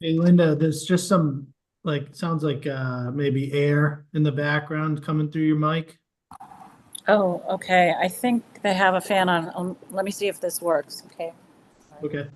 Hey Linda, there's just some sounds like maybe air in the background coming through your mic. Oh, okay. I think they have a fan on. Let me see if this works. Okay. Okay.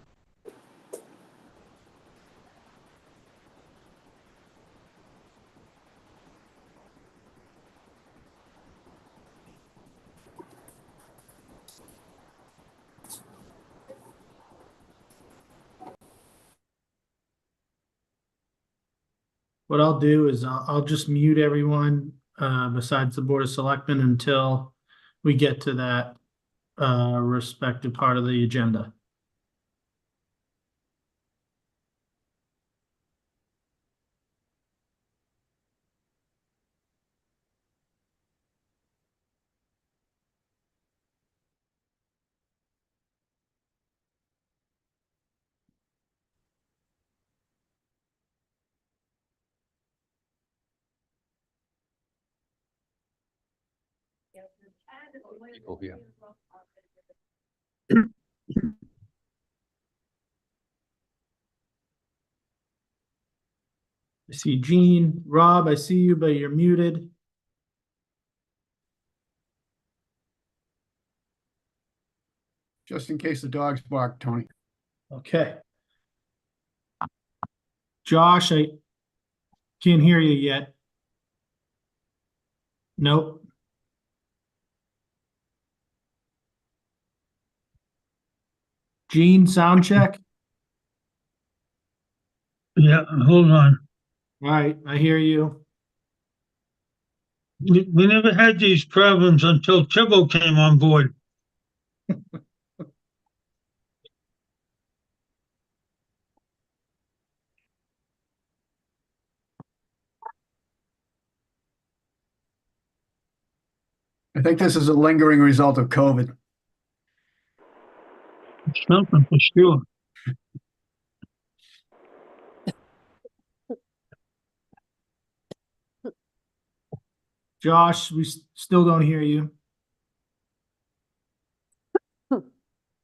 What I'll do is I'll just mute everyone besides the Board of Selectmen until we get to that respective part of the agenda. People here. I see Gene, Rob, I see you, but you're muted. Just in case the dogs bark, Tony. Okay. Josh, I can't hear you yet. Nope. Gene, sound check. Yeah, hold on. All right, I hear you. We never had these problems until Tibble came on board. I think this is a lingering result of COVID. Something for sure. Josh, we still don't hear you.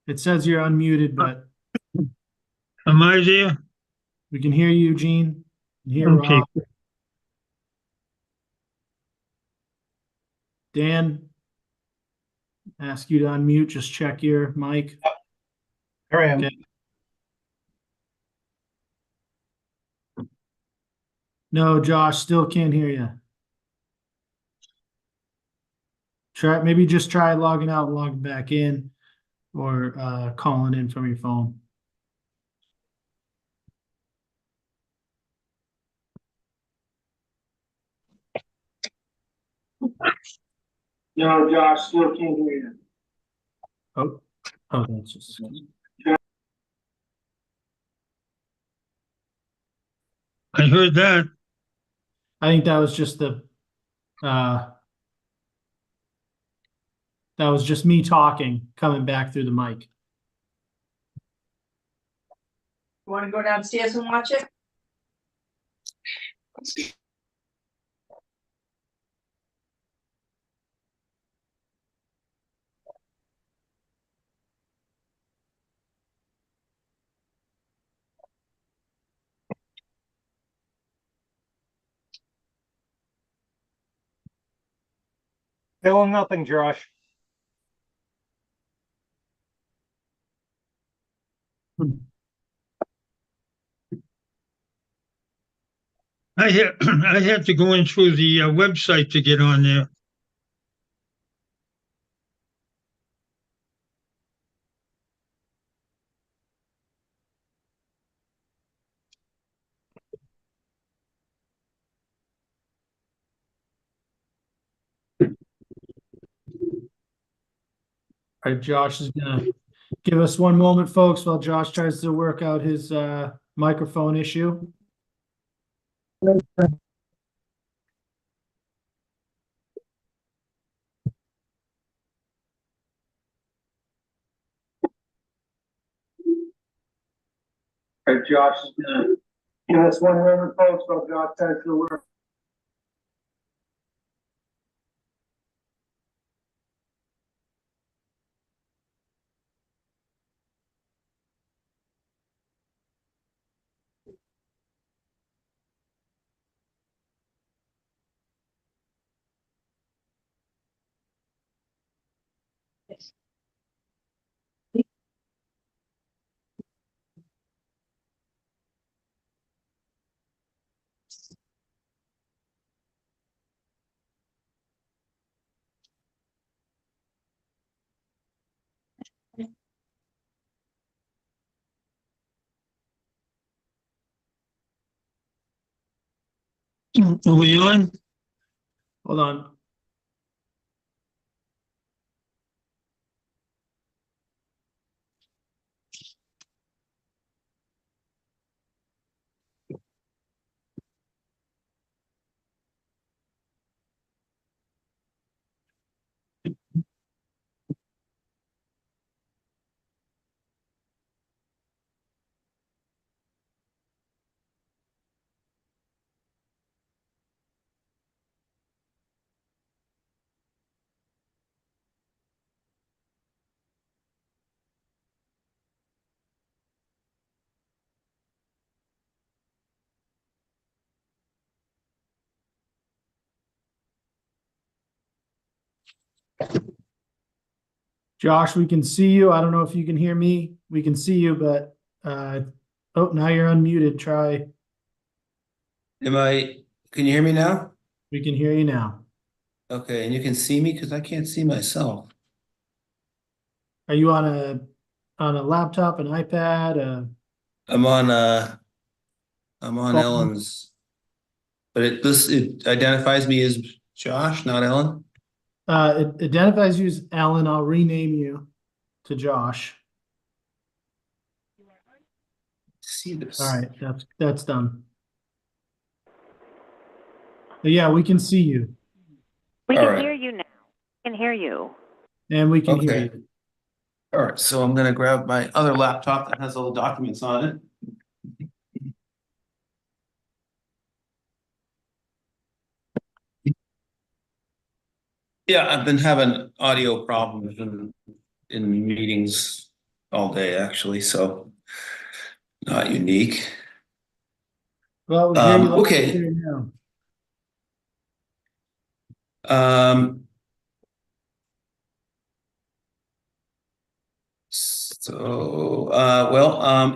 It says you're unmuted, but Am I there? we can hear you, Gene. We can hear Okay. Rob. Dan, ask you to unmute. Just check your mic. Here I am. Okay. No, Josh, still can't hear you. Maybe just try logging out and logging back in, or calling in from your phone. No, Josh, still can't hear you. Oh, that's just. I heard that. I think that was just that was just me talking coming back through the mic. You want to go downstairs and watch it? Still nothing, Josh. I had to go in through the website to get on there. All right, Josh is gonna give us one moment, folks, while Josh tries to work out his microphone issue. All right, Josh is gonna give us one moment, folks, while Josh tries to work. Are we on? Hold on. Josh, we can see you. I don't know if you can hear me. We can see you, but oh, now you're unmuted. Try. Can you hear me now? We can hear you now. Okay, and you can see me because I can't see myself. Are you on a laptop, an iPad? I'm on Phone? Ellen's, but it identifies me as Josh, not Ellen. It identifies you as Alan. I'll rename you to Josh. See this? All right, that's done. But yeah, we can see you We All can right. hear you now. We can hear you. and we can hear Okay. you. All right, so I'm gonna grab my other laptop that has all the documents on it. Yeah, I've been having audio problems in meetings all day, actually, so not unique. Well, we hear you loud and Okay. clear now.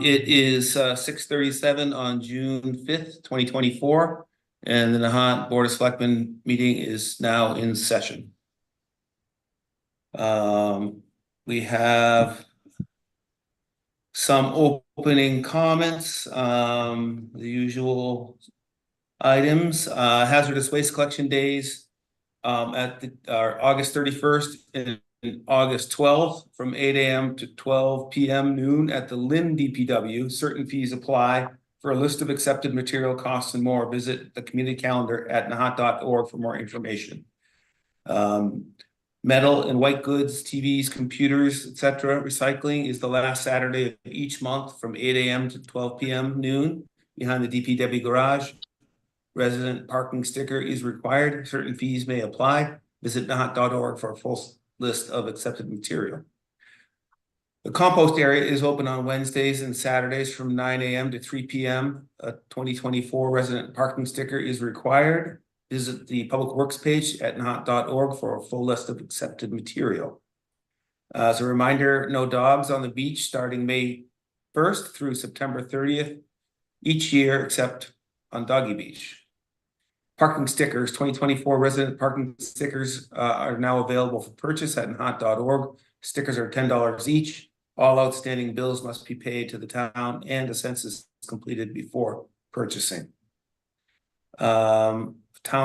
It is 6:37 on June 5th, 2024, and the Nahant Board of Selectmen meeting is now in session. We have some opening comments, the usual items, hazardous waste collection days are August 31st and August 12th from 8 a.m. to 12 p.m. noon at the Lynn DPW. Certain fees apply. For a list of accepted material costs and more, visit the community calendar at nahant.org for more information. Metal and white goods, TVs, computers, etc. Recycling is the last Saturday of each month from 8 a.m. to 12 p.m. noon behind the DPW garage. Resident parking sticker is required. Certain fees may apply. Visit nahant.org for a full list of accepted material. The compost area is open on Wednesdays and Saturdays from 9 a.m. to 3 p.m. A 2024 resident parking sticker is required. Visit the Public Works page at nahant.org for a full list of accepted material. As a reminder, no dogs on the beach starting May 1st through September 30th each year except on Doggy Beach. Parking stickers, 2024 resident parking stickers are now available for purchase at nahant.org. Stickers are $10 each. All outstanding bills must be paid to the town and a census completed before purchasing. Town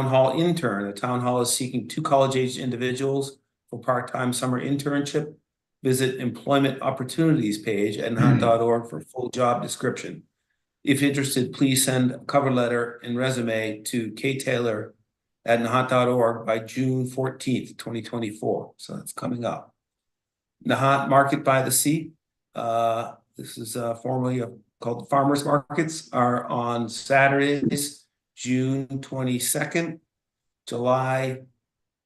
hall intern. The town hall is seeking 2 college-aged individuals for part-time summer internship. Visit employment opportunities page at nahant.org for full job description. If interested, please send a cover letter and resume to ktaylor@nahant.org by June 14th, 2024. So that's coming up. Nahant Market by the Sea. This is formerly called Farmers Markets, are on Saturdays, June 22nd, July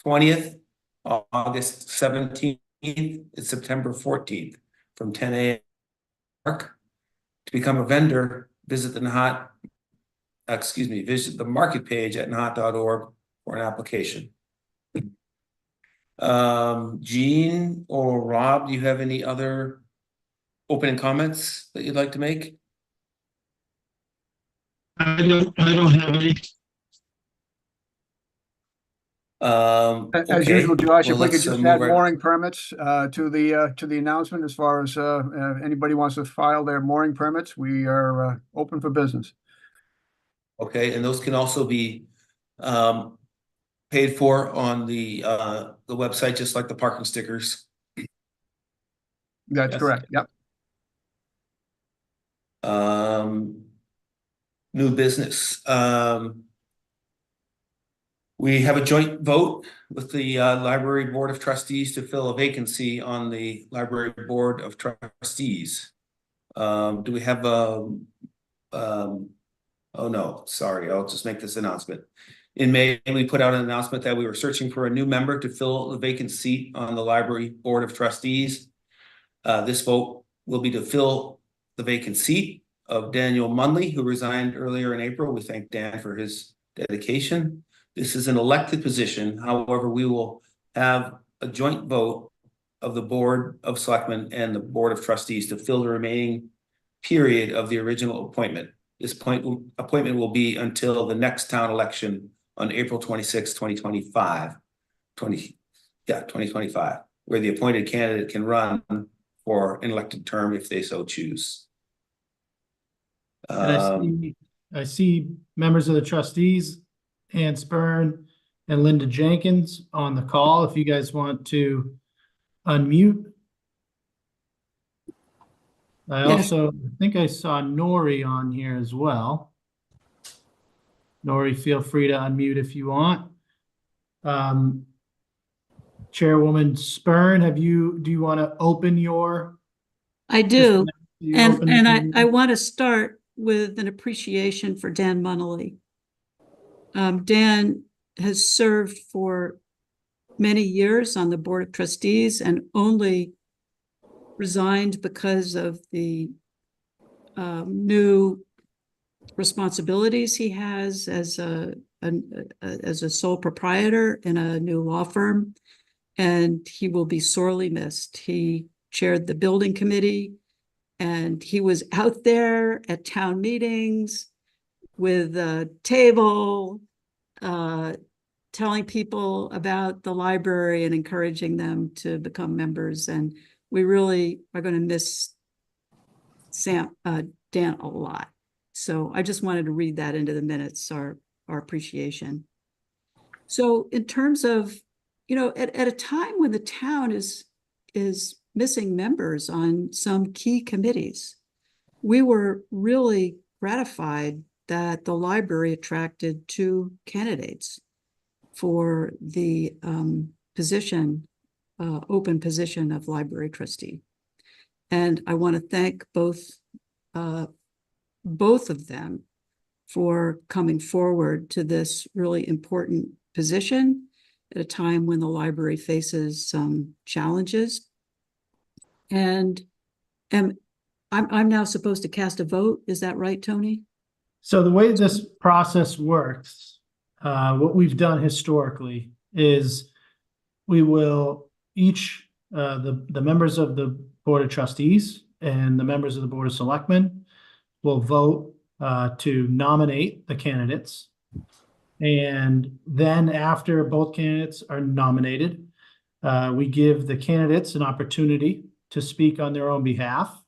20th, August 17th, and September 14th from 10 a.m. To become a vendor, visit the visit the market page at nahant.org for an application. Jean or Rob, do you have any other opening comments that you'd like to make? I don't have any. As Okay. usual, Josh, Well, if we could let's, just move add right- mooring permits to the announcement as far as anybody wants to file their mooring permits, we are open for business. Okay, and those can also be paid for on the website, just like the parking stickers. That's Yes. correct. Yep. New business. We have a joint vote with the Library Board of Trustees to fill a vacancy on the Library Board of Trustees. Do we have oh no, sorry, I'll just make this announcement. In May, we put out an announcement that we were searching for a new member to fill the vacant seat on the Library Board of Trustees. This vote will be to fill the vacant seat of Daniel Munley, who resigned earlier in April. We thank Dan for his dedication. This is an elected position. However, we will have a joint vote of the Board of Selectmen and the Board of Trustees to fill the remaining period of the original appointment. This appointment will be until the next town election on April 26, 2025. 2025, where the appointed candidate can run for an elected term if they so choose. And I see members of the trustees, Ann Spurn and Linda Jenkins on the call. If you guys want to unmute. I also think I saw Nori on here as well. Nori, feel free to unmute if you want. Chairwoman Spurn, do you want to open your? I do. open And the- I want to start with an appreciation for Dan Munnelly. Dan has served for many years on the Board of Trustees and only resigned because of the new responsibilities he has as a sole proprietor in a new law firm, and he will be sorely missed. He chaired the building committee, and he was out there at town meetings with a table, telling people about the library and encouraging them to become members. And we really are going to miss Dan a lot. So I just wanted to read that into the minutes, our appreciation. So in terms of, at a time when the town is missing members on some key committees, we were really gratified that the library attracted 2 candidates for the open position of library trustee. And I want to thank both of them for coming forward to this really important position at a time when the library faces some challenges. And I'm now supposed to cast a vote. Is that right, Tony? So the way this process works, what we've done historically is we will each, the members of the Board of Trustees and the members of the Board of Selectmen will vote to nominate the candidates. And then after both candidates are nominated, we give the candidates an opportunity to speak on their own behalf.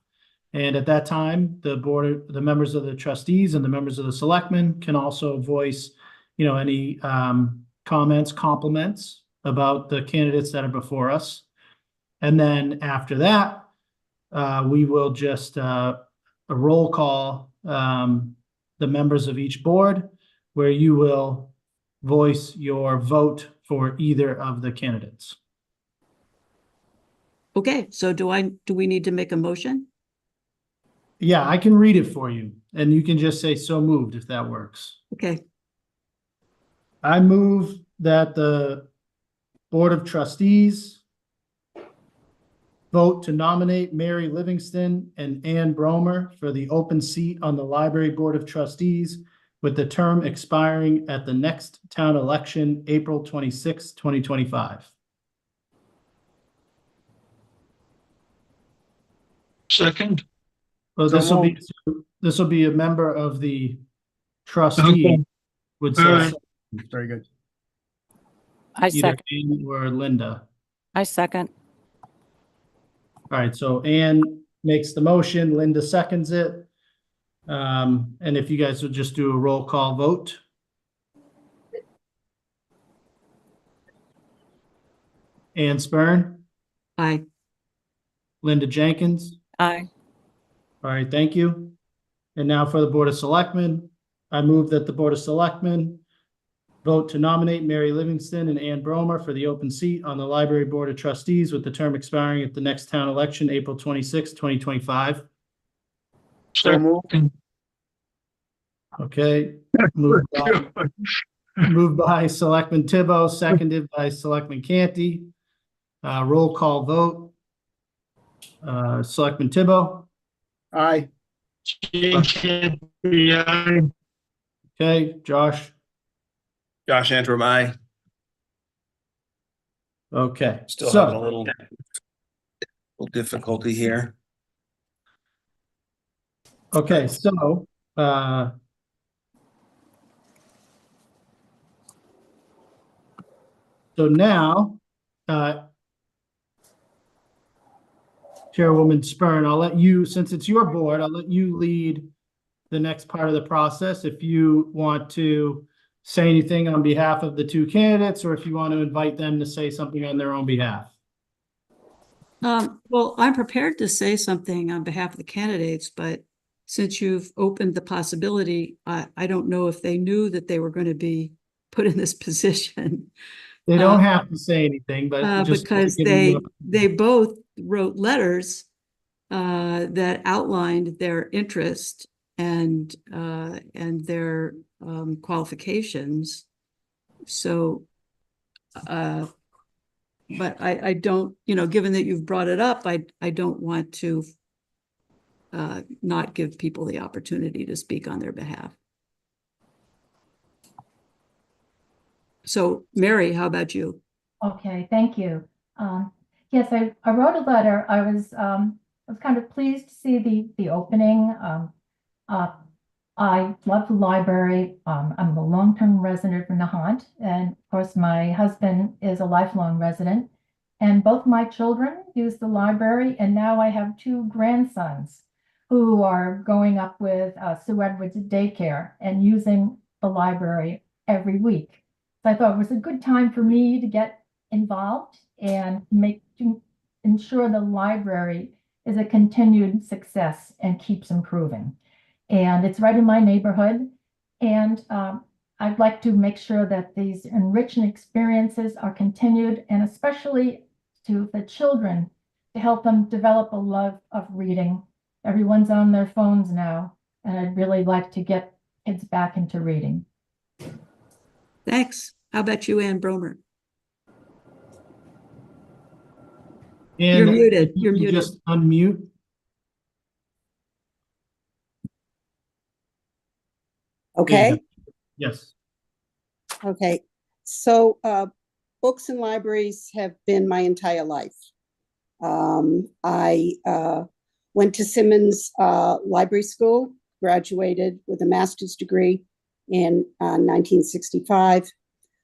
And at that time, the members of the trustees and the members of the selectmen can also voice, any comments, compliments about the candidates that are before us. And then after that, we will just a roll call the members of each board, where you will voice your vote for either of the candidates. Okay, so do we need to make a motion? Yeah, I can read it for you, and you can just say so moved if that works. Okay, I move that the Board of Trustees vote to nominate Mary Livingston and Ann Bromer for the open seat on the Library Board of Trustees, with the term expiring at the next town election, April 26, 2025. Second. Well, So this will be a member of the trustee Okay. would All say right. so, Very good. I either second. Ann or Linda. I second. All right, so Ann makes the motion, Linda seconds it. And if you guys would just do a roll call vote. Ann Spurn, Aye. Linda Jenkins. Aye. All right, thank you. And now for the Board of Selectmen, I move that the Board of Selectmen vote to nominate Mary Livingston and Ann Bromer for the open seat on the Library Board of Trustees with the term expiring at the next town election, April 26, 2025. So moved. Second. Okay, moved by Selectman Thibault, seconded by Selectman Canty. Roll call vote. Selectman Thibault, Aye. James Canty, aye. okay, Josh, Josh Antrim, aye. okay. Still having a So, little difficulty here. okay, so, so now, Chairwoman Spurn, I'll let you, since it's your board, I'll let you lead the next part of the process. If you want to say anything on behalf of the two candidates, or if you want to invite them to say something on their own behalf. Well, I'm prepared to say something on behalf of the candidates, but since you've opened the possibility, I don't know if they knew that they were going to be put in this position. They don't have to say anything, but just Because give them the they both wrote letters that outlined their interest and their qualifications. So, but I don't, given that you've brought it up, I don't want to not give people the opportunity to speak on their behalf. So, Mary, how about you? Okay, thank you. Yes, I wrote a letter. I was kind of pleased to see the opening. I love the library. I'm a long-term resident of Nahant, and of course, my husband is a lifelong resident. And both my children use the library, and now I have two grandsons who are going up with Sue Edwards daycare and using the library every week. So I thought it was a good time for me to get involved and to ensure the library is a continued success and keeps improving. And it's right in my neighborhood. And I'd like to make sure that these enriching experiences are continued, and especially to the children, to help them develop a love of reading. Everyone's on their phones now, and I'd really like to get kids back into reading. Thanks. How about you, Ann Bromer? And You're muted. you You're can muted. just unmute. Okay, Yes. okay. So books and libraries have been my entire life. I went to Simmons Library School, graduated with a master's degree in 1965.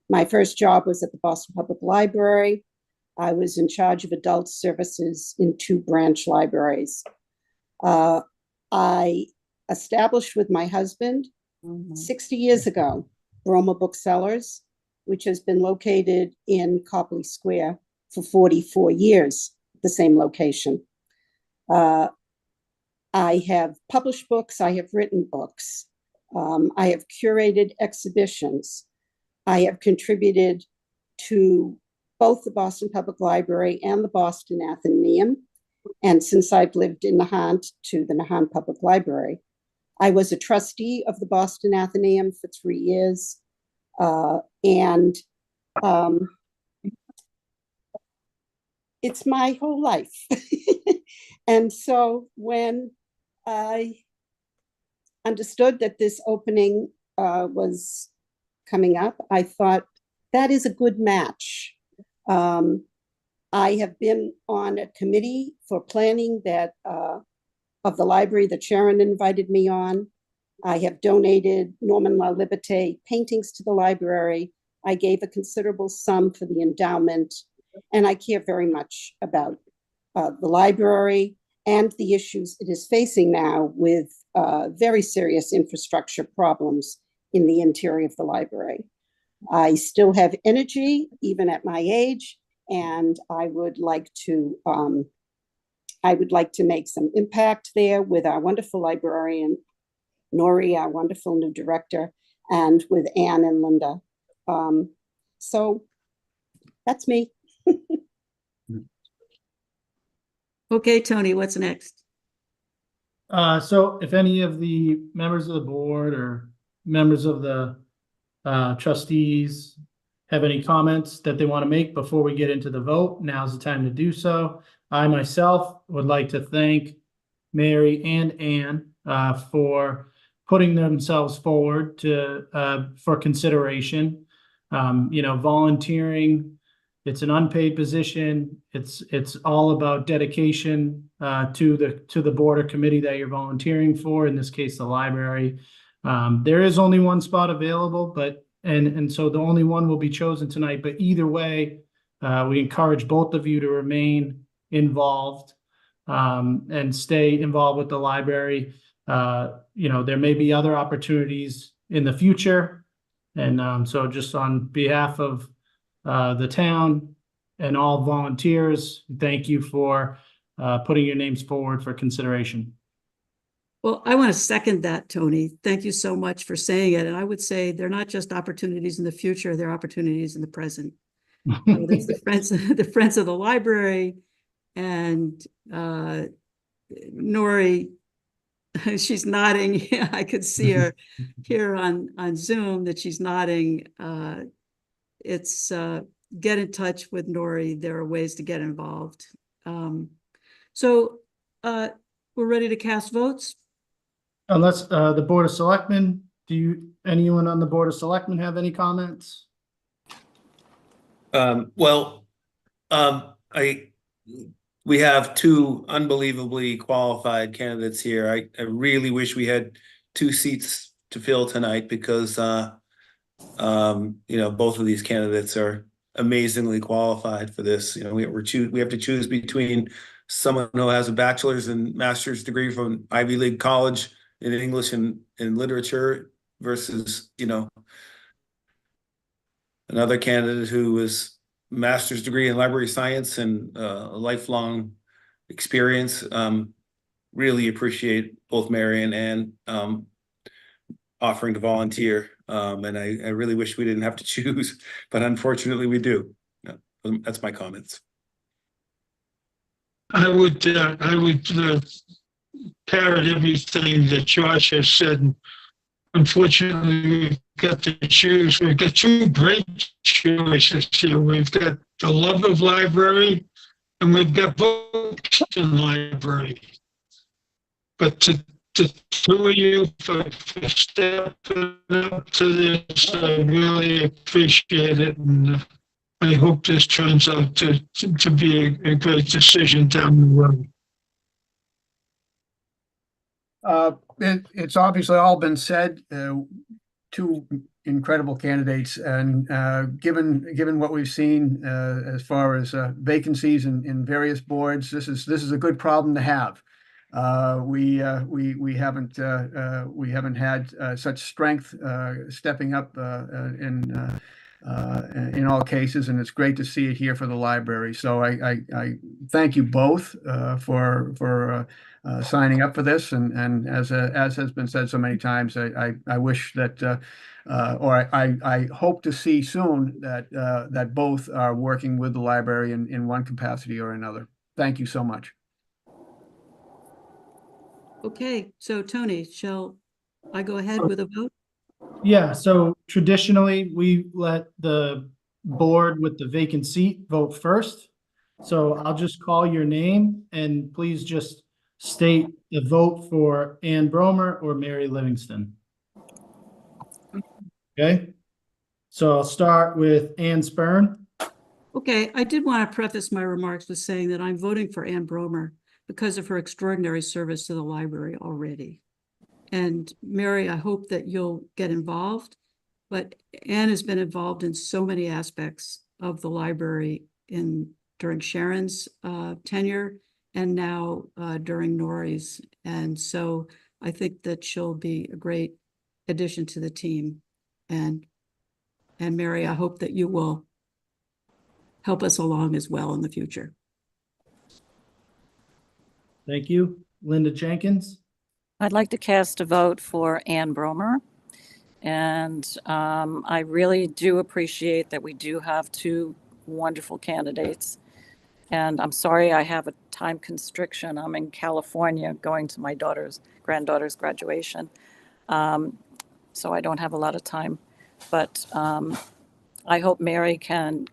My first job was at the Boston Public Library. I was in charge of adult services in 2 branch libraries. I established with my husband 60 years ago, Bromer Booksellers, which has been located in Copley Square for 44 years, the same location. I have published books, I have written books, I have curated exhibitions, I have contributed to both the Boston Public Library and the Boston Athenaeum, and since I've lived in Nahant, to the Nahant Public Library. I was a trustee of the Boston Athenaeum for 3 years, and it's my whole life. And so when I understood that this opening was coming up, I thought that is a good match. I have been on a committee for planning that of the library that Sharon invited me on. I have donated Norman La Liberté paintings to the library. I gave a considerable sum for the endowment, and I care very much about the library and the issues it is facing now with very serious infrastructure problems in the interior of the library. I still have energy, even at my age, And I would like to make some impact there with our wonderful librarian, Nori, our wonderful new director, and with Anne and Linda. So that's me. Okay, Tony, what's next? So if any of the members of the board or members of the trustees have any comments that they want to make before we get into the vote, now's the time to do so. I myself would like to thank Mary and Anne for putting themselves forward to for consideration. Volunteering, it's an unpaid position. It's all about dedication to the board or committee that you're volunteering for, in this case, the library. There is only one spot available, but so the only one will be chosen tonight. But either way, we encourage both of you to remain involved and stay involved with the library. There may be other opportunities in the future. And so just on behalf of the town and all volunteers, thank you for putting your names forward for consideration. Well, I want to second that, Tony. Thank you so much for saying it. And I would say they're not just opportunities in the future, they're opportunities in the present. There's the Friends of the Library, and Nori, she's nodding. I could see her here on Zoom that she's nodding. It's get in touch with Nori. There are ways to get involved. So we're ready to cast votes. Unless the Board of Selectmen, anyone on the Board of Selectmen have any comments? We have two unbelievably qualified candidates here. I really wish we had 2 seats to fill tonight because both of these candidates are amazingly qualified for this. We have to choose between someone who has a bachelor's and master's degree from Ivy League college in English and in literature versus another candidate who is master's degree in library science and a lifelong experience. Really appreciate both Mary and Anne offering to volunteer. And I really wish we didn't have to choose, but unfortunately we do. That's my comments. I would parrot everything that Josh has said. Unfortunately, we've got to choose. We've got 2 great choices here. We've got the love of library, and we've got books in the library. But to 2 of you for stepping up to this, I really appreciate it, and I hope this turns out to be a great decision down the road. It's obviously all been said. 2 incredible candidates, and given what we've seen as far as vacancies in various boards, this is a good problem to have. We haven't had such strength stepping up in all cases, and it's great to see it here for the library. So I thank you both for signing up for this, and as has been said so many times, I wish that or I hope to see soon that both are working with the library in one capacity or another. Thank you so much. Okay, so Tony, shall I go ahead with a vote? Yeah, so traditionally, we let the board with the vacant seat vote first. So I'll just call your name and please just state the vote for Ann Bromer or Mary Livingston. Okay, so I'll start with Ann Spurn. Okay, I did want to preface my remarks with saying that I'm voting for Ann Bromer because of her extraordinary service to the library already. And Mary, I hope that you'll get involved, but Anne has been involved in so many aspects of the library during Sharon's tenure and now during Nori's. And so I think that she'll be a great addition to the team. And Mary, I hope that you will help us along as well in the future. Thank you. Linda Jenkins? I'd like to cast a vote for Ann Bromer. And I really do appreciate that we do have two wonderful candidates. And I'm sorry I have a time constriction. I'm in California going to my granddaughter's graduation. So I don't have a lot of time. But I hope Mary can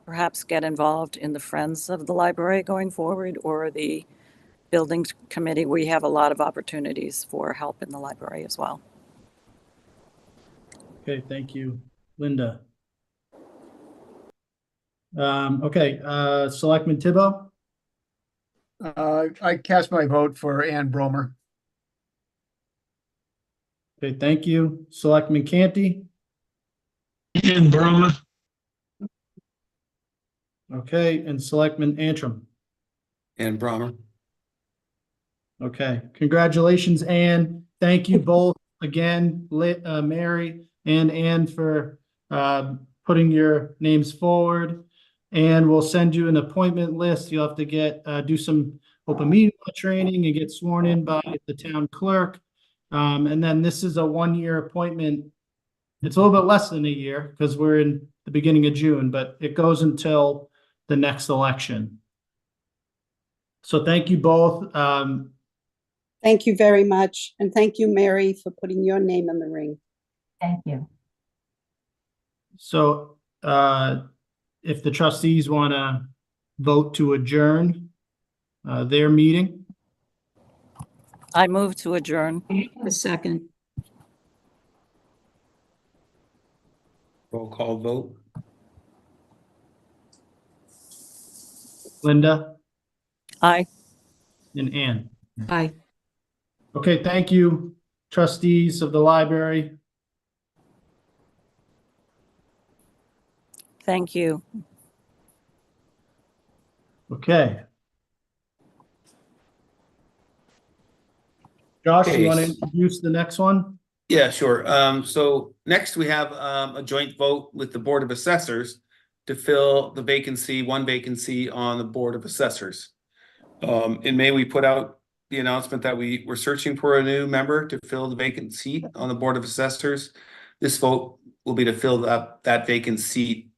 perhaps get involved in the Friends of the Library going forward, or the Buildings Committee. We have a lot of opportunities for help in the library as well. Okay, thank you, Linda. Okay, Selectman Thibault? I cast my vote for Ann Bromer. Okay, thank you. Selectman Canty? Ian Broma. Okay, and Selectman Antrim? And Brommer. Okay, congratulations, Ann. Thank you both again, Mary and Ann, for putting your names forward. And we'll send you an appointment list. You'll have to do some open meeting law training and get sworn in by the town clerk. And then this is a 1-year appointment. It's a little bit less than a year because we're in the beginning of June, but it goes until the next election. So thank you both. Thank you very much. And thank you, Mary, for putting your name in the ring. Thank you. So if the trustees want to vote to adjourn their meeting, I move to adjourn. A second. Roll call vote. Linda Aye. and Ann. Aye. Okay, thank you, trustees of the library. Thank you. Okay. Josh, you Okay. want to introduce the next one? Yeah, sure. So next we have a joint vote with the Board of Assessors to fill the one vacancy on the Board of Assessors. In May, we put out the announcement that we were searching for a new member to fill the vacant seat on the Board of Assessors. This vote will be to fill that vacant seat,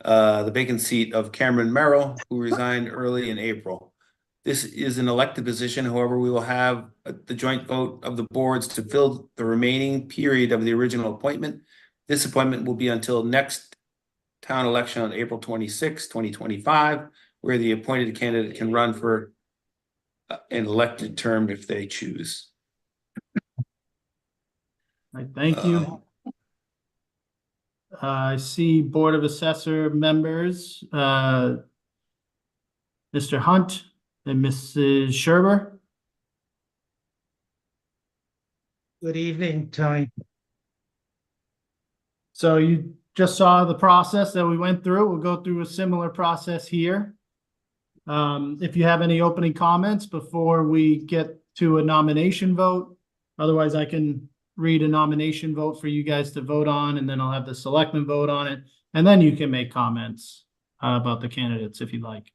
the vacant seat of Cameron Merrill, who resigned early in April. This is an elected position. However, we will have the joint vote of the boards to fill the remaining period of the original appointment. This appointment will be until next town election on April 26, 2025, where the appointed candidate can run for an elected term if they choose. All right, thank you. I see Board of Assessor members, Mr. Hunt and Mrs. Sherber. Good evening, Tony. So you just saw the process that we went through. We'll go through a similar process here. If you have any opening comments before we get to a nomination vote, otherwise I can read a nomination vote for you guys to vote on, and then I'll have the selectmen vote on it, and then you can make comments about the candidates if you'd like.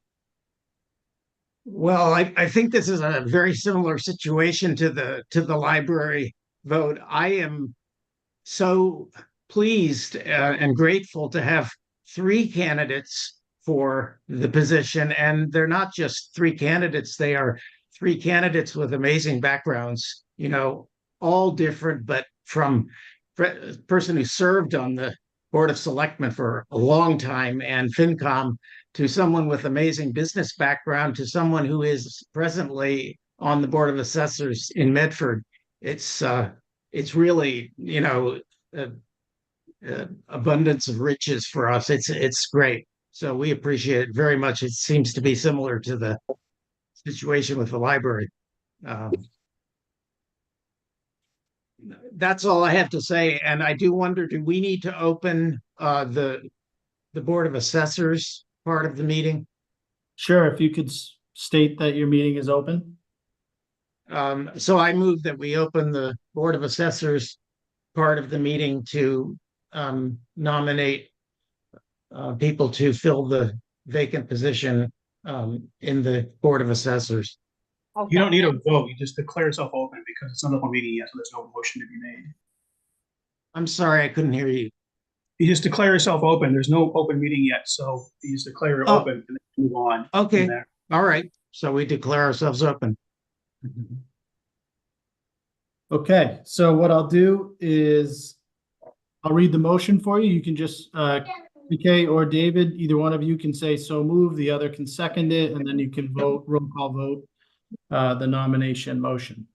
Well, I think this is a very similar situation to the library vote. I am so pleased and grateful to have 3 candidates for the position, and they're not just 3 candidates, they are 3 candidates with amazing backgrounds, all different, but from a person who served on the Board of Selectmen for a long time and FinCom, to someone with amazing business background, to someone who is presently on the Board of Assessors in Medford. It's really, abundance of riches for us. It's great. So we appreciate it very much. It seems to be similar to the situation with the library. That's all I have to say. And I do wonder, do we need to open the Board of Assessors part of the meeting? Sure, if you could state that your meeting is open. So I move that we open the Board of Assessors part of the meeting to nominate people to fill the vacant position in the Board of Assessors. Okay. You don't need a vote, you just declare yourself open because it's not a meeting yet, so there's no motion to be made. I'm sorry, I couldn't hear you. You just declare yourself open, there's no open meeting yet, so you just declare it Oh. open and then move on. from Okay, there. all right. So we declare ourselves open. Okay, so what I'll do is I'll read the motion for you. You can just, PK or David, either one of you can say so move, the other can second it, and then you can vote, roll call vote, the nomination motion.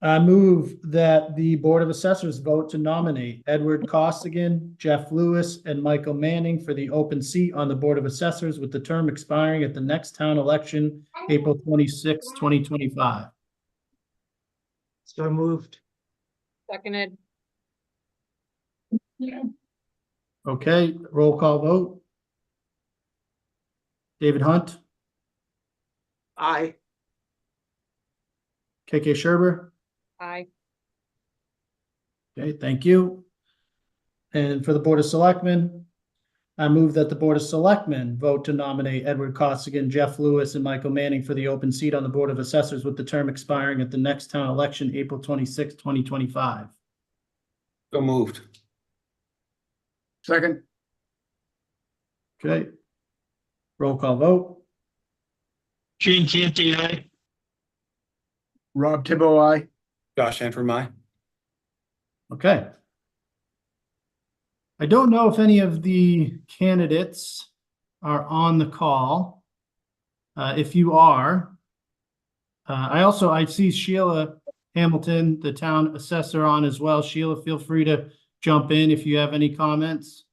I move that the Board of Assessors vote to nominate Edward Costigan, Jeff Lewis, and Michael Manning for the open seat on the Board of Assessors with the term expiring at the next town election, April 26, 2025. So moved. Seconded. Okay, roll call vote. David Hunt, Aye. KK Sherber. Aye. Okay, thank you. And for the Board of Selectmen, I move that the Board of Selectmen vote to nominate Edward Costigan, Jeff Lewis, and Michael Manning for the open seat on the Board of Assessors with the term expiring at the next town election, April 26, 2025. So moved. Second, Okay. Roll call vote. Gene Canty, aye. Rob Tibbo, aye. Josh Antrim, aye. Okay. I don't know if any of the candidates are on the call. If you are, I see Sheila Hamilton, the town assessor, on as well. Sheila, feel free to jump in if you have any comments.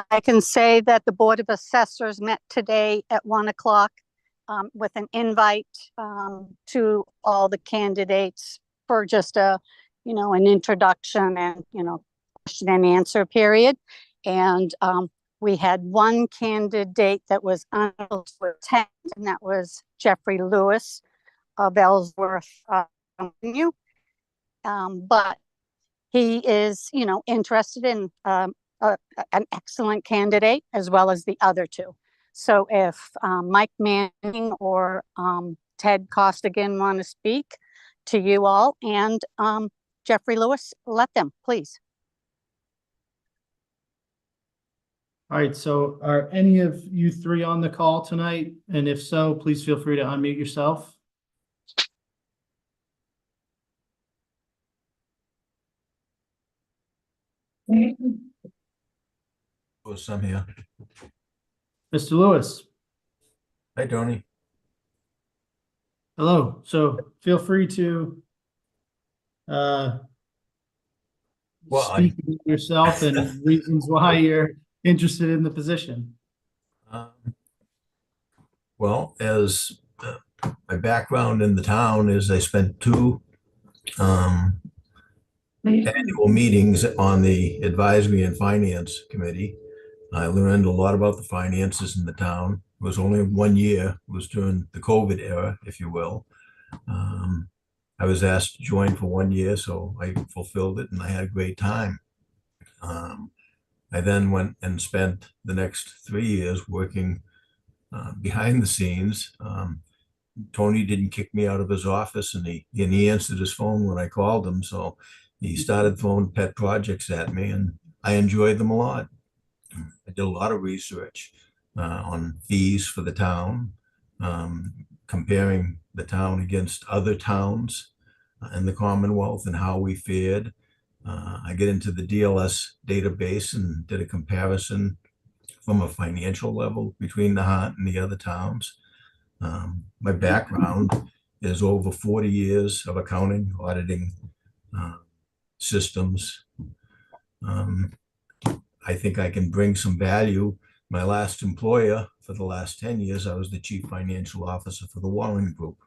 I can say that the Board of Assessors met today at 1 o'clock with an invite to all the candidates for just an introduction and, question and answer period. And we had one candidate that was unable to attend, and that was Jeffrey Lewis of Ellsworth Avenue. But he is, interested in an excellent candidate as well as the other two. So if Mike Manning or Ted Costigan want to speak to you all, and Jeffrey Lewis, let them, please. All right, so are any of you three on the call tonight? And if so, please feel free to unmute yourself. Lewis, I'm here. Mr. Lewis, Hi, Tony. hello. So feel free to speak about yourself and reasons why you're interested in the position. Well, as my background in the town is I spent two annual meetings on the Advisory and Finance Committee. I learned a lot about the finances in the town. It was only 1 year. It was during the COVID era, if you will. I was asked to join for 1 year, so I fulfilled it and I had a great time. I then went and spent the next 3 years working behind the scenes. Tony didn't kick me out of his office, and he answered his phone when I called him. So he started throwing pet projects at me, and I enjoyed them a lot. I did a lot of research on fees for the town, comparing the town against other towns in the Commonwealth and how we fared. I get into the DLS database and did a comparison from a financial level between Nahant and the other towns. My background is over 40 years of accounting, auditing, systems. I think I can bring some value. My last employer for the last 10 years, I was the chief financial officer for the Warren Group.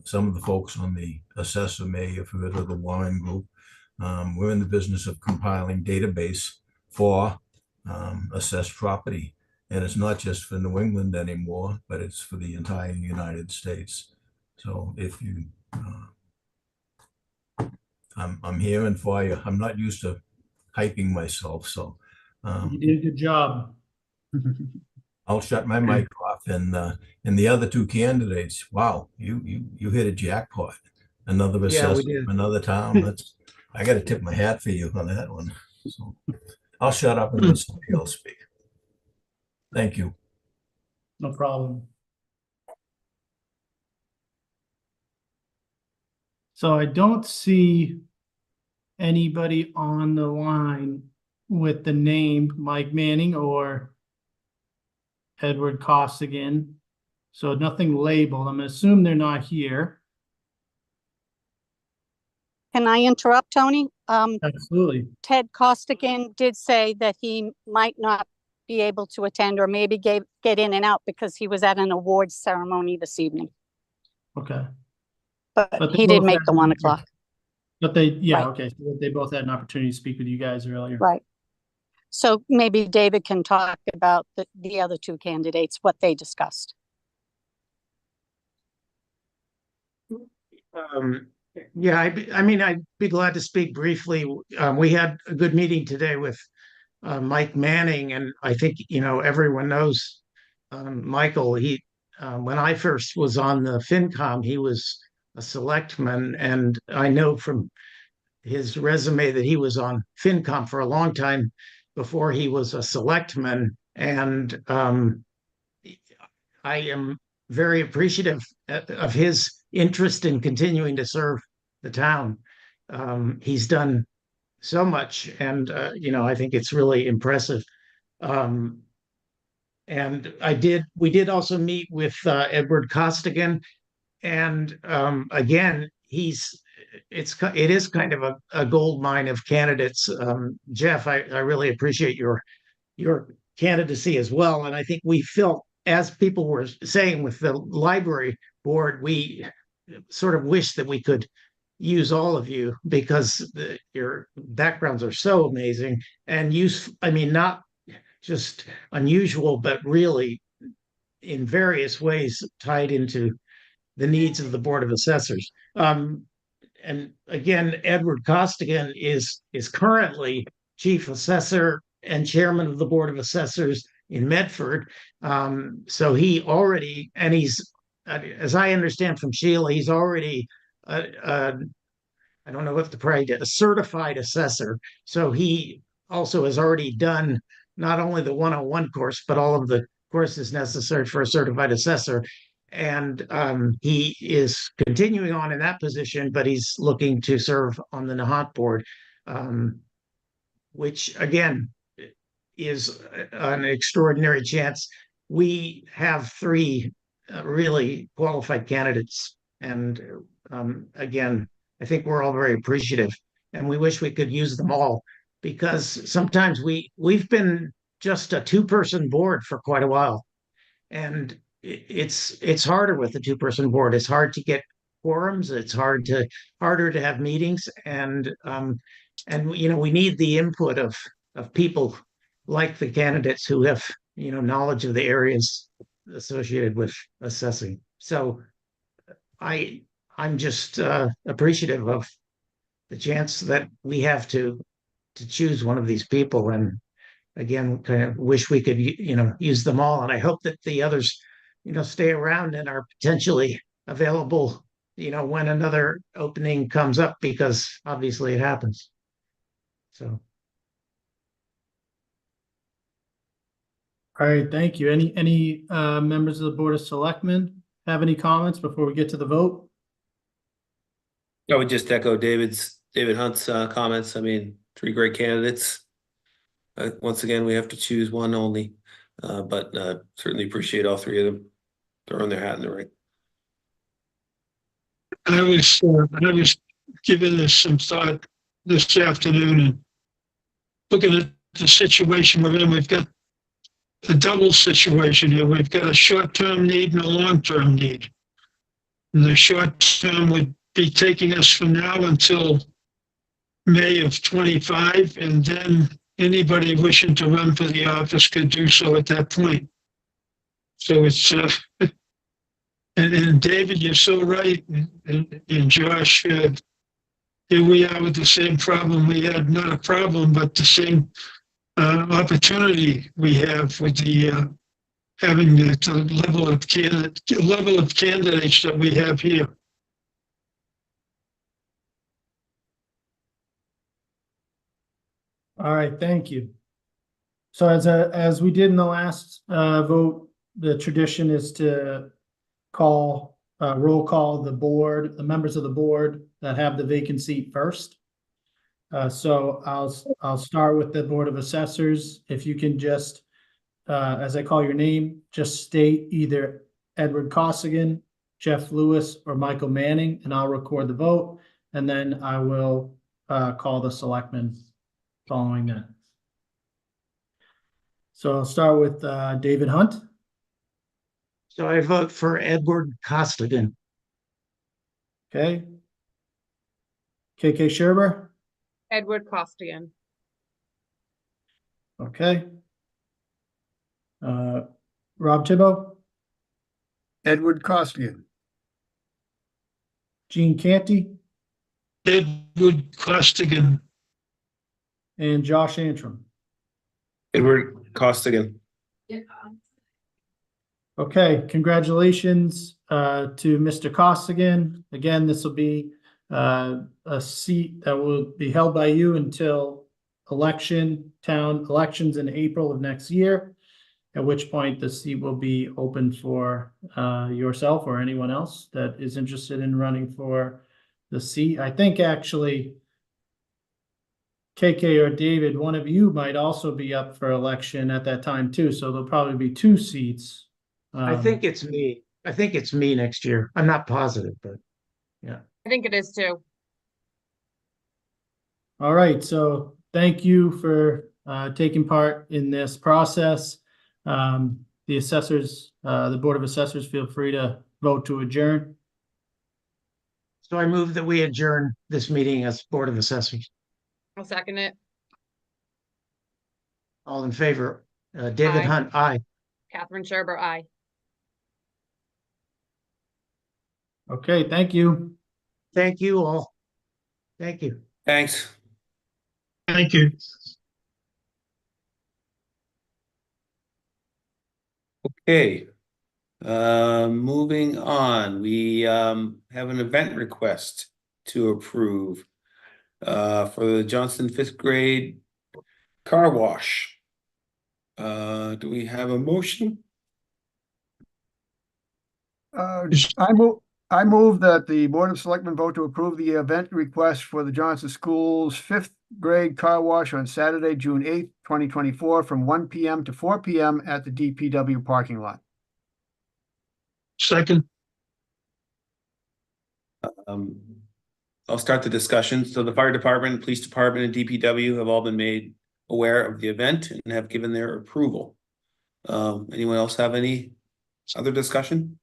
Some of the folks on the assessor may have heard of the Warren Group. We're in the business of compiling database for assessed property. And it's not just for New England anymore, but it's for the entire United States. So if you, I'm here and for you. I'm not used to hyping myself, so You did a good job. I'll shut my mic off. And the other two candidates, wow, you hit a jackpot. Another Yeah, we assessor did. from another town. I got to tip my hat for you on that one. So I'll shut up and let somebody else speak. Thank you. No problem. So I don't see anybody on the line with the name Mike Manning or Edward Costigan. So nothing labeled. I'm gonna assume they're not here. Can I interrupt, Tony? Absolutely. Ted Costigan did say that he might not be able to attend or maybe get in and out because he was at an awards ceremony this evening. Okay. But they he did both make had the an 1 opportunity- o'clock. But yeah, Right. okay. So they both had an opportunity to speak with you guys earlier. Right. So maybe David can talk about the other two candidates, what they discussed. Yeah, I mean, I'd be glad to speak briefly. We had a good meeting today with Mike Manning, and I think, everyone knows Michael. When I first was on the FinCom, he was a selectman, and I know from his resume that he was on FinCom for a long time before he was a selectman. And I am very appreciative of his interest in continuing to serve the town. He's done so much, and I think it's really impressive. And we did also meet with Edward Costigan, and again, it is kind of a gold mine of candidates. Jeff, I really appreciate your candidacy as well, and I think we felt, as people were saying with the library board, we sort of wish that we could use all of you because your backgrounds are so amazing and I mean, not just unusual, but really in various ways tied into the needs of the Board of Assessors. And again, Edward Costigan is currently Chief Assessor and Chairman of the Board of Assessors in Medford. So he already, and he's, as I understand from Sheila, he's already I don't know what the probably a certified assessor. So he also has already done not only the 101 course, but all of the courses necessary for a certified assessor. And he is continuing on in that position, but he's looking to serve on the Nahant board, which again is an extraordinary chance. We have three really qualified candidates. And again, I think we're all very appreciative, and we wish we could use them all, because sometimes we've been just a two-person board for quite a while, and it's harder with a two-person board. It's hard to get quorums. It's harder to have meetings, and we need the input of people like the candidates who have knowledge of the areas associated with assessing. So I'm just appreciative of the chance that we have to choose one of these people, and again, kind of wish we could use them all. And I hope that the others stay around and are potentially available when another opening comes up, because obviously it happens. So. All right, thank you. Any members of the Board of Selectmen have any comments before we get to the vote? I would just echo David Hunt's comments. I mean, three great candidates. Once again, we have to choose one only, but certainly appreciate all three of them throwing their hat in the ring. I was giving this some thought this afternoon and looking at the situation we're in. We've got the double situation here. We've got a short-term need and a long-term need. And the short-term would be taking us from now until May of 25, and then anybody wishing to run for the office could do so at that point. So it's and David, you're so right, and Josh, here we are with the same problem we had. Not a problem, but the same opportunity we have with the having the level of candidates that we have here. All right, thank you. So as we did in the last vote, the tradition is to roll call the members of the board that have the vacant seat first. So I'll start with the Board of Assessors. If you can just, as I call your name, just state either Edward Costigan, Jeff Lewis, or Michael Manning, and I'll record the vote. And then I will call the selectmen following that. So I'll start with David Hunt. So I vote for Edward Costigan. Okay. KK Sherber. Edward Costigan. Okay. Rob Thibault. Edward Costigan. Gene Canty. Edward Costigan. And Josh Antrim. Edward Costigan. Okay, congratulations to Mr. Costigan. Again, this will be a seat that will be held by you until town elections in April of next year, at which point the seat will be open for yourself or anyone else that is interested in running for the seat. I think actually KK or David, one of you might also be up for election at that time too, so there'll probably be two seats. I think it's me. I think it's me next year. I'm not positive, but yeah. I think it is too. All right, so thank you for taking part in this process. The assessors, the Board of Assessors, feel free to vote to adjourn. So I move that we adjourn this meeting as Board of Assessors. I'll second it. All in favor? David Aye. Hunt, aye. Catherine Sherber, aye. Okay, thank you. Thank you all. Thank you. Thanks. Thank you. Okay. Moving on, we have an event request to approve for the Johnston fifth grade car wash. Do we have a motion? I move that the Board of Selectmen vote to approve the event request for the Johnson Schools fifth grade car wash on Saturday, June 8th, 2024, from 1 p.m. to 4 p.m. at the DPW parking lot. Second. I'll start the discussion. So the fire department, police department, and DPW have all been made aware of the event and have given their approval. Anyone else have any other discussion?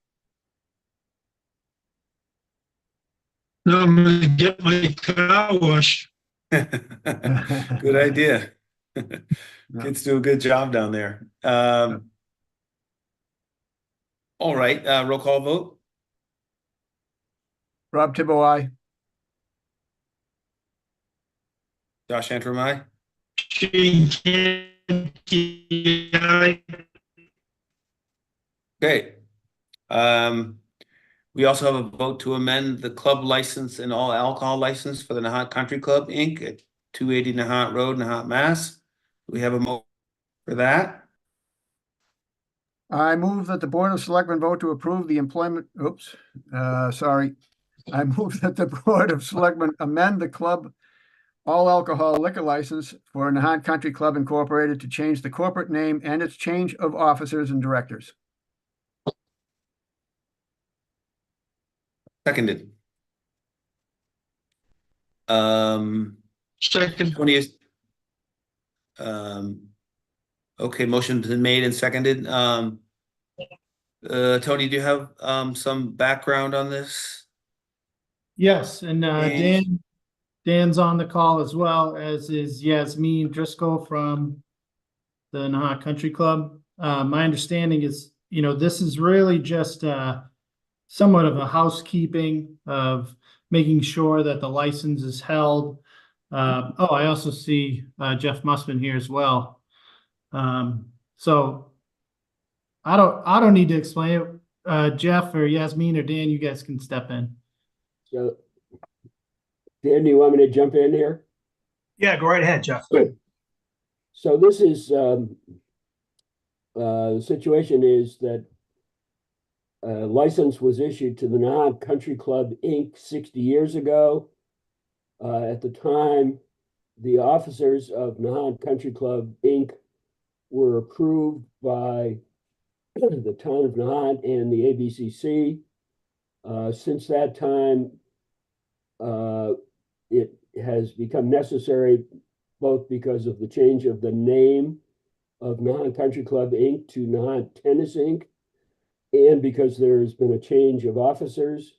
No, I'm gonna get my car washed. Good idea. Kids do a good job down there. All right, roll call vote. Rob Thibault, aye. Josh Antrim, aye. Gene Canty, aye. Okay. We also have a vote to amend the club license and all alcohol license for the Nahant Country Club, Inc. at 280 Nahant Road, Nahant, Mass. We have a motion for that. I move that the Board of Selectmen vote to approve the employment, I move that the Board of Selectmen amend the club all alcohol liquor license for Nahant Country Club Incorporated to change the corporate name and its change of officers and directors. Seconded. Second. Tony is. Okay, motion's been made and seconded. Tony, do you have some background on this? Yes, and Dan's on the call as well, as is Yasmin Driscoll from the Nahant Country Club. My understanding is, this is really just somewhat of a housekeeping of making sure that the license is held. I also see Jeff Mussman here as well. So I don't need to explain it. Jeff or Yasmin or Dan, you guys can step in. So, Dan, do you want me to jump in here? Yeah, go right ahead, Jeff. So this is, the situation is that a license was issued to the Nahant Country Club, Inc. 60 years ago. At the time, the officers of Nahant Country Club, Inc. were approved by the town of Nahant and the ABCC. Since that time, it has become necessary both because of the change of the name of Nahant Country Club, Inc. to Nahant Tennis, Inc. and because there's been a change of officers.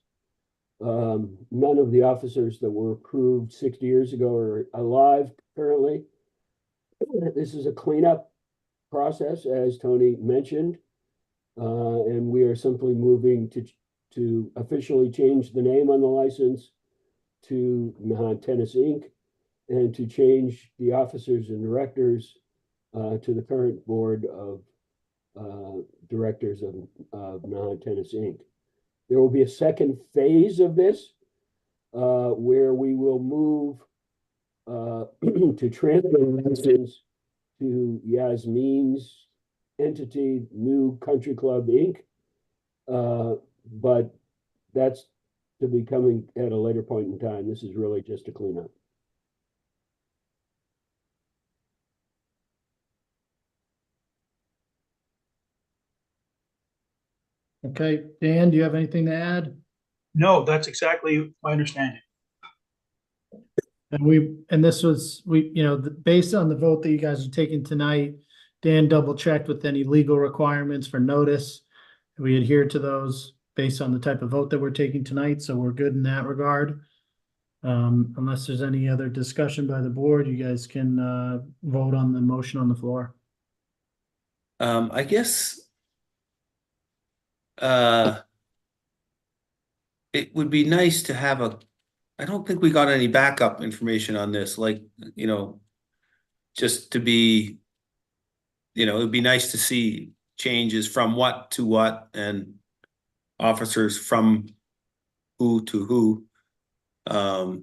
None of the officers that were approved 60 years ago are alive currently. This is a cleanup process, as Tony mentioned, and we are simply moving to officially change the name on the license to Nahant Tennis, Inc., and to change the officers and directors to the current board of directors of Nahant Tennis, Inc. There will be a second phase of this where we will move to transfer the license to Yasmin's entity, New Country Club, Inc. But that's to be coming at a later point in time. This is really just a cleanup. Okay, Dan, do you have anything to add? No, that's exactly my understanding. And this was, based on the vote that you guys are taking tonight, Dan double checked with any legal requirements for notice. We adhere to those based on the type of vote that we're taking tonight, so we're good in that regard. Unless there's any other discussion by the board, you guys can vote on the motion on the floor. I guess it would be nice to have I don't think we got any backup information on this, like, just to be, it'd be nice to see changes from what to what and officers from who to who. I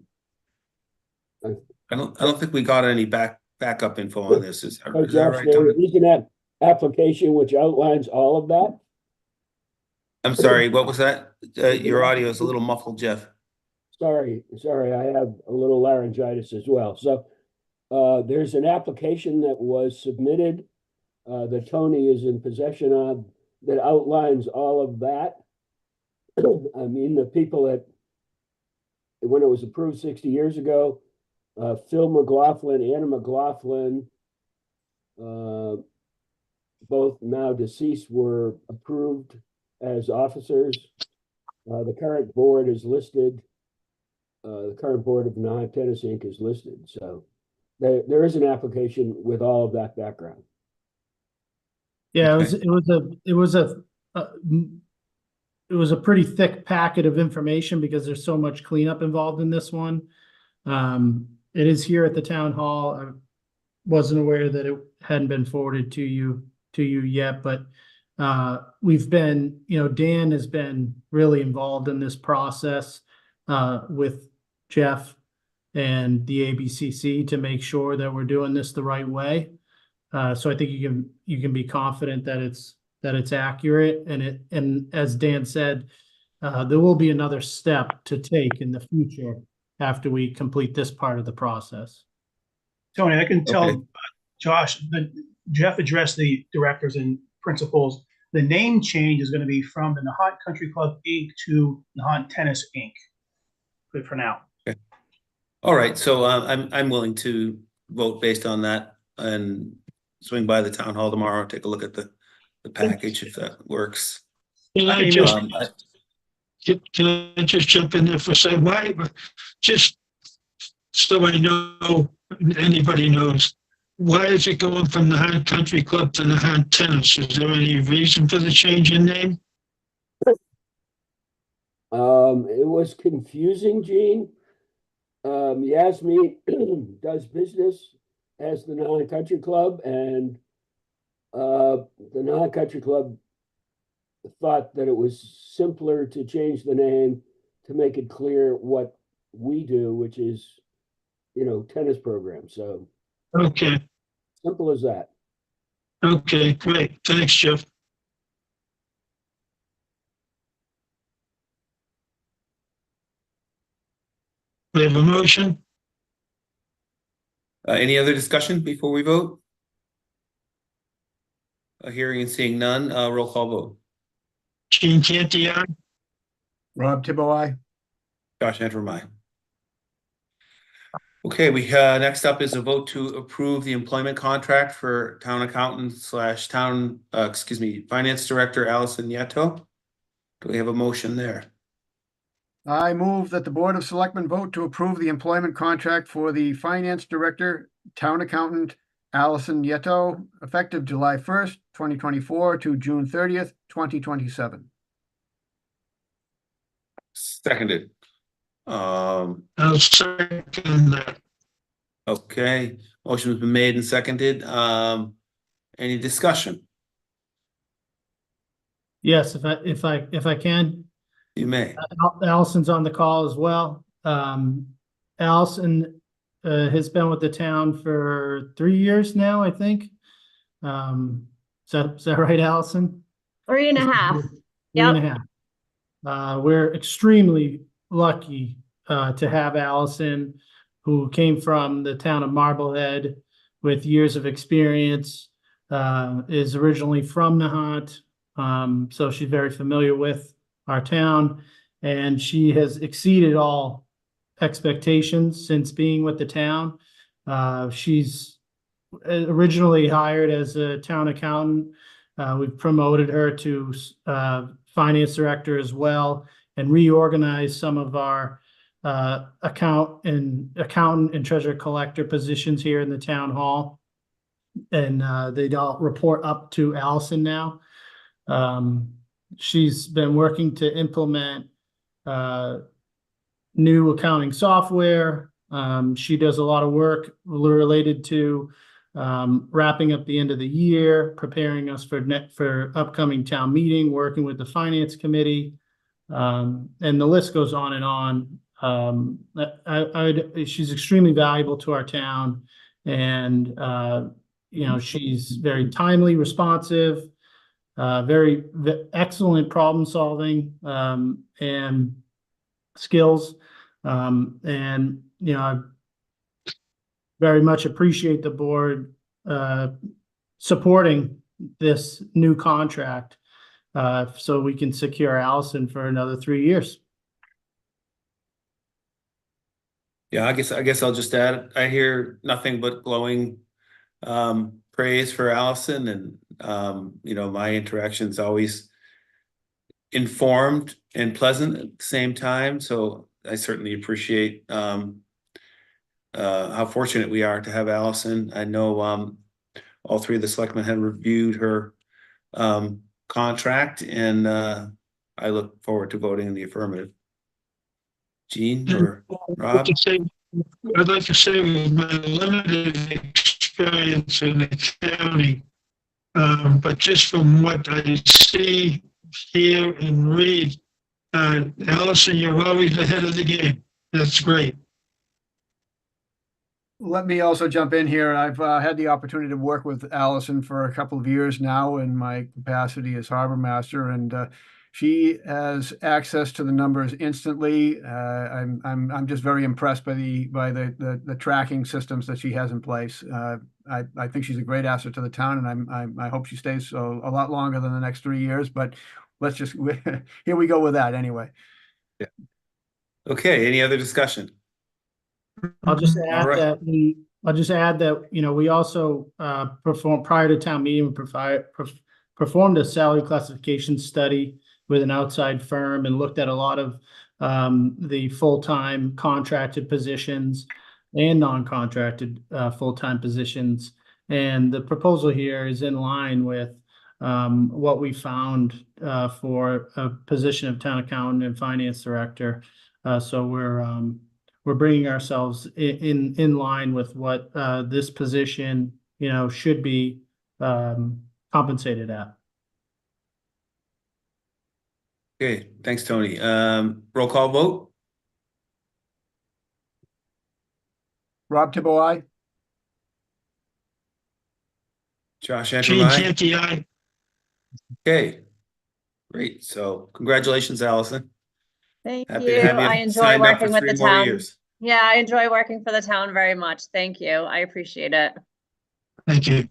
don't think we got any backup info on this. Is that right, Tony? You can have application which outlines all of that. I'm sorry, what was that? Your audio is a little muffled, Jeff. Sorry, I have a little laryngitis as well. So there's an application that was submitted that Tony is in possession of that outlines all of that. I mean, the people that, when it was approved 60 years ago, Phil McLaughlin, Anna McLaughlin, both now deceased, were approved as officers. The current board is listed. The current board of Nahant Tennis, Inc. is listed. So there is an application with all of that background. Yeah, Okay. it was a pretty thick packet of information because there's so much cleanup involved in this one. It is here at the town hall. I wasn't aware that it hadn't been forwarded to you yet, but we've been, Dan has been really involved in this process with Jeff and the ABCC to make sure that we're doing this the right way. So I think you can be confident that it's accurate, and as Dan said, there will be another step to take in the future after we complete this part of the process. Tony, I can tell Okay. Josh that Jeff addressed the directors and principals. The name change is going to be from the Nahant Country Club, Inc. to Nahant Tennis, Inc. Good for now. Okay. All right, so I'm willing to vote based on that and swing by the town hall tomorrow, take a look at the package if that works. Can I just jump in there for a second? Why, just so I know, anybody knows, why is it going from the Nahant Country Club to Nahant Tennis? Is there any reason for the change in name? It was confusing, Gene. Yasmin does business as the Nahant Country Club, and the Nahant Country Club thought that it was simpler to change the name to make it clear what we do, which is, tennis program. So Okay, simple as that. okay, great. Thanks, Jeff. We have a motion? Any other discussion before we vote? Hearing and seeing none, roll call vote. Gene Canty, aye. Rob Tibble, aye. Josh Antrim, aye. Okay, we, next up is a vote to approve the employment contract for town accountant slash town, finance director Allison Nieto. Do we have a motion there? I move that the Board of Selectmen vote to approve the employment contract for the Finance Director, Town Accountant Allison Yeto, effective July 1st, 2024 to June 30th, 2027. Seconded. I'll second that. Okay, motion has been made and seconded. Any discussion? Yes, if I can. You may. Allison's on the call as well. Allison has been with the town for 3 years now, I think. Is that right, Allison? 3.5. 3.5. We're extremely lucky to have Allison, who came from the town of Marblehead with years of experience, is originally from Nahant, so she's very familiar with our town, and she has exceeded all expectations since being with the town. She's originally hired as a town accountant. We've promoted her to finance director as well, and reorganized some of our accountant and treasurer collector positions here in the town hall. And they all report up to Allison now. She's been working to implement new accounting software. She does a lot of work related to wrapping up the end of the year, preparing us for upcoming town meeting, working with the finance committee, and the list goes on and on. She's extremely valuable to our town, and she's very timely, responsive, very excellent problem solving and skills, and I very much appreciate the board supporting this new contract so we can secure Allison for another 3 years. Yeah, I guess I'll just add, I hear nothing but glowing praise for Allison, and my interaction's always informed and pleasant at the same time. So I certainly appreciate how fortunate we are to have Allison. I know all three of the selectmen had reviewed her contract, and I look forward to voting in the affirmative. Gene or Rob? I'd like to say with my limited experience in accounting, but just from what I see, hear, and read, Allison, you're always ahead of the game. That's great. Let me also jump in here. I've had the opportunity to work with Allison for a couple of years now in my capacity as harbor master, and she has access to the numbers instantly. I'm just very impressed by the tracking systems that she has in place. I think she's a great asset to the town, and I hope she stays a lot longer than the next 3 years. But let's just here we go with that anyway. Yeah. Okay. Any other discussion? I'll just add right. that we also performed prior to town meeting. We performed a salary classification study with an outside firm and looked at a lot of the full-time contracted positions and non-contracted full-time positions. And the proposal here is in line with what we found for a position of town accountant and finance director. So we're bringing ourselves in line with what this position should be compensated at. Okay, thanks, Tony. Roll call vote? Rob Tibble, aye. Josh Gene Antrim, aye. Canty, aye. Okay, great. So congratulations, Allison. Thank Happy you. to have I you enjoy signed up for working with 3 the more town. years. Yeah, I enjoy working for the town very much. Thank you. I appreciate it. Thank you.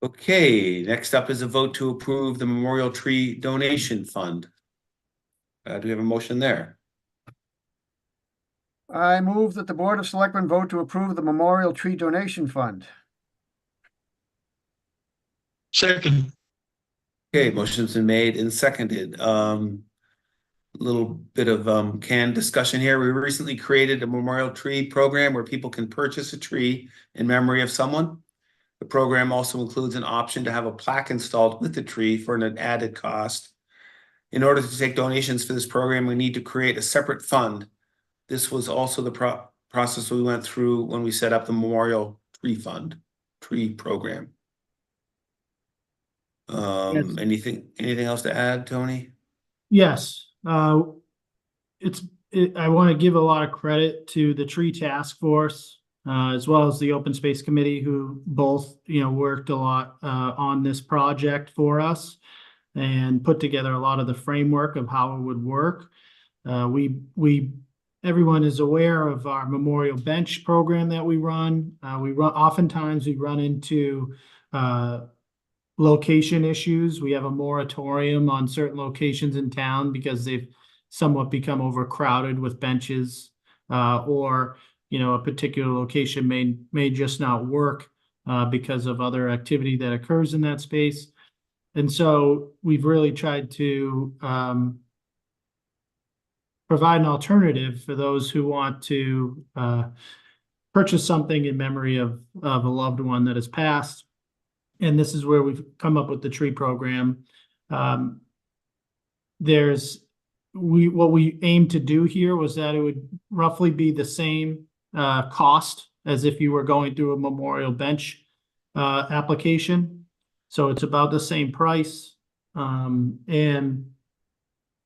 Okay, next up is a vote to approve the Memorial Tree Donation Fund. Do we have a motion there? I move that the Board of Selectmen vote to approve the Memorial Tree Donation Fund. Second. Okay, motion's been made and seconded. Little bit of canned discussion here. We recently created a memorial tree program where people can purchase a tree in memory of someone. The program also includes an option to have a plaque installed with the tree for an added cost. In order to take donations for this program, we need to create a separate fund. This was also the process we went through when we set up the Memorial Tree Fund, tree program. Yes. Anything else to add, Tony? Yes, I want to give a lot of credit to the tree task force, as well as the open space committee, who both, worked a lot, on this project for us and put together a lot of the framework of how it would work. Everyone is aware of our memorial bench program that we run. Oftentimes we run into, location issues. We have a moratorium on certain locations in town because they've somewhat become overcrowded with benches, or a particular location may just not work because of other activity that occurs in that space. And so we've really tried to provide an alternative for those who want to purchase something in memory of a loved one that has passed. And this is where we've come up with the tree program. What we aimed to do here was that it would roughly be the same cost as if you were going through a memorial bench application. So it's about the same price. And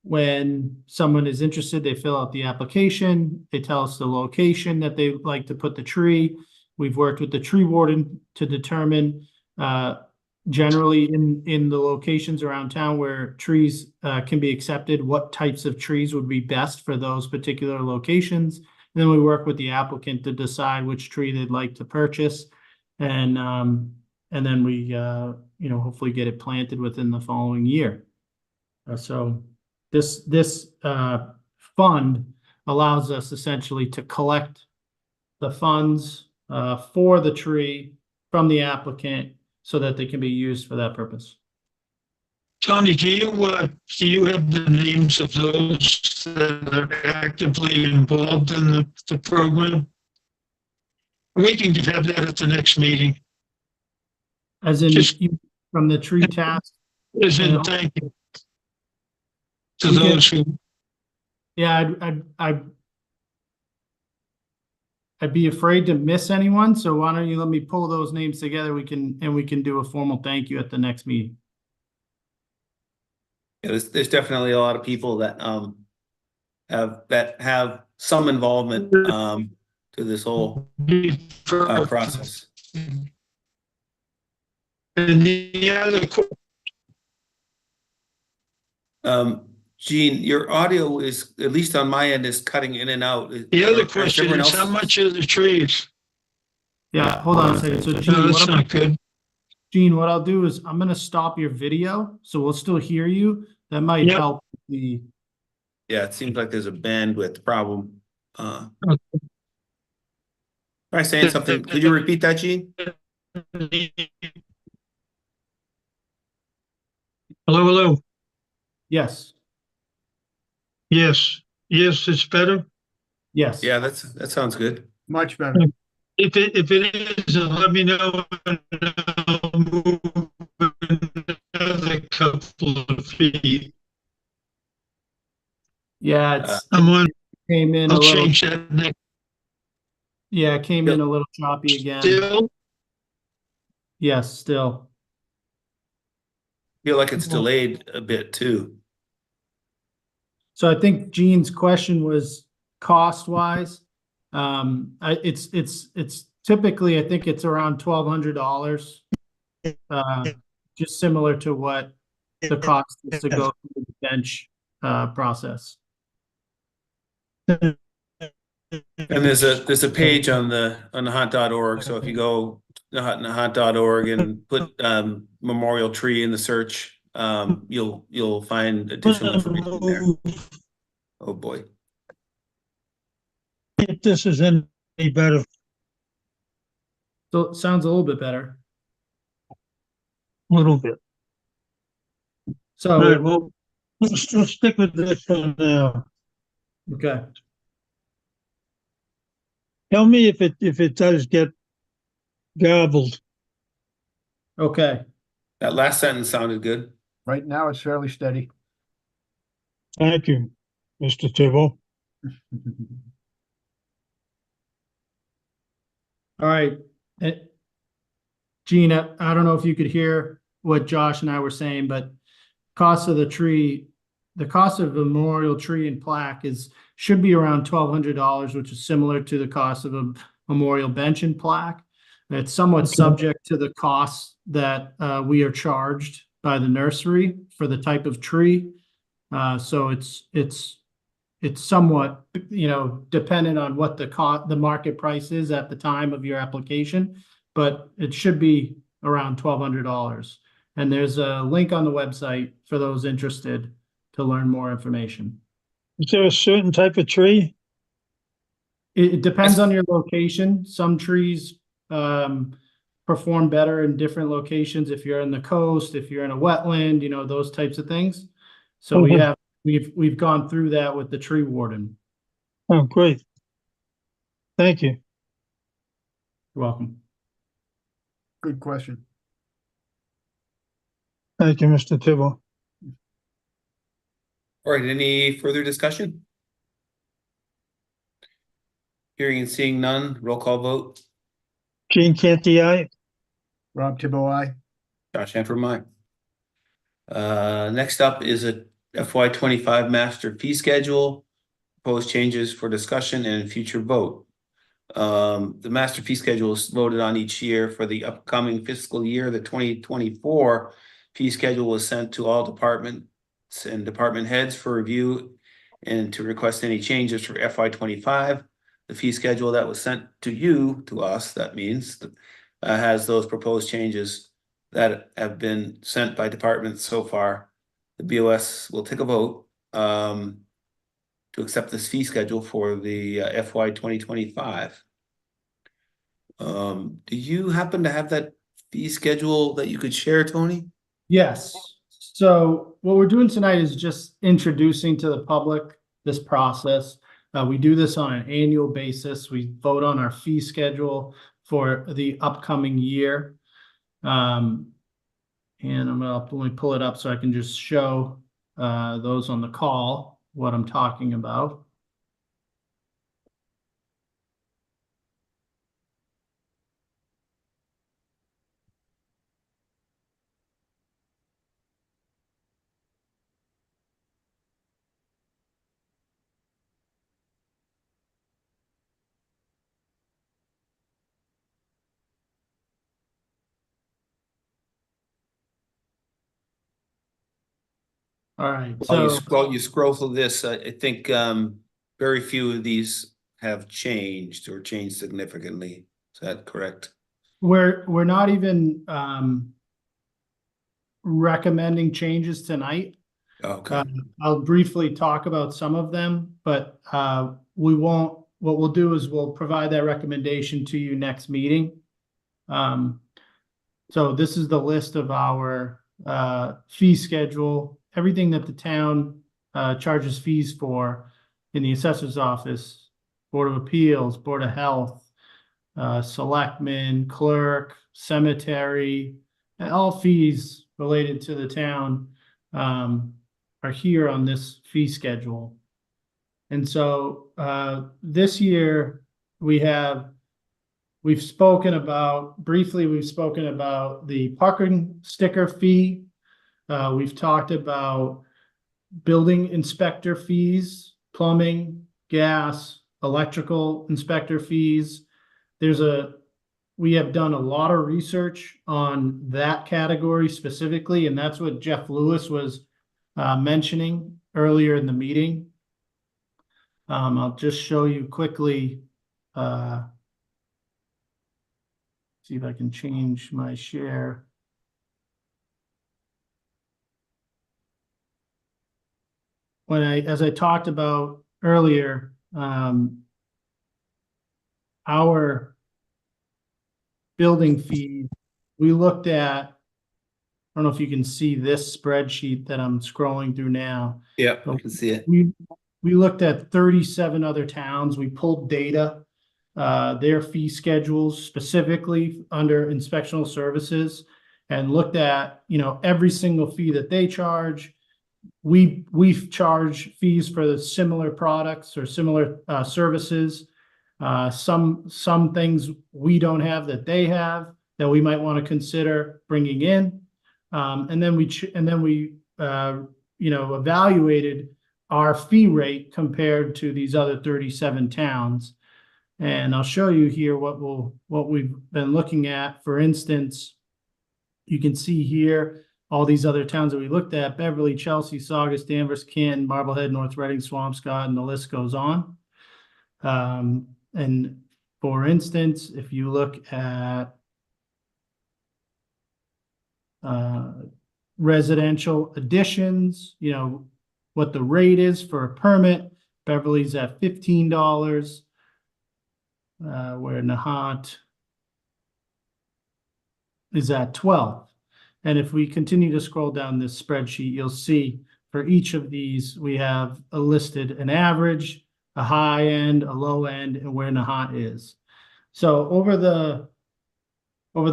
when someone is interested, they fill out the application. They tell us the location that they like to put the tree. We've worked with the tree warden to determine generally in the locations around town where trees can be accepted, what types of trees would be best for those particular locations. And then we work with the applicant to decide which tree they'd like to purchase. And then we, hopefully get it planted within the following year. So this fund allows us essentially to collect the funds for the tree from the applicant so that they can be used for that purpose. Tony, do you have the names of those that are actively involved in the program? We can have that at the next meeting. As in, from the tree task? As in, thank you to those who. Yeah, I'd be afraid to miss anyone, so why don't you let me pull those names together? We can do a formal thank you at the next meeting. Yeah, there's definitely a lot of people that have some involvement to this whole process. And the other Gene, your audio is, at least on my end, is cutting in and out. The other question is how much are the trees? Yeah, hold on a second. So Gene, No, that's not good. Gene, what I'll do is I'm gonna stop your video, so we'll still hear you. That might help the. Yeah, it seems like there's a bandwidth problem. Try saying something. Could you repeat that, Gene? Hello. Yes. Yes, it's better. Yes. Yeah, that sounds good. Much better. If it is, let me know. And I'll move another couple of feet. Yeah, I'm on. Came in I'll a little. change that next. Yeah, it came in a little choppy again. Still. Yes, still. Feel like it's delayed a bit too. So I think Gene's question was cost wise. It's typically, I think it's around $1,200. Just similar to what the cost is to go through the bench process. And there's a page on the Nahant.org. So if you go Nahant.org and put memorial tree in the search, you'll find additional information there. Oh boy. If this is any better. So it sounds a little bit better. A little bit. So All right, well, let's stick with this for now. okay. Tell me if it does get garbled. Okay. That last sentence sounded good. Right now, it's fairly steady. Thank you, Mr. Tibble. All right. Gene, I don't know if you could hear what Josh and I were saying, but cost of the tree, the cost of a memorial tree and plaque should be around $1,200, which is similar to the cost of a memorial bench and plaque. It's somewhat subject to the costs that we are charged by the nursery for the type of tree. So it's somewhat, dependent on what the market price is at the time of your application, but it should be around $1,200. And there's a link on the website for those interested to learn more information. Is there a certain type of tree? It depends on your location. Some trees perform better in different locations. If you're in the coast, if you're in a wetland, those types of things. So we've gone through that with the tree warden. Oh, great. Thank you. You're welcome. Good question. Thank you, Mr. Tibble. All right, any further discussion? Hearing and seeing none, roll call vote. Gene Canty, aye. Rob Tibble, aye. Josh Hanford, aye. Next up is a FY25 master fee schedule, proposed changes for discussion and future vote. The master fee schedule is voted on each year for the upcoming fiscal year. The 2024 fee schedule was sent to all departments and department heads for review and to request any changes for FY25. The fee schedule that was sent to us, that means, has those proposed changes that have been sent by departments so far. The BOS will take a vote to accept this fee schedule for the FY 2025. Do you happen to have that fee schedule that you could share, Tony? Yes. So what we're doing tonight is just introducing to the public this process. We do this on an annual basis. We vote on our fee schedule for the upcoming year. And let me pull it up so I can just show those on the call what I'm talking about. All right. So So you scroll through this. I think very few of these have changed or changed significantly. Is that correct? we're not even recommending changes tonight. Okay. I'll briefly talk about some of them, but what we'll do is we'll provide that recommendation to you next meeting. So this is the list of our fee schedule, everything that the town charges fees for in the assessor's office, Board of Appeals, Board of Health, Selectmen, clerk, cemetery, and all fees related to the town are here on this fee schedule. And so this year we have we've briefly spoken about the parking sticker fee. We've talked about building inspector fees, plumbing, gas, electrical inspector fees. We have done a lot of research on that category specifically, and that's what Jeff Lewis was mentioning earlier in the meeting. I'll just show you quickly. See if I can change my share. As I talked about earlier, our building fee, we looked at, I don't know if you can see this spreadsheet that I'm scrolling through now. Yeah, I can see it. We looked at 37 other towns. We pulled data, their fee schedules specifically under inspectional services, and looked at, every single fee that they charge. We charge fees for the similar products or similar services. Some things we don't have that they have that we might want to consider bringing in. And then we evaluated our fee rate compared to these other 37 towns. And I'll show you here what we've been looking at. For instance, you can see here all these other towns that we looked at: Beverly, Chelsea, Saugus, Danvers, Canton, Marblehead, North Reading, Swampscott, and the list goes on. And for instance, if you look at residential additions, what the rate is for a permit, Beverly's at $15, where Nahant is at $12. And if we continue to scroll down this spreadsheet, you'll see for each of these, we have listed an average, a high end, a low end, and where Nahant is. So over the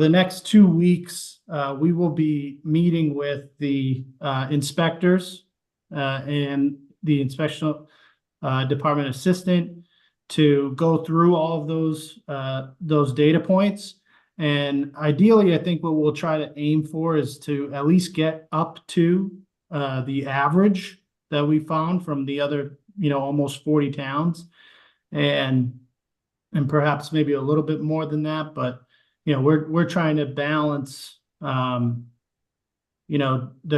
next 2 weeks, we will be meeting with the inspectors and the inspection department assistant to go through all of those data points. And ideally, I think what we'll try to aim for is to at least get up to the average that we found from the other, almost 40 towns, and perhaps maybe a little bit more than that. But we're trying to balance the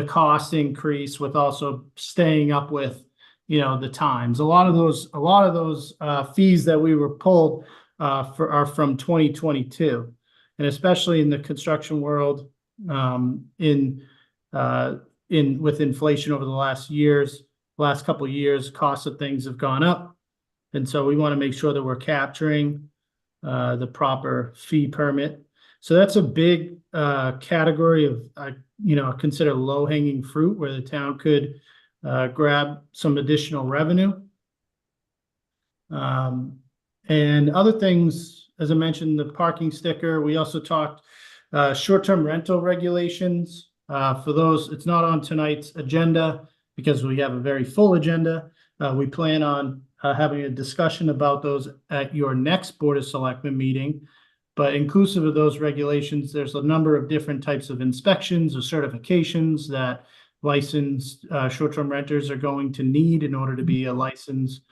cost increase with also staying up with the times. A lot of those fees that we were pulled are from 2022. And especially in the construction world, with inflation over the last couple of years, costs of things have gone up. And so we want to make sure that we're capturing the proper fee permit. So that's a big category of, consider low-hanging fruit, where the town could grab some additional revenue. And other things, as I mentioned, the parking sticker. We also talked short-term rental regulations. For those, it's not on tonight's agenda because we have a very full agenda. We plan on having a discussion about those at your next Board of Selectmen meeting. But inclusive of those regulations, there's a number of different types of inspections or certifications that licensed short-term renters are going to need in order to be a licensed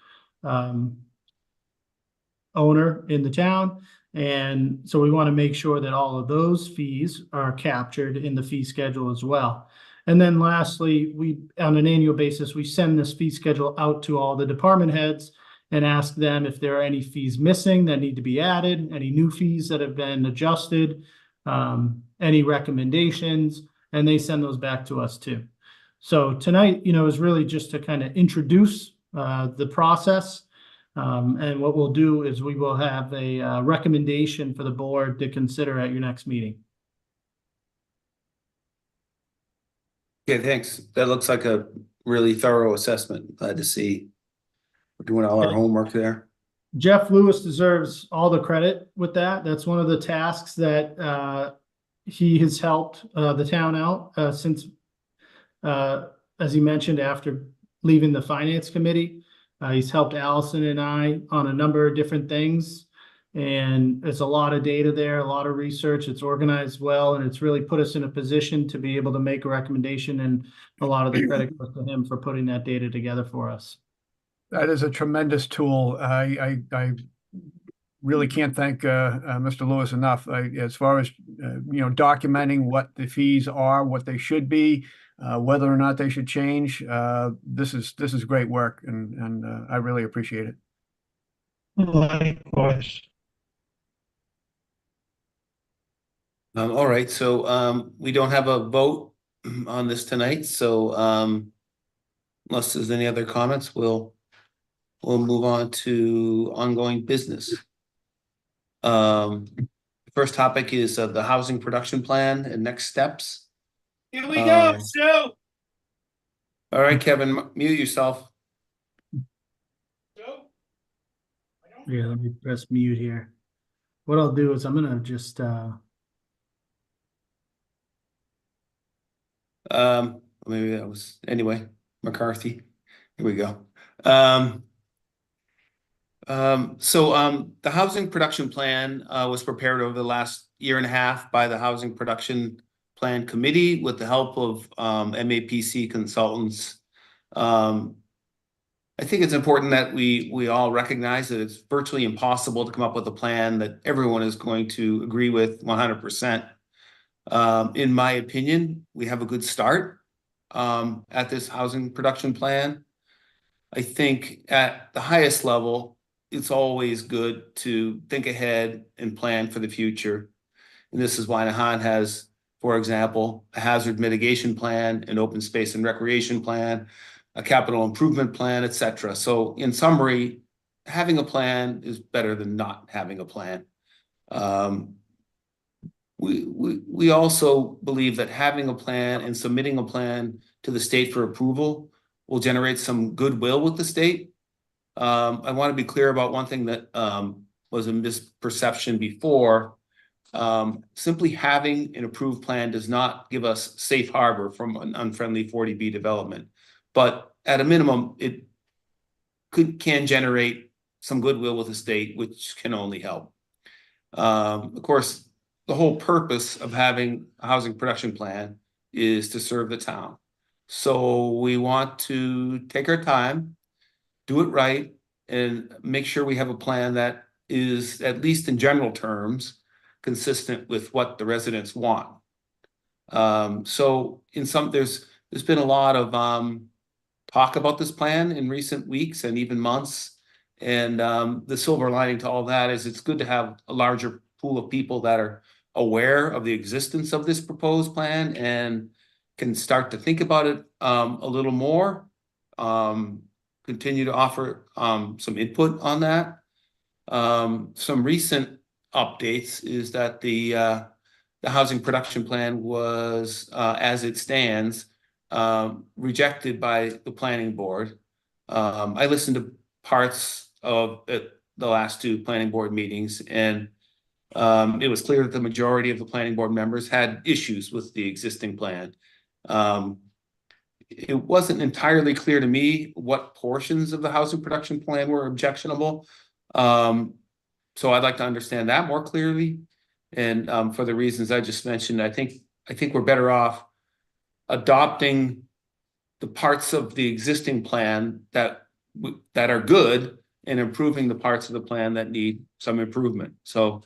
owner in the town. And so we want to make sure that all of those fees are captured in the fee schedule as well. And then lastly, on an annual basis, we send this fee schedule out to all the department heads and ask them if there are any fees missing that need to be added, any new fees that have been adjusted, any recommendations, and they send those back to us too. So tonight, is really just to kind of introduce the process. And what we'll do is we will have a recommendation for the board to consider at your next meeting. Okay, thanks. That looks like a really thorough assessment. Glad to see we're doing all our homework there. Jeff Lewis deserves all the credit with that. That's one of the tasks that he has helped the town out since, as he mentioned, after leaving the finance committee. He's helped Allison and I on a number of different things. And it's a lot of data there, a lot of research. It's organized well, and it's really put us in a position to be able to make a recommendation. And a lot of the credit goes to him for putting that data together for us. That is a tremendous tool. I really can't thank Mr. Lewis enough. As far as documenting what the fees are, what they should be, whether or not they should change. This is great work, and I really appreciate it. Likewise. All right, so we don't have a vote on this tonight, so unless there's any other comments, we'll move on to ongoing business. First topic is the housing production plan and next steps. Here we go, Sue. All right, Kevin, mute yourself. Yeah, let me press mute here. What I'll do is I'm gonna just maybe that was anyway, McCarthy. Here we go. The housing production plan was prepared over the last year and a half by the Housing Production Plan Committee with the help of MAPC consultants. I think it's important that we all recognize that it's virtually impossible to come up with a plan that everyone is going to agree with 100%. In my opinion, we have a good start at this housing production plan. I think at the highest level, it's always good to think ahead and plan for the future. And this is why Nahant has, for example, a hazard mitigation plan, an open space and recreation plan, a capital improvement plan, etc. So in summary, having a plan is better than not having a plan. We also believe that having a plan and submitting a plan to the state for approval will generate some goodwill with the state. I want to be clear about one thing that was a misperception before. Simply having an approved plan does not give us safe harbor from an unfriendly 40B development. But at a minimum, it can generate some goodwill with the state, which can only help. Of course, the whole purpose of having a housing production plan is to serve the town. So we want to take our time, do it right, and make sure we have a plan that is, at least in general terms, consistent with what the residents want. So there's been a lot of talk about this plan in recent weeks and even months. And the silver lining to all that is it's good to have a larger pool of people that are aware of the existence of this proposed plan and can start to think about it a little more, continue to offer some input on that. Some recent updates is that the housing production plan was, as it stands, rejected by the planning board. I listened to parts of the last two planning board meetings, and it was clear that the majority of the planning board members had issues with the existing plan. It wasn't entirely clear to me what portions of the housing production plan were objectionable. So I'd like to understand that more clearly. And for the reasons I just mentioned, I think we're better off adopting the parts of the existing plan that are good and improving the parts of the plan that need some improvement. So,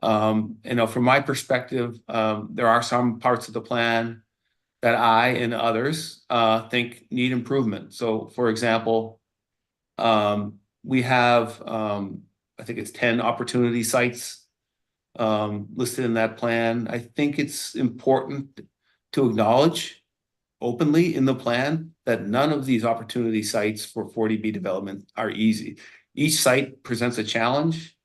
from my perspective, there are some parts of the plan that I and others think need improvement. So, for example, we have, I think it's 10 opportunity sites listed in that plan. I think it's important to acknowledge openly in the plan that none of these opportunity sites for 40B development are easy. Each site presents a challenge.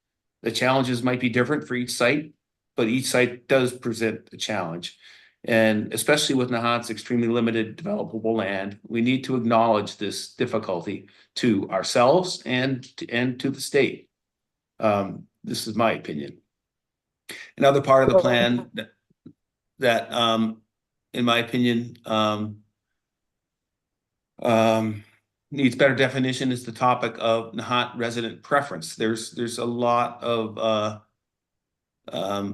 The challenges might be different for each site, but each site does present a challenge. And especially with Nahant's extremely limited developable land, we need to acknowledge this difficulty to ourselves and to the state. This is my opinion. Another part of the plan that in my opinion, needs better definition is the topic of Nahant resident preference. There's a lot of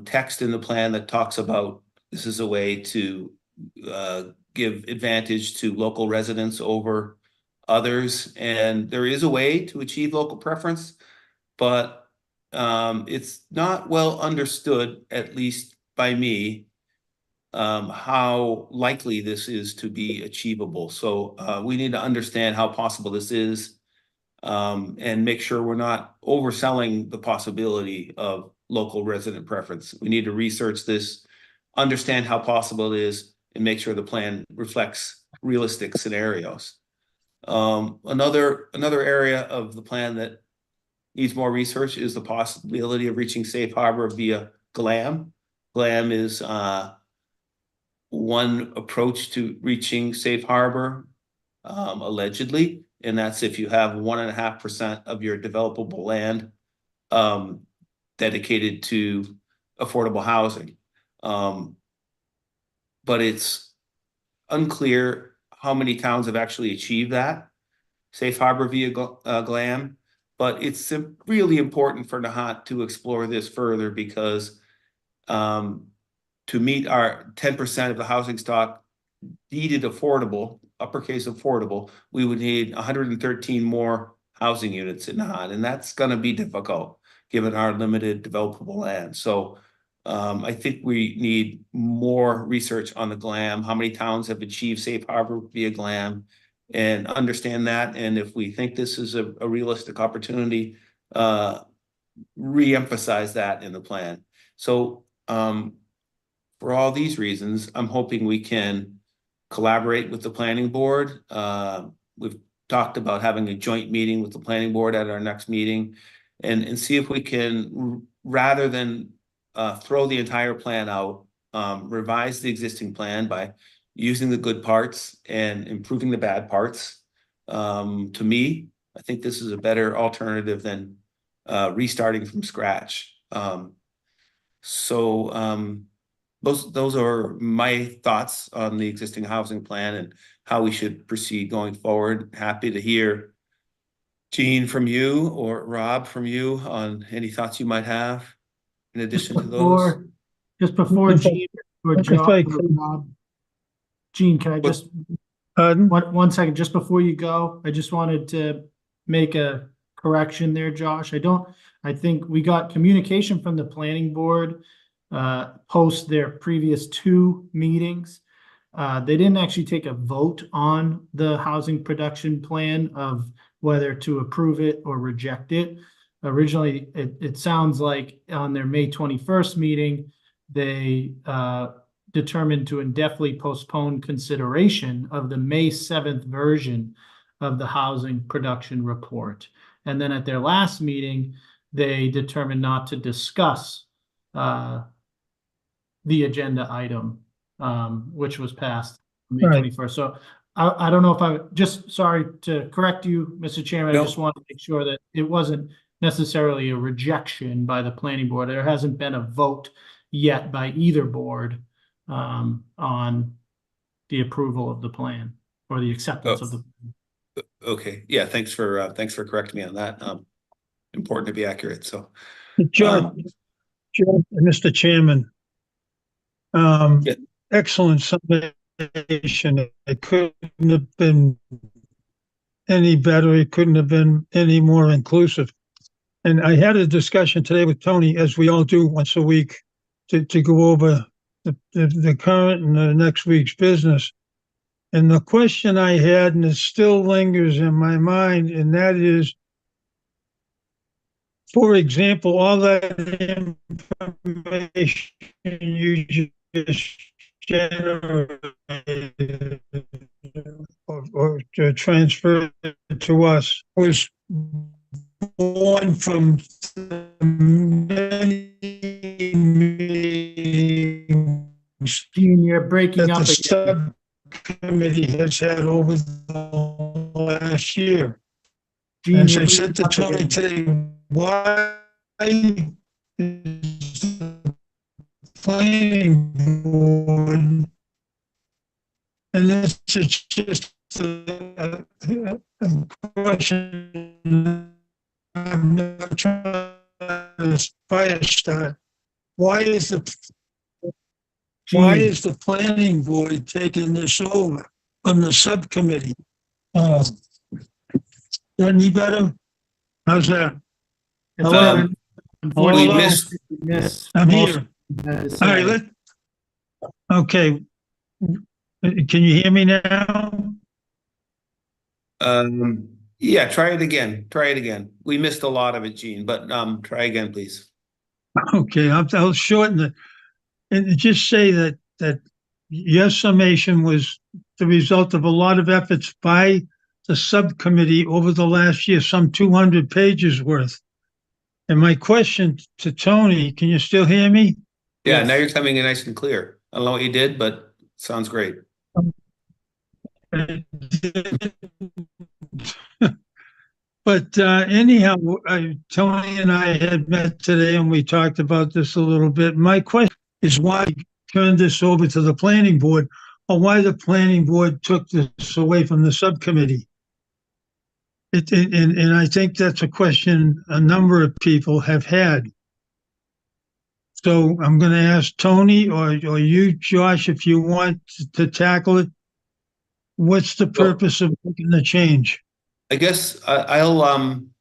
text in the plan that talks about this is a way to give advantage to local residents over others, and there is a way to achieve local preference, but it's not well understood, at least by me, how likely this is to be achievable. So we need to understand how possible this is, and make sure we're not overselling the possibility of local resident preference. We need to research this, understand how possible it is, and make sure the plan reflects realistic scenarios. Another area of the plan that needs more research is the possibility of reaching safe harbor via GLAM. GLAM is one approach to reaching safe harbor, allegedly, and that's if you have 1.5% of your developable land dedicated to affordable housing. But it's unclear how many towns have actually achieved that safe harbor via GLAM. But it's really important for Nahant to explore this further, because to meet our 10% of the housing stock deeded affordable, uppercase affordable, we would need 113 more housing units in Nahant, and that's going to be difficult given our limited developable land. So I think we need more research on the GLAM, how many towns have achieved safe harbor via GLAM, and understand that. And if we think this is a realistic opportunity, re-emphasize that in the plan. So for all these reasons, I'm hoping we can collaborate with the planning board. We've talked about having a joint meeting with the planning board at our next meeting, and see if we can, rather than throw the entire plan out, revise the existing plan by using the good parts and improving the bad parts. To me, I think this is a better alternative than restarting from scratch. Those are my thoughts on the existing housing plan and how we should proceed going forward. Happy to hear, Jean, from you, or Rob from you, on any thoughts you might have in addition to those. Just before Jean or Rob, Jean, can I just, one second, just before you go, I just wanted to make a correction there, Josh. I think we got communication from the planning board post their previous 2 meetings. They didn't actually take a vote on the housing production plan of whether to approve it or reject it. Originally, it sounds like on their May 21st meeting, they determined to indefinitely postpone consideration of the May 7th version of the housing production report. And then at their last meeting, they determined not to discuss the agenda item, which was passed May 21st. So I don't know if I just, sorry to correct you, Mr. Chairman. I just want to make sure that it wasn't necessarily a rejection by the planning board. There hasn't been a vote yet by either board on the approval of the plan or the acceptance of the plan. Okay, yeah, thanks for correcting me on that. Important to be accurate. So, Mr. Chairman, excellent summation. It couldn't have been any better. It couldn't have been any more inclusive. And I had a discussion today with Tony, as we all do once a week, to go over the current and the next week's business. And the question I had, and it still lingers in my mind, and that is, for example, all that information you just generated or transferred to us was born from many meetings. Gene, you're breaking up again. Subcommittee has had over the last year. Gene, and so I said to Tony today, why is the planning board, and this is just a question. I'm not trying to fire start. Why is the planning board taking this over from the subcommittee? Any better? How's that? It's Hello? better. Hello? We Unfortunately, missed, we missed I'm most here. of what you had to All right, say. okay. Can you hear me now? yeah, try it again. Try it again. We missed a lot of it, Gene, but try again, please. Okay, I'll shorten it and just say that your summation was the result of a lot of efforts by the subcommittee over the last year, some 200 pages worth. And my question to Tony, can you still hear me? Yeah, now you're coming in nice and clear. I don't know what you did, but sounds great. But anyhow, Tony and I had met today and we talked about this a little bit. My question is why turn this over to the planning board, or why the planning board took this away from the subcommittee. And I think that's a question a number of people have had. So I'm going to ask Tony or you, Josh, if you want to tackle it. What's the purpose of making the change? I guess I'll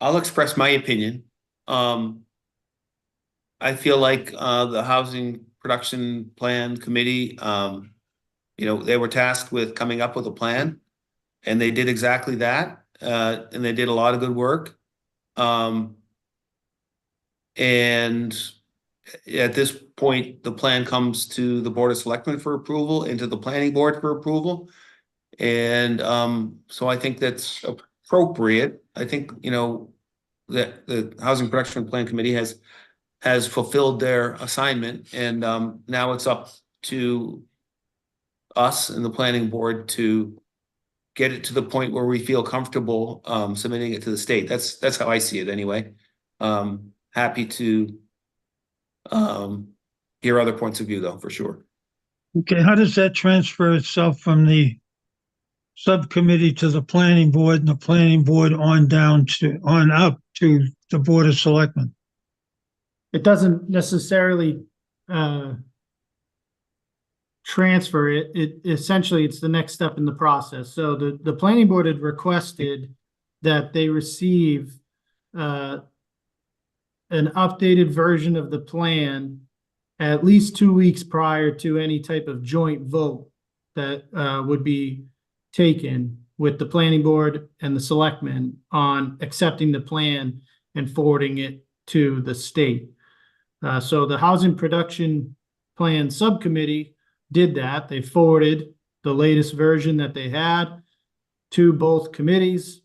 express my opinion. I feel like the Housing Production Plan Committee, they were tasked with coming up with a plan, and they did exactly that. And they did a lot of good work. And at this point, the plan comes to the Board of Selectmen for approval and to the Planning Board for approval. And so I think that's appropriate. I think, that the Housing Production Plan Committee has fulfilled their assignment, and now it's up to us and the Planning Board to get it to the point where we feel comfortable submitting it to the state. That's how I see it anyway. Happy to hear other points of view though, for sure. Okay, how does that transfer itself from the subcommittee to the planning board and the planning board on up to the Board of Selectmen? It doesn't necessarily transfer it. It essentially, it's the next step in the process. So the planning board had requested that they receive an updated version of the plan at least 2 weeks prior to any type of joint vote that would be taken with the planning board and the selectmen on accepting the plan and forwarding it to the state. So the Housing Production Plan Subcommittee did that. They forwarded the latest version that they had to both committees.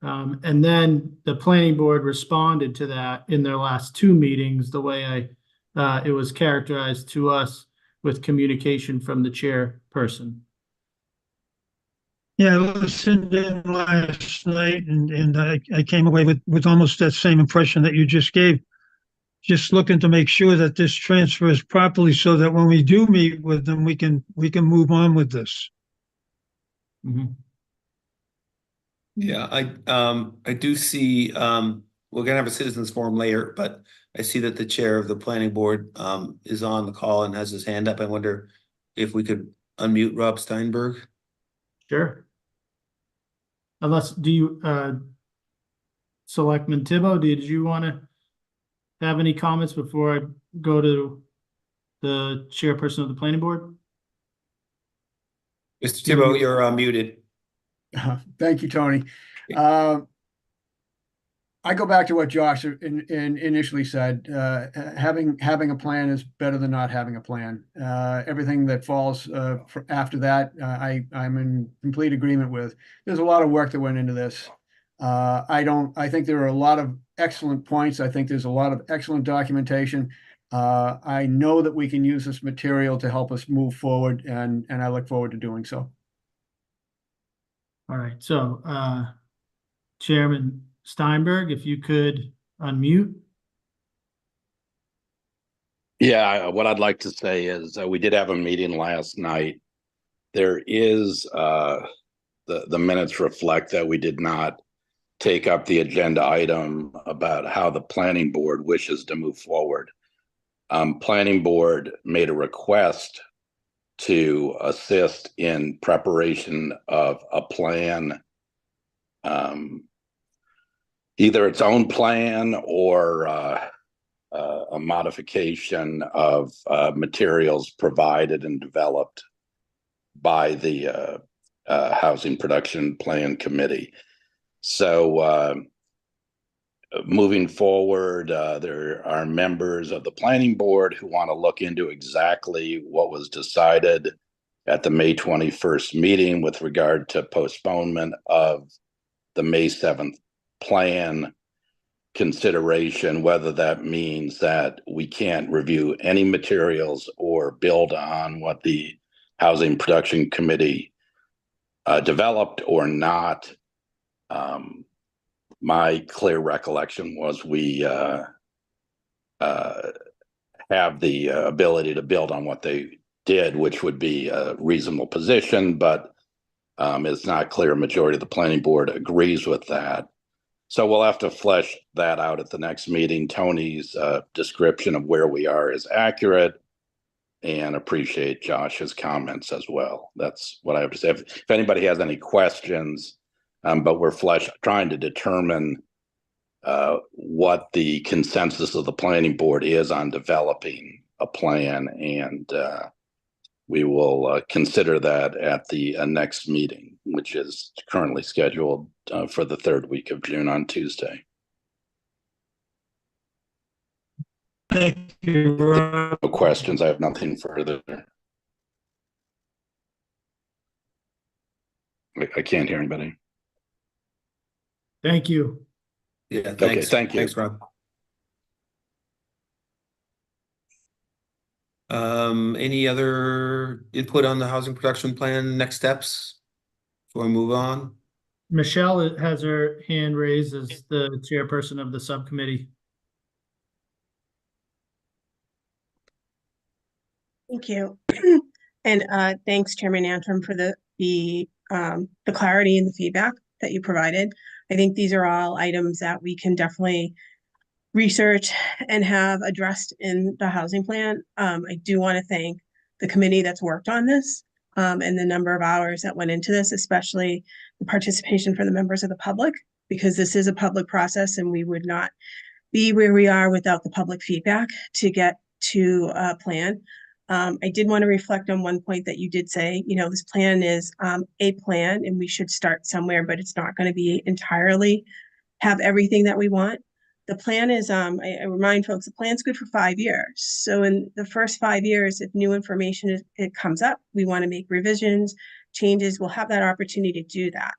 And then the planning board responded to that in their last 2 meetings, the way it was characterized to us with communication from the chairperson. Yeah, I listened in last night and I came away with almost that same impression that you just gave. Just looking to make sure that this transfers properly so that when we do meet with them, we can move on with this. Mm-hmm. Yeah, I do see we're gonna have a citizens forum later, but I see that the chair of the planning board is on the call and has his hand up. I wonder if we could unmute Rob Steinberg. Sure. Unless, do you, Selectman Thibault, did you want to have any comments before I go to the chairperson of the planning board? Mr. Thibault, you're muted. Thank you, Tony. I go back to what Josh initially said. Having a plan is better than not having a plan. Everything that falls after that, I'm in complete agreement with. There's a lot of work that went into this. I think there are a lot of excellent points. I think there's a lot of excellent documentation. I know that we can use this material to help us move forward, and I look forward to doing so. All right, so Chairman Steinberg, if you could unmute. Yeah, what I'd like to say is we did have a meeting last night there is, the minutes reflect that we did not take up the agenda item about how the planning board wishes to move forward. Planning board made a request to assist in preparation of a plan, either its own plan or a modification of materials provided and developed by the Housing Production Plan Committee. So moving forward, there are members of the planning board who want to look into exactly what was decided at the May 21st meeting with regard to postponement of the May 7th plan consideration, whether that means that we can't review any materials or build on what the Housing Production Committee developed or not. My clear recollection was we have the ability to build on what they did, which would be a reasonable position, but it's not clear a majority of the planning board agrees with that. So we'll have to flesh that out at the next meeting. Tony's description of where we are is accurate, and appreciate Josh's comments as well. That's what I have to say. If anybody has any questions, but we're trying to determine what the consensus of the planning board is on developing a plan, and we will consider that at the next meeting, which is currently scheduled for the third week of June on Tuesday. Thank you, Rob. No questions. I have nothing further. I can't hear anybody. Thank you. Yeah, thanks. Okay, thank you. Thanks, Rob. Any other input on the housing production plan, next steps before we move on? Michelle has her hand raised as the chairperson of the subcommittee. Thank you. And thanks, Chairman Antrim, for the clarity and the feedback that you provided. I think these are all items that we can definitely research and have addressed in the housing plan. I do want to thank the committee that's worked on this and the number of hours that went into this, especially the participation from the members of the public, because this is a public process and we would not be where we are without the public feedback to get to a plan. I did want to reflect on one point that you did say, you know, this plan is a plan and we should start somewhere, but it's not going to be entirely have everything that we want. The plan is, I remind folks, the plan's good for 5 years. So in the first 5 years, if new information it comes up, we want to make revisions, changes, we'll have that opportunity to do that.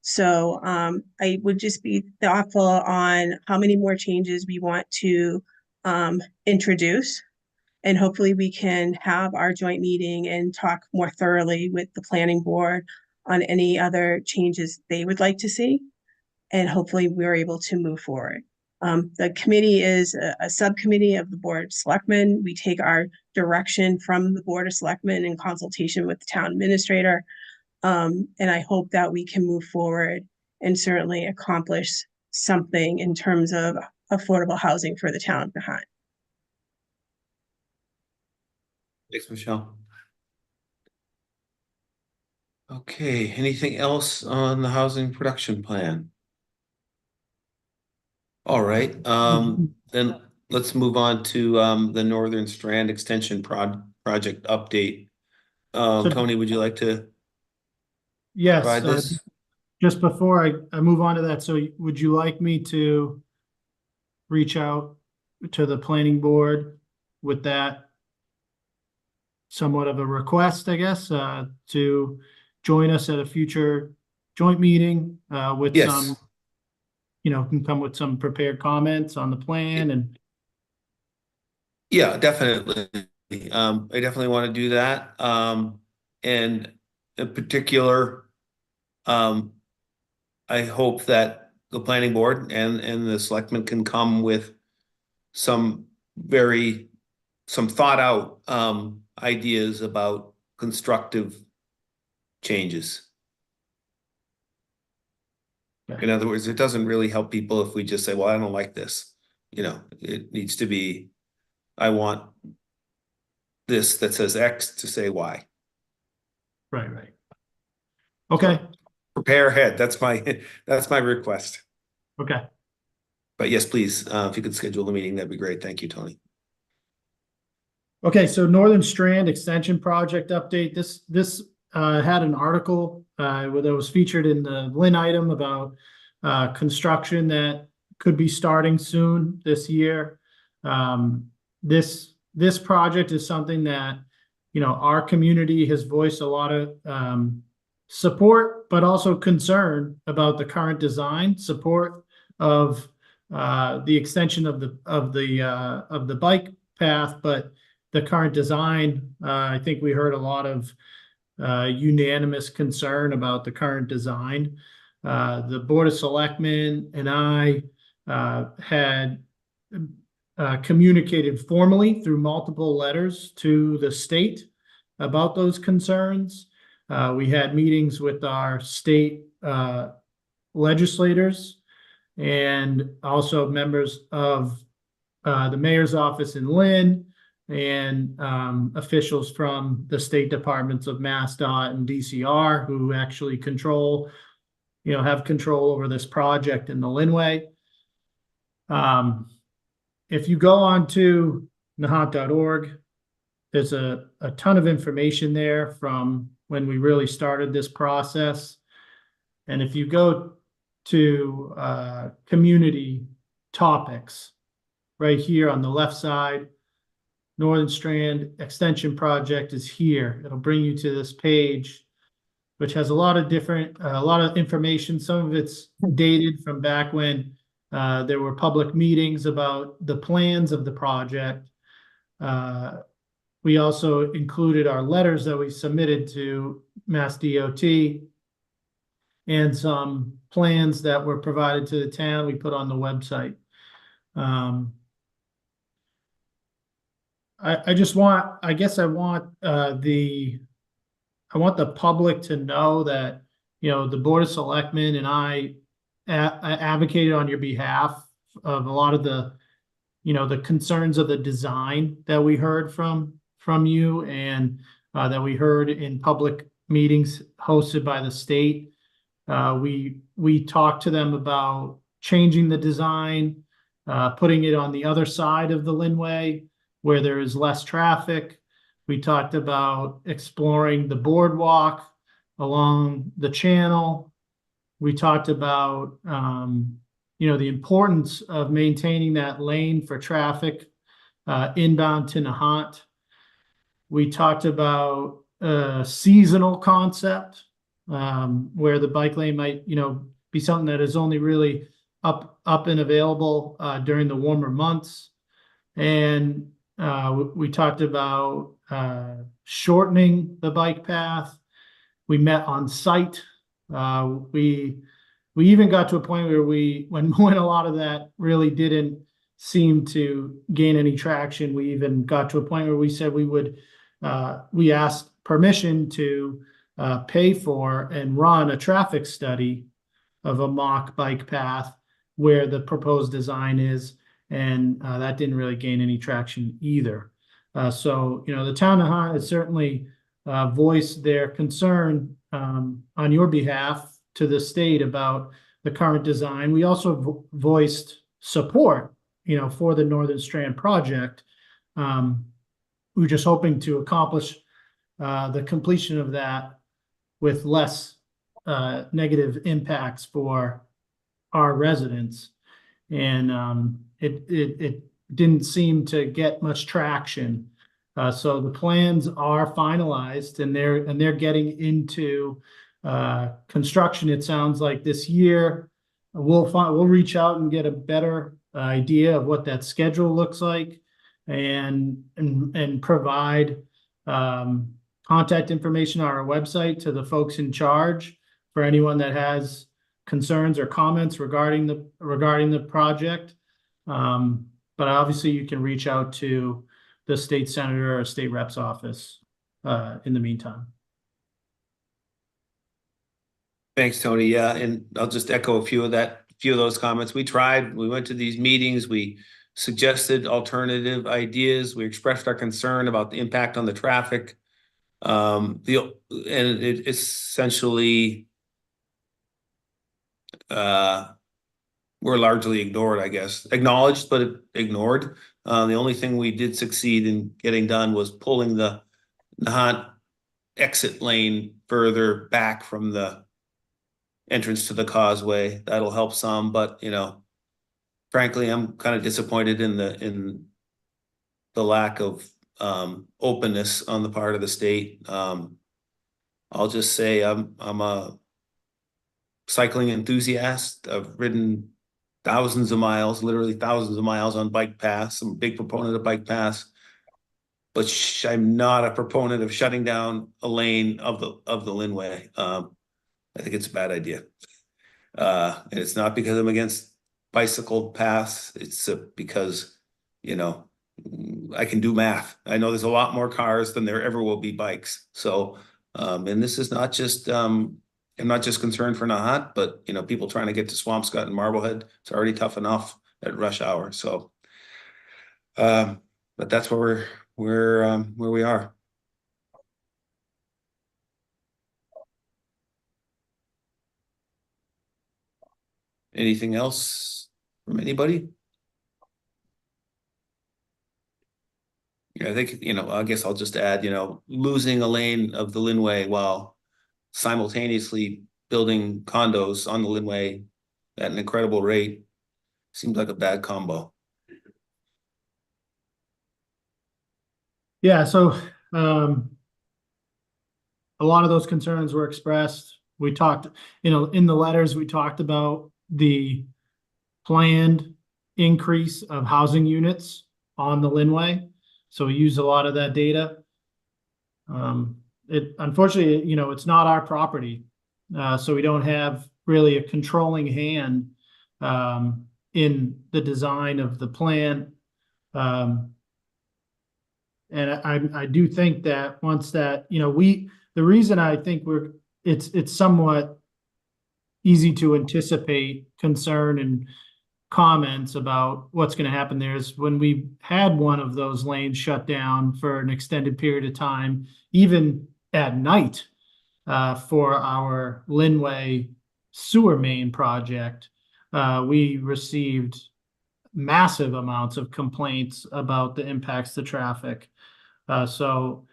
So I would just be thoughtful on how many more changes we want to introduce. And hopefully we can have our joint meeting and talk more thoroughly with the planning board on any other changes they would like to see. And hopefully we're able to move forward. The committee is a subcommittee of the Board of Selectmen. We take our direction from the Board of Selectmen in consultation with the town administrator. And I hope that we can move forward and certainly accomplish something in terms of affordable housing for the town of Nahant. Thanks, Michelle. Okay, anything else on the housing production plan? All right, then let's move on to the Northern Strand Extension project update. Tony, would you like to provide Yes, this? just before I move on to that, so would you like me to reach out to the planning board with that somewhat of a request, I guess, to join us at a future joint meeting with Yes. some, you know, can come with some prepared comments on the plan and. Yeah, definitely. I definitely want to do that. And in particular, I hope that the planning board and the selectmen can come with some thought out ideas about constructive changes. Okay. In other words, it doesn't really help people if we just say, well, I don't like this. You know, it needs to be, I want this that says X to say Y. Right, right. Okay, Prepare ahead. That's my request. okay. But yes, please, if you could schedule a meeting, that'd be great. Thank you, Tony. Okay, so Northern Strand Extension Project update. This had an article that was featured in the Lynn item about construction that could be starting soon this year. This project is something that, you know, our community has voiced a lot of support, but also concern about the current design, support of the extension of the bike path, but the current design. I think we heard a lot of unanimous concern about the current design. The Board of Selectmen and I had communicated formally through multiple letters to the state about those concerns. We had meetings with our state legislators and also members of the mayor's office in Lynn and officials from the state departments of MassDOT and DCR who actually have control over this project in the Lynnway. If you go on to nahant.org, there's a ton of information there from when we really started this process. And if you go to community topics, right here on the left side, Northern Strand Extension Project is here. It'll bring you to this page, which has a lot of information. Some of it's dated from back when there were public meetings about the plans of the project. We also included our letters that we submitted to Mass DOT and some plans that were provided to the town we put on the website. I want the public to know that, you know, the Board of Selectmen and I advocated on your behalf of a lot of the, you know, the concerns of the design that we heard from you and that we heard in public meetings hosted by the state. We talked to them about changing the design, putting it on the other side of the Lynnway where there is less traffic. We talked about exploring the boardwalk along the channel. We talked about, you know, the importance of maintaining that lane for traffic inbound to Nahant. We talked about a seasonal concept where the bike lane might, you know, be something that is only really up and available during the warmer months. And we talked about shortening the bike path. We met on site. We even got to a point where when a lot of that really didn't seem to gain any traction, we even got to a point where we said we asked permission to pay for and run a traffic study of a mock bike path where the proposed design is, and that didn't really gain any traction either. So, you know, the town of Nahant has certainly voiced their concern on your behalf to the state about the current design. We also voiced support, you know, for the Northern Strand project. We're just hoping to accomplish the completion of that with less negative impacts for our residents. And it didn't seem to get much traction. So the plans are finalized and they're getting into construction. It sounds like this year. We'll reach out and get a better idea of what that schedule looks like and provide contact information on our website to the folks in charge for anyone that has concerns or comments regarding the project. But obviously you can reach out to the state senator or state rep's office in the meantime. Thanks, Tony. Yeah, and I'll just echo a few of those comments. We went to these meetings, we suggested alternative ideas, we expressed our concern about the impact on the traffic. And it essentially were largely ignored, I guess. Acknowledged, but ignored. The only thing we did succeed in getting done was pulling the Nahant exit lane further back from the entrance to the causeway. That'll help some, but frankly, I'm kind of disappointed in the lack of openness on the part of the state. I'll just say I'm a cycling enthusiast. I've ridden thousands of miles, literally thousands of miles on bike paths. I'm a big proponent of bike paths, but I'm not a proponent of shutting down a lane of the Linway. I think it's a bad idea. And it's not because I'm against bicycle paths. It's because, I can do math. I know there's a lot more cars than there ever will be bikes. So, and this is not just, I'm not just concerned for Nahant, but, people trying to get to Swampscott and Marblehead. It's already tough enough at rush hour. So, but that's where we are. Anything else from anybody? Yeah, I think, I guess I'll just add, losing a lane of the Linway while simultaneously building condos on the Linway at an incredible rate seems like a bad combo. Yeah, so a lot of those concerns were expressed. We talked, in the letters, we talked about the planned increase of housing units on the Linway. So we used a lot of that data. It unfortunately, it's not our property. So we don't have really a controlling hand in the design of the plan. And I do think that once that, the reason I think it's somewhat easy to anticipate concern and comments about what's going to happen there is when we had one of those lanes shut down for an extended period of time, even at night, for our Linway sewer main project, we received massive amounts of complaints about the impacts to traffic. So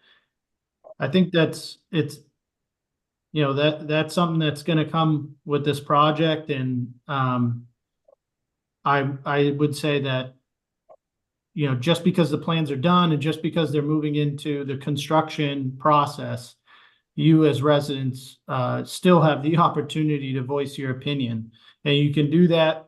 I think that's something that's going to come with this project. And I would say that, just because the plans are done and just because they're moving into the construction process, you as residents still have the opportunity to voice your opinion. And you can do that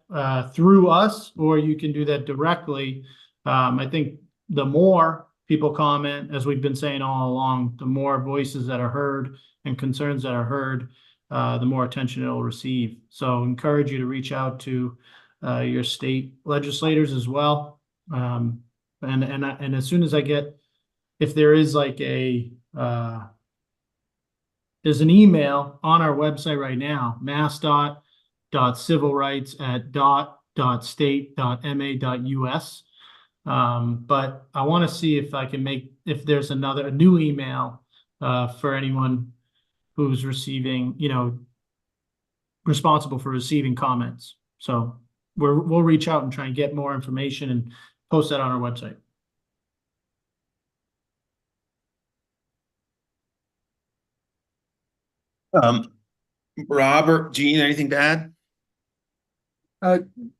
through us, or you can do that directly. I think the more people comment, as we've been saying all along, the more voices that are heard and concerns that are heard, the more attention it'll receive. So encourage you to reach out to your state legislators as well. And as soon as if there is like there's an email on our website right now, mass.civilrights@state.ma.us. But I want to see if I can if there's a new email for anyone who's receiving, responsible for receiving comments. So we'll reach out and try and get more information and post that on our website. Robert, Gene, anything to add?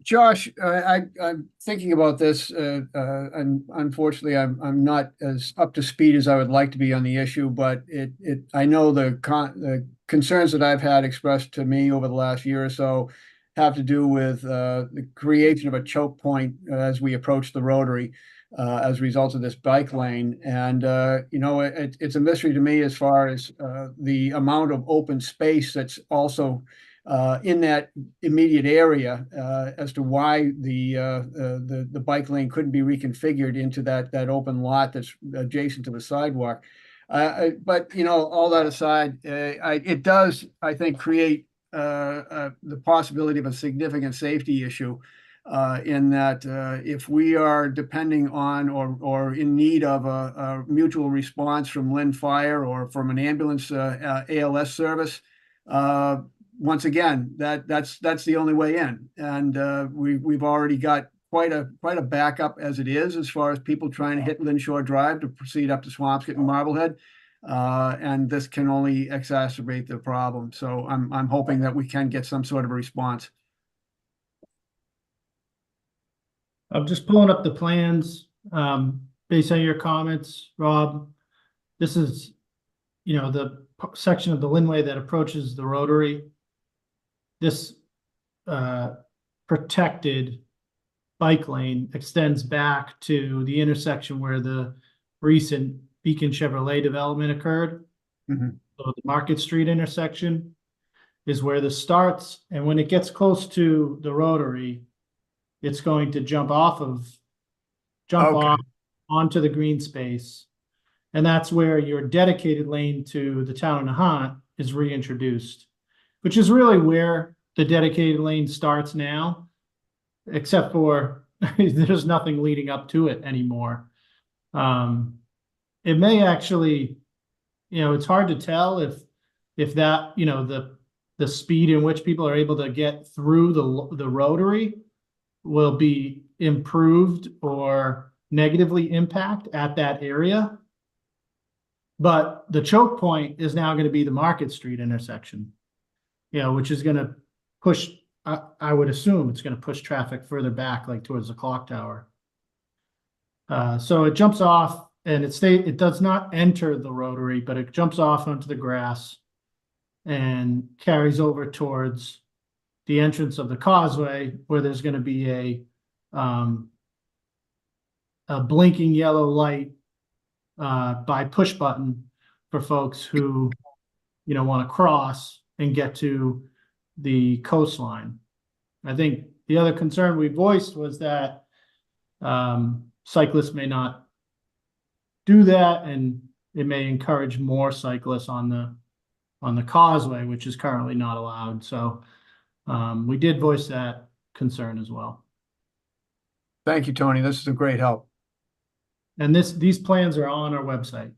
Josh, I'm thinking about this, and unfortunately, I'm not as up to speed as I would like to be on the issue. But I know the concerns that I've had expressed to me over the last year or so have to do with the creation of a choke point as we approach the Rotary as a result of this bike lane. And it's a mystery to me as far as the amount of open space that's also in that immediate area as to why the bike lane couldn't be reconfigured into that open lot that's adjacent to the sidewalk. But all that aside, it does, I think, create the possibility of a significant safety issue in that if we are depending on or in need of a mutual response from Lynn Fire or from an ambulance ALS service, once again, that's the only way in. And we've already got quite a backup as it is, as far as people trying to hit Lynn Shore Drive to proceed up to Swampscott and Marblehead. And this can only exacerbate the problem. So I'm hoping that we can get some sort of a response. I'm just pulling up the plans, based on your comments, Rob. This is, the section of the Linway that approaches the Rotary. This protected bike lane extends back to the intersection where the recent Beacon Chevrolet development occurred. Mm-hmm. So the Market Street intersection is where this starts, and when it gets close to the Rotary, it's going to jump off onto the green space. And that's where your dedicated lane to the town of Nahant is reintroduced, which is really where the dedicated lane starts now, except for there's nothing leading up to it anymore. It may actually, it's hard to tell if that, the speed in which people are able to get through the Rotary will be improved or negatively impact at that area. But the choke point is now going to be the Market Street intersection, which is going to push, I would assume it's going to push traffic further back, like towards the clock tower. So it jumps off and it does not enter the Rotary, but it jumps off onto the grass and carries over towards the entrance of the causeway, where there's going to be a blinking yellow light by push button for folks who, want to cross and get to the coastline. I think the other concern we voiced was that cyclists may not do that, and it may encourage more cyclists on the causeway, which is currently not allowed. So we did voice that concern as well. Thank you, Tony. This is a great help. And these plans are on our website.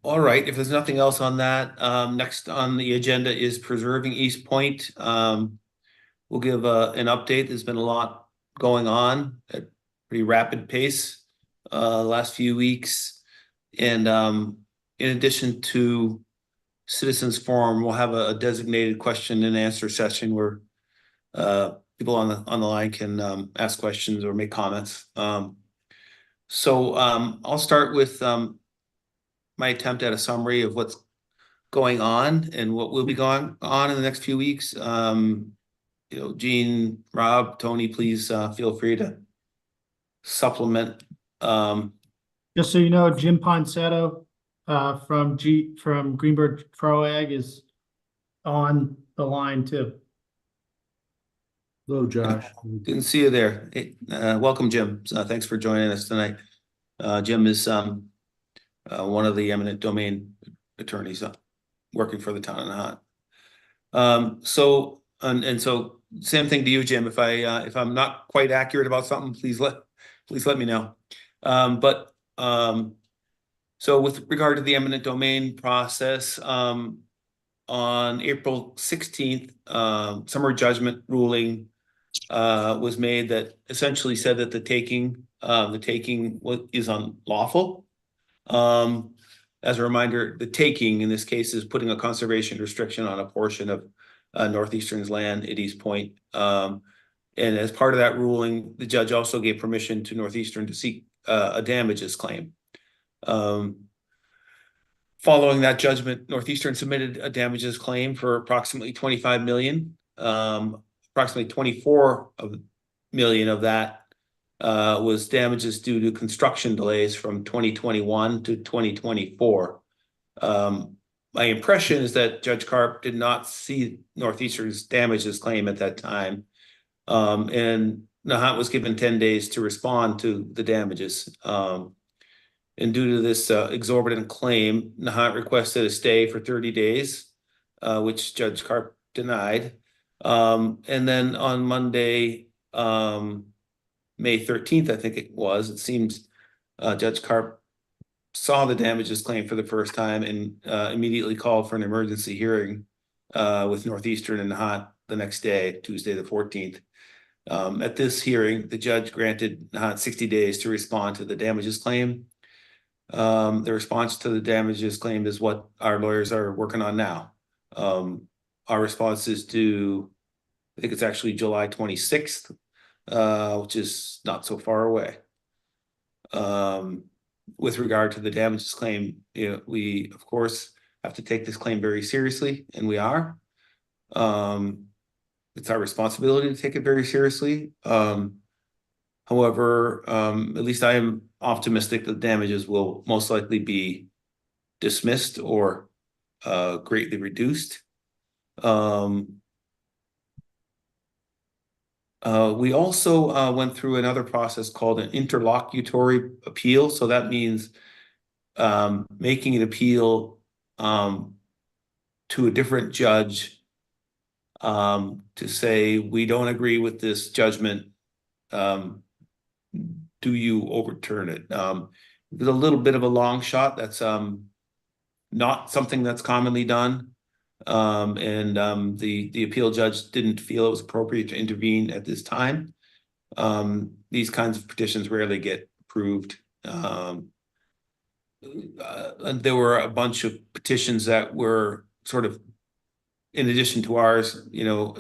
All right, if there's nothing else on that, next on the agenda is preserving East Point. We'll give an update. There's been a lot going on at pretty rapid pace the last few weeks. And in addition to Citizens Forum, we'll have a designated question and answer session where people on the line can ask questions or make comments. So I'll start with my attempt at a summary of what's going on and what will be going on in the next few weeks. Gene, Rob, Tony, please feel free to supplement. Just so you know, Jim Ponsetto from Greenberg Pro-Ag is on the line too. Hello, Josh. Didn't see you there. Hey, welcome, Jim. Thanks for joining us tonight. Jim is one of the eminent domain attorneys working for the town of Nahant. So same thing to you, Jim. If I'm not quite accurate about something, please let me know. So with regard to the eminent domain process, on April 16th, summary judgment ruling was made that essentially said that the taking is unlawful. As a reminder, the taking in this case is putting a conservation restriction on a portion of Northeastern's land at East Point. And as part of that ruling, the judge also gave permission to Northeastern to seek a damages claim. Following that judgment, Northeastern submitted a damages claim for approximately $25 million. Approximately 24 million of that was damages due to construction delays from 2021 to 2024. My impression is that Judge Karp did not see Northeastern's damages claim at that time. And Nahant was given 10 days to respond to the damages. And due to this exorbitant claim, Nahant requested a stay for 30 days, which Judge Karp denied. And then on Monday, May 13th, I think it seems Judge Karp saw the damages claim for the first time and immediately called for an emergency hearing with Northeastern and Nahant the next day, Tuesday the 14th. At this hearing, the judge granted Nahant 60 days to respond to the damages claim. The response to the damages claim is what our lawyers are working on now. Our response is due, I think it's actually July 26th, which is not so far away. With regard to the damages claim, we of course have to take this claim very seriously, and we are. It's our responsibility to take it very seriously. However, at least I am optimistic that damages will most likely be dismissed or greatly reduced. We also went through another process called an interlocutory appeal. So that means making an appeal to a different judge to say, we don't agree with this judgment. Do you overturn it? It's a little bit of a long shot. That's not something that's commonly done. The appeal judge didn't feel it was appropriate to intervene at this time. These kinds of petitions rarely get approved. There were a bunch of petitions that were sort of, in addition to ours,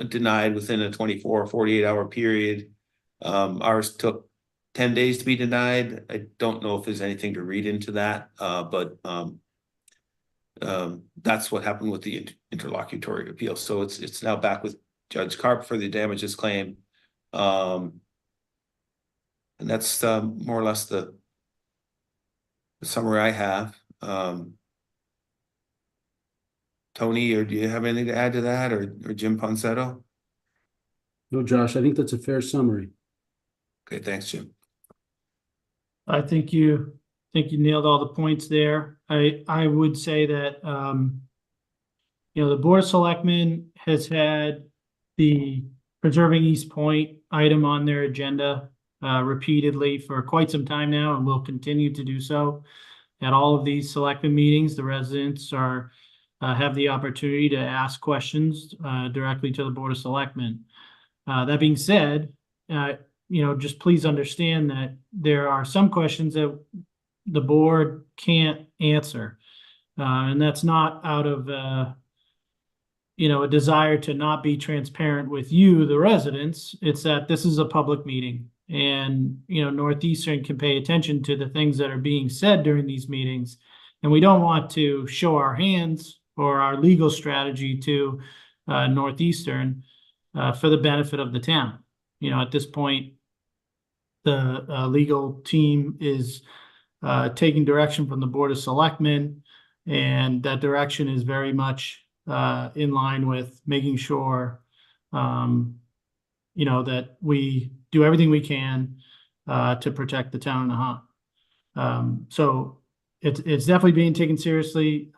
denied within a 24 or 48-hour period. Ours took 10 days to be denied. I don't know if there's anything to read into that, but that's what happened with the interlocutory appeal. So it's now back with Judge Karp for the damages claim. And that's more or less the summary I have. Tony, or do you have anything to add to that, or Jim Ponsetto? No, Josh, I think that's a fair summary. Okay, thanks, Jim. I think you nailed all the points there. I would say that the Board of Selectmen has had the Preserving East Point item on their agenda repeatedly for quite some time now, and will continue to do so. At all of these selectmen meetings, the residents have the opportunity to ask questions directly to the Board of Selectmen. That being said, just please understand that there are some questions that the board can't answer. And that's not out of, a desire to not be transparent with you, the residents. It's that this is a public meeting, and, Northeastern can pay attention to the things that are being said during these meetings. And we don't want to show our hands or our legal strategy to Northeastern for the benefit of the town. At this point, the legal team is taking direction from the Board of Selectmen, and that direction is very much in line with making sure, that we do everything we can to protect the town of Nahant. So it's definitely being taken seriously.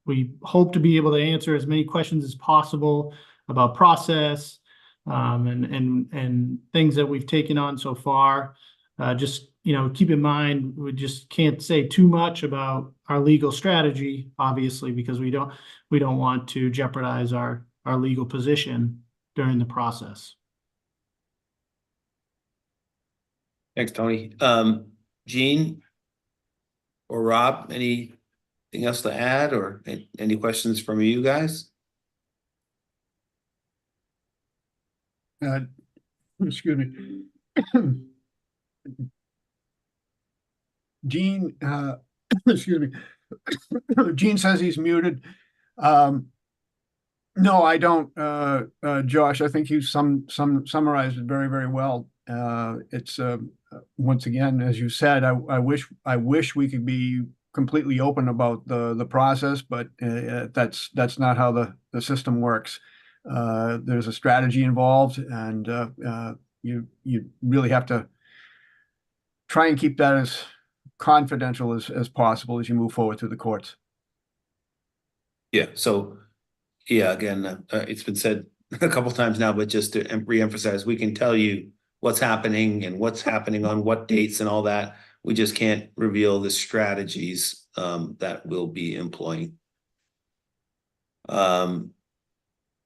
We hope to be able to answer as many questions as possible about process and things that we've taken on so far. Just keep in mind, we just can't say too much about our legal strategy, obviously, because we don't want to jeopardize our legal position during the process. Thanks, Tony. Gene or Rob, anything else to add, or any questions from you guys? Excuse me. Gene, excuse me. Gene says he's muted. No, I don't, Josh. I think you summarized it very, very well. It's once again, as you said, I wish we could be completely open about the process, but that's not how the system works. There's a strategy involved, and you really have to try and keep that confidential as possible as you move forward through the courts. Yeah, so, yeah, again, it's been said a couple times now, but just to reemphasize, we can tell you what's happening and what's happening on what dates and all that. We just can't reveal the strategies that we'll be employing.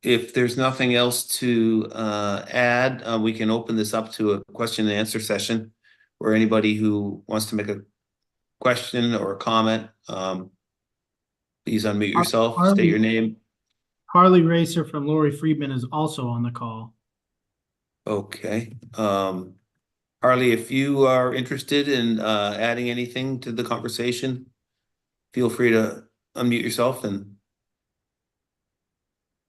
If there's nothing else to add, we can open this up to a question and answer session where anybody who wants to make a question or a comment, please unmute yourself, state your name. Harley Racer from Lori Friedman is also on the call. Okay. Harley, if you are interested in adding anything to the conversation, feel free to unmute yourself and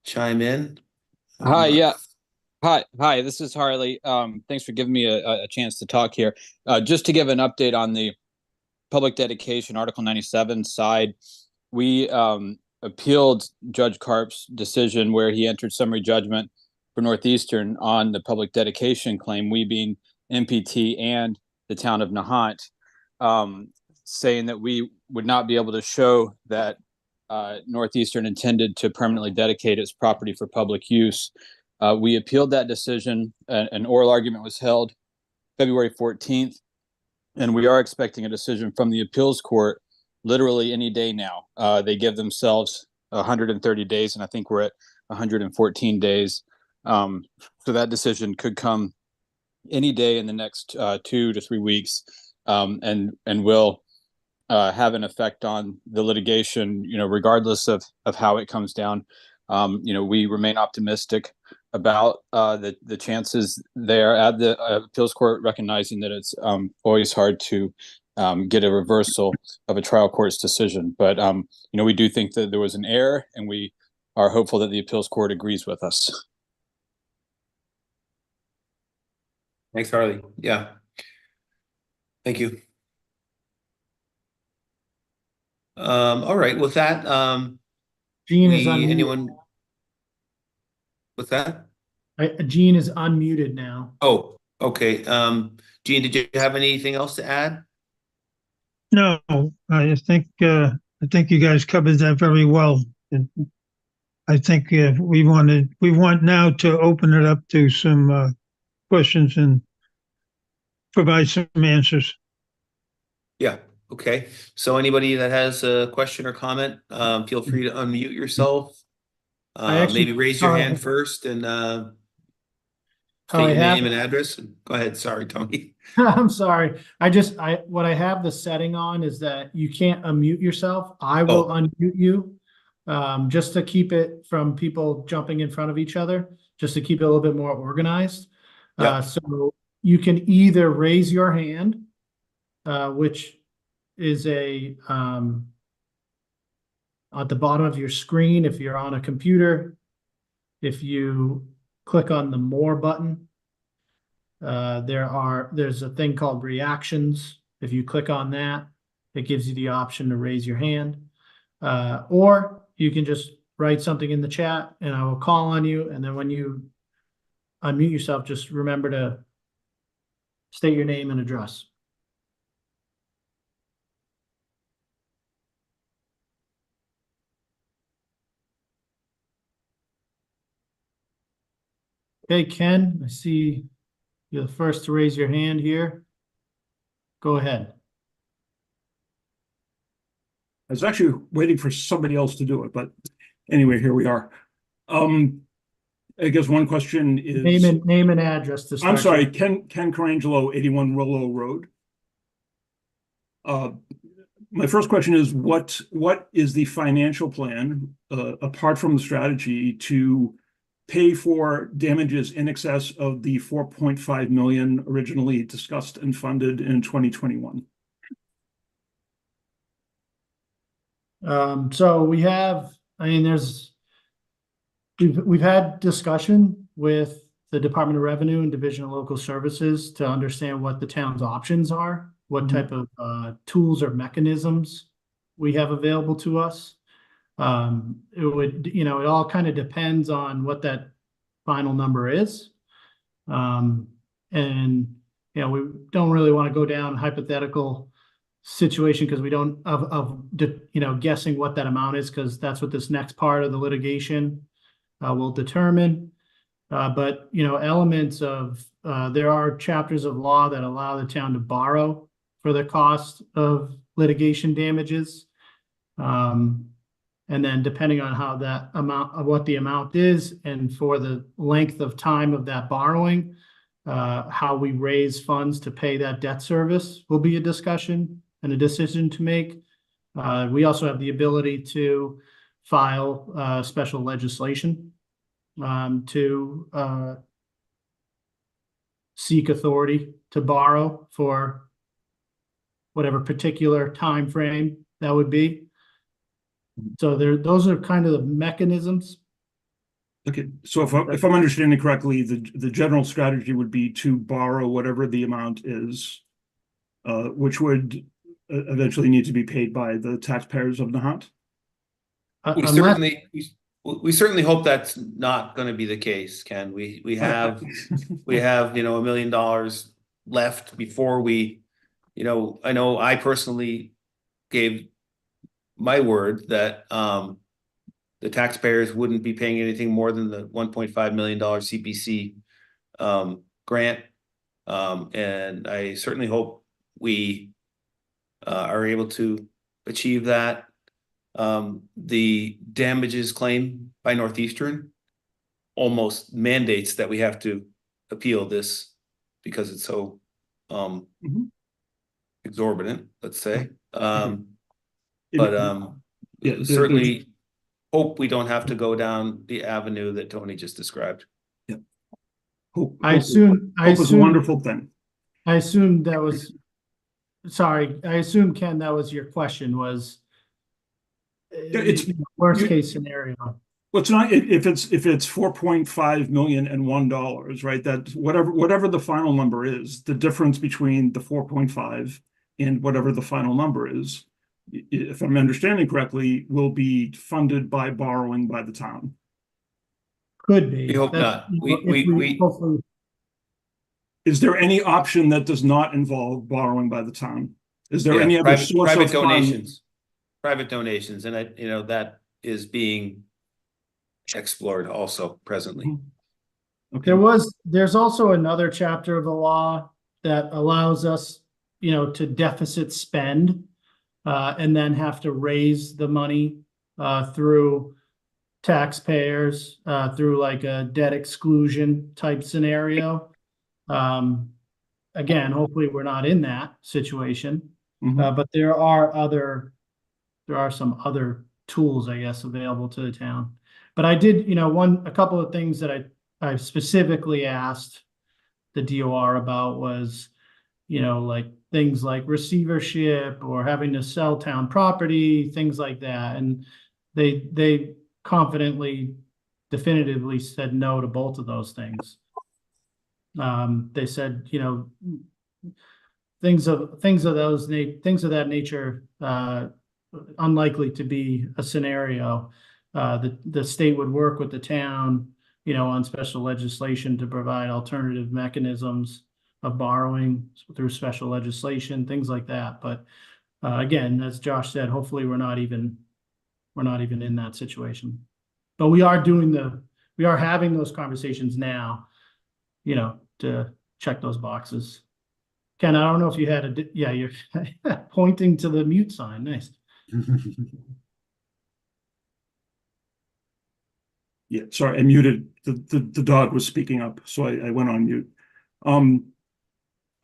chime in. Hi, yeah. Hi, this is Harley. Thanks for giving me a chance to talk here. Just to give an update on the public dedication, Article 97 side, we appealed Judge Karp's decision where he entered summary judgment for Northeastern on the public dedication claim, we being MPT and the town of Nahant, saying that we would not be able to show that Northeastern intended to permanently dedicate its property for public use. We appealed that decision. An oral argument was held February 14th, and we are expecting a decision from the appeals court literally any day now. They give themselves 130 days, and I think we're at 114 days. So that decision could come any day in the next 2 to 3 weeks, and will have an effect on the litigation, regardless of how it comes down. We remain optimistic about the chances there at the appeals court, recognizing that it's always hard to get a reversal of a trial court's decision. But, we do think that there was an error, and we are hopeful that the appeals court agrees with us. Thanks, Harley. Yeah. Thank you. All right, with that, Gene is unmuted. anyone? What's that? Gene is unmuted now. Oh, okay. Gene, did you have anything else to add? No, I think you guys covered that very well. And I think we want now to open it up to some questions and provide some answers. Yeah. Okay. So anybody that has a question or comment, feel free to unmute yourself. Maybe raise your hand first and state your name and address. Go ahead. Sorry, Tony. I'm sorry. What I have the setting on is that you can't unmute yourself. I will unmute you, just to keep it from people jumping in front of each other, just to keep it a little bit more organized. So you can either raise your hand, which is at the bottom of your screen if you're on a computer. If you click on the More button, there's a thing called Reactions. If you click on that, it gives you the option to raise your hand. Or you can just write something in the chat and I will call on you. And then when you unmute yourself, just remember to state your name and address. Okay, Ken, I see you're the first to raise your hand here. Go ahead. I was actually waiting for somebody else to do it, but anyway, here we are. I guess one question is name and address to start. I'm sorry, Ken Carangelo, 81 Rollo Road. My first question is what is the financial plan apart from the strategy to pay for damages in excess of the 4.5 million originally discussed and funded in 2021? So we have, we've had discussion with the Department of Revenue and Division of Local Services to understand what the town's options are, what type of tools or mechanisms we have available to us. It all kind of depends on what that final number is. We don't really want to go down hypothetical situation because we don't guessing what that amount is, because that's what this next part of the litigation will determine. But elements of there are chapters of law that allow the town to borrow for the cost of litigation damages. And then depending on how that amount of what the amount is and for the length of time of that borrowing, how we raise funds to pay that debt service will be a discussion and a decision to make. We also have the ability to file special legislation to seek authority to borrow for whatever particular time frame that would be. So those are kind of the mechanisms. Okay, so if I'm understanding correctly, the general strategy would be to borrow whatever the amount is, which would eventually need to be paid by the taxpayers of Nahant. We certainly hope that's not going to be the case, Ken. We have $1 million left before we, I know I personally gave my word that the taxpayers wouldn't be paying anything more than the $1.5 million CPC grant. And I certainly hope we are able to achieve that. The damages claim by Northeastern almost mandates that we have to appeal this because it's so exorbitant, let's say. Certainly hope we don't have to go down the avenue that Tony just described. Yeah. I assume is a wonderful thing. I assume that was, sorry, I assume, Ken, that was your question, was it's worst case scenario. Well, it's not if it's $4.5 million and $1, right? That whatever the final number is, the difference between the 4.5 and whatever the final number is, if I'm understanding correctly, will be funded by borrowing by the town. Could be. We hope not. Hopefully. Is there any option that does not involve borrowing by the town? Is there any other source private of donations? Private donations, and that is being explored also presently. Okay. There's also another chapter of the law that allows us, to deficit spend, and then have to raise the money through taxpayers, through like a debt exclusion type scenario. Again, hopefully we're not in that situation, but there are some other tools, I guess, available to the town. But I did, a couple of things that I specifically asked the DOR about was, like things like receivership or having to sell town property, things like that. And they confidently, definitively said no to both of those things. They said, things of that nature, unlikely to be a scenario. The state would work with the town, on special legislation to provide alternative mechanisms of borrowing through special legislation, things like that. But again, as Josh said, hopefully we're not even in that situation. But we are having those conversations now, to check those boxes. Ken, I don't know if you had you're pointing to the mute sign. Nice. Yeah, sorry, I muted. The dog was speaking up, so I went on mute.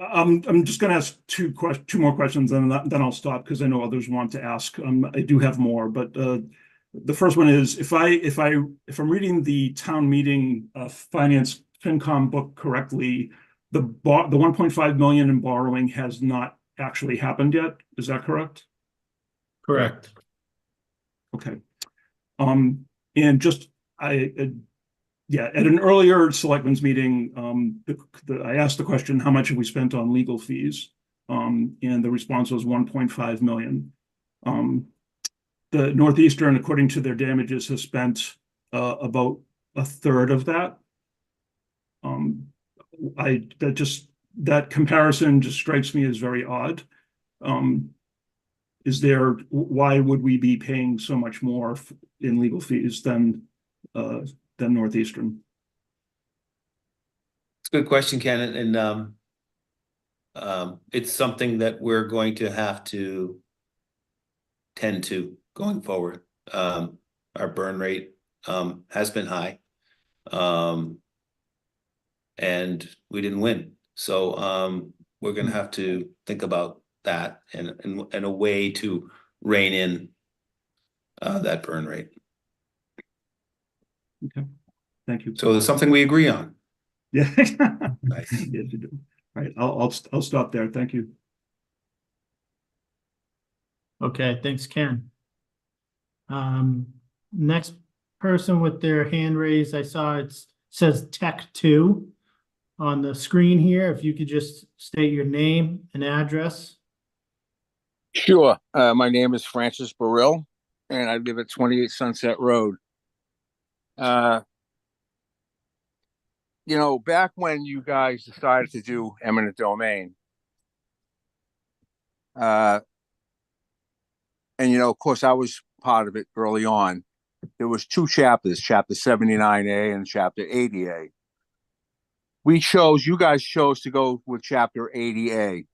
I'm just going to ask two more questions, and then I'll stop because I know others want to ask. I do have more, but the first one is if I'm reading the town meeting finance FinCom book correctly, the 1.5 million in borrowing has not actually happened yet. Is that correct? Correct. Okay. And just at an earlier selectmen's meeting, I asked the question, how much have we spent on legal fees? And the response was 1.5 million. The Northeastern, according to their damages, has spent about a third of that. That comparison just strikes me as very odd. why would we be paying so much more in legal fees than Northeastern? It's a good question, Ken, and it's something that we're going to have to tend to going forward. Our burn rate has been high, and we didn't win. So we're going to have to think about that and a way to rein in that burn rate. Okay, thank you. So there's something we agree on. Yeah. Nice. Yes, you do. All right, I'll stop there. Thank you. Okay, thanks, Ken. Next person with their hand raised, I saw it says Tech 2 on the screen here. If you could just state your name and address. Sure. My name is Francis Burrell, and I live at 28 Sunset Road. Back when you guys decided to do eminent domain, and of course, I was part of it early on. There was two chapters, Chapter 79A and Chapter 80A. You guys chose to go with Chapter 80A,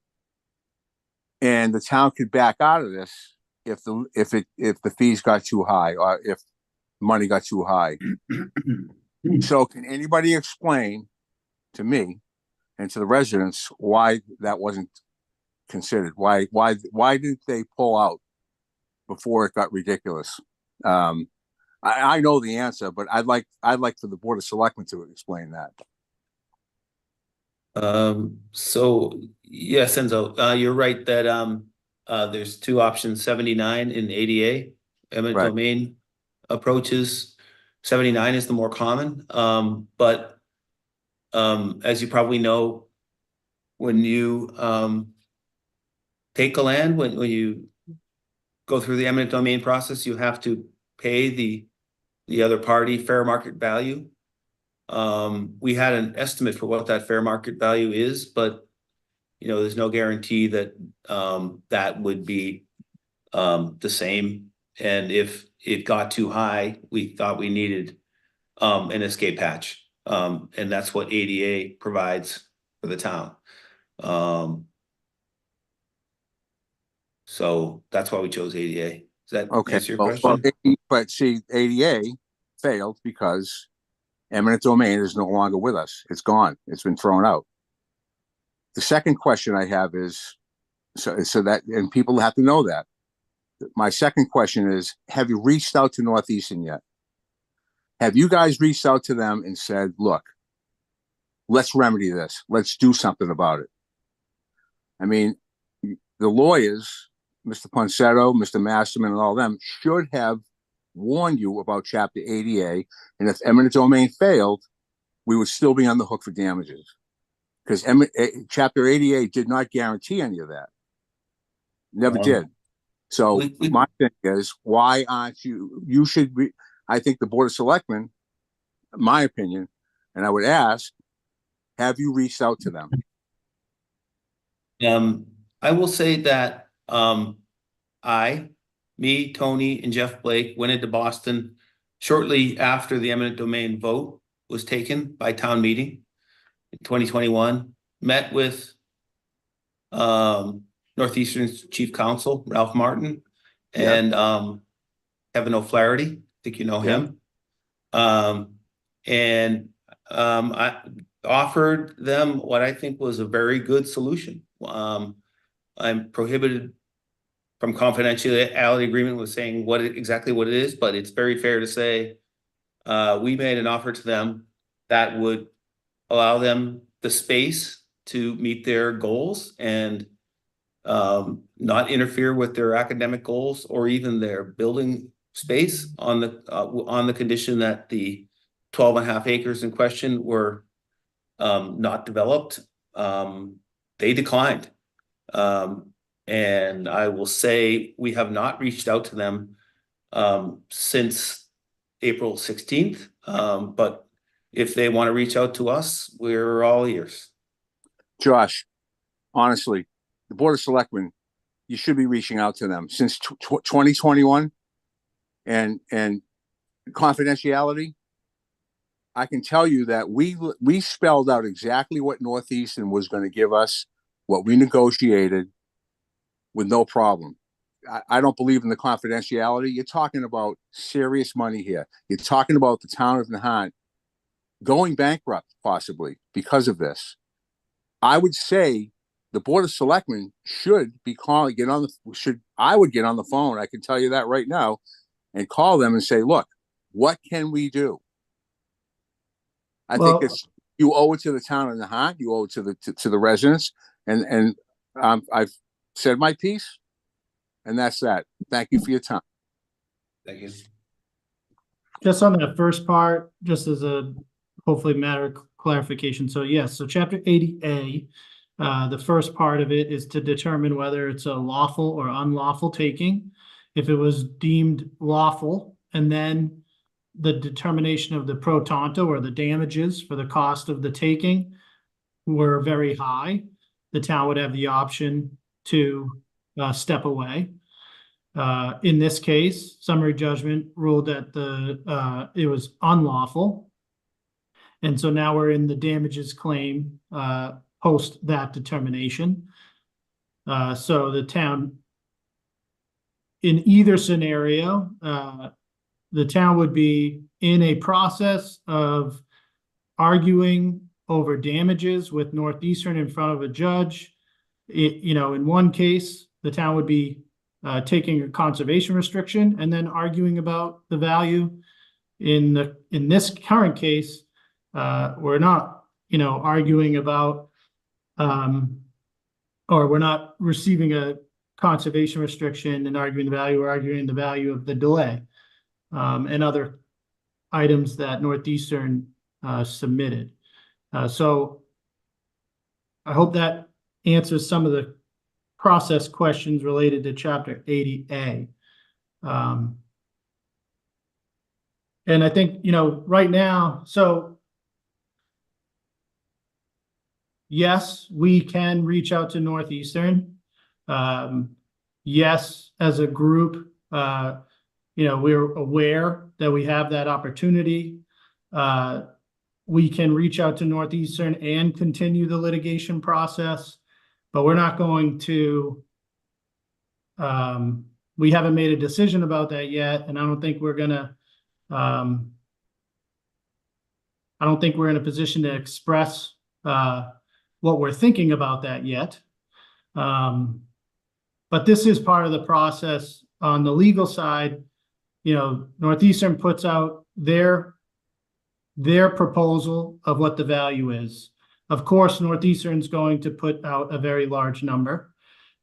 and the town could back out of this if the fees got too high or if money got too high. So can anybody explain to me and to the residents why that wasn't considered? Why didn't they pull out before it got ridiculous? I know the answer, but I'd like for the Board of Selectmen to explain that. So yes, Enzo, you're right that there's two options, 79 and 80A, eminent domain approaches. 79 is the more common, but as you probably know, when you take a land, when you go through the eminent domain process, you have to pay the other party fair market value. We had an estimate for what that fair market value is, but there's no guarantee that that would be the same. And if it got too high, we thought we needed an escape hatch. And that's what ADA provides for the town. So that's why we chose ADA. Does that answer your question? But see, ADA failed because eminent domain is no longer with us. It's gone. It's been thrown out. The second question I have is, so that, and people have to know that. My second question is, have you reached out to Northeastern yet? Have you guys reached out to them and said, look, let's remedy this. Let's do something about it. I mean, the lawyers, Mr. Ponsetto, Mr. Masterman, and all of them should have warned you about Chapter 80A. And if eminent domain failed, we would still be on the hook for damages. Because Chapter 80A did not guarantee any of that. Never did. So my thing is, why aren't you should be, I think the Board of Selectmen, my opinion, and I would ask, have you reached out to them? I will say that me, Tony, and Jeff Blake went into Boston shortly after the eminent domain vote was taken by town meeting in 2021, met with Northeastern's chief counsel, Ralph Martin, and Kevin O'Flaherty. I think you know him. And I offered them what I think was a very good solution. I'm prohibited from confidentiality agreement with saying exactly what it is, but it's very fair to say we made an offer to them that would allow them the space to meet their goals and not interfere with their academic goals or even their building space on the condition that the 12.5 acres in question were not developed. They declined. And I will say we have not reached out to them since April 16th. But if they want to reach out to us, we're all ears. Josh, honestly, the Board of Selectmen you should be reaching out to them. Since 2021 and confidentiality, I can tell you that we spelled out exactly what Northeastern was going to give us, what we negotiated with no problem. I don't believe in the confidentiality. You're talking about serious money here. You're talking about the town of Nahant going bankrupt possibly because of this. I would say the Board of Selectmen should be calling, I would get on the phone, I can tell you that right now, and call them and say, look, what can we do? I think it's, you owe it to the town of Nahant, you owe it to the residents, and I've said my piece, and that's that. Thank you for your time. Thank you. Just on that first part, just as a hopefully matter of clarification. So yes, so chapter 80A, the first part of it is to determine whether it's a lawful or unlawful taking. If it was deemed lawful, and then the determination of the pro tanto or the damages for the cost of the taking were very high, the town would have the option to step away. In this case, summary judgment ruled that it was unlawful. And so now we're in the damages claim post that determination. So the town, in either scenario, the town would be in a process of arguing over damages with Northeastern in front of a judge. In one case, the town would be taking a conservation restriction and then arguing about the value. In this current case, we're not, arguing about, or we're not receiving a conservation restriction and arguing the value. We're arguing the value of the delay and other items that Northeastern submitted. So I hope that answers some of the process questions related to chapter 80A. And I think, right now, so yes, we can reach out to Northeastern. Yes, as a group, we're aware that we have that opportunity. We can reach out to Northeastern and continue the litigation process, but we're not going to, we haven't made a decision about that yet, and I don't think we're gonna, I don't think we're in a position to express what we're thinking about that yet. But this is part of the process on the legal side. Northeastern puts out their proposal of what the value is. Of course, Northeastern's going to put out a very large number.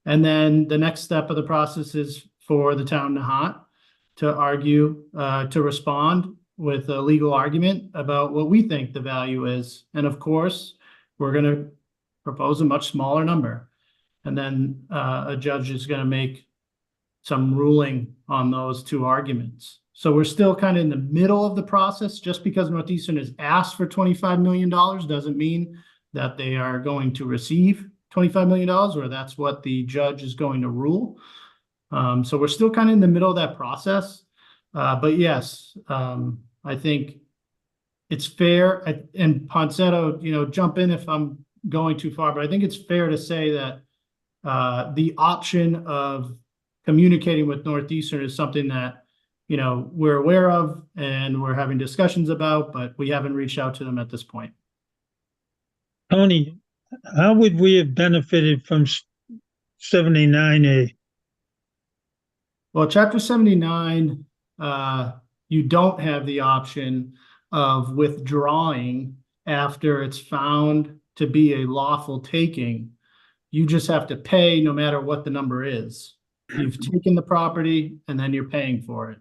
And then the next step of the process is for the town of Nahant to argue, to respond with a legal argument about what we think the value is. And of course, we're going to propose a much smaller number. And then a judge is going to make some ruling on those two arguments. So we're still kind of in the middle of the process. Just because Northeastern has asked for $25 million doesn't mean that they are going to receive $25 million or that's what the judge is going to rule. So we're still kind of in the middle of that process. But yes, I think it's fair. And Ponsetto, jump in if I'm going too far, but I think it's fair to say that the option of communicating with Northeastern is something that we're aware of and we're having discussions about, but we haven't reached out to them at this point. Tony, how would we have benefited from 79A? Well, chapter 79, you don't have the option of withdrawing after it's found to be a lawful taking. You just have to pay no matter what the number is. You've taken the property and then you're paying for it.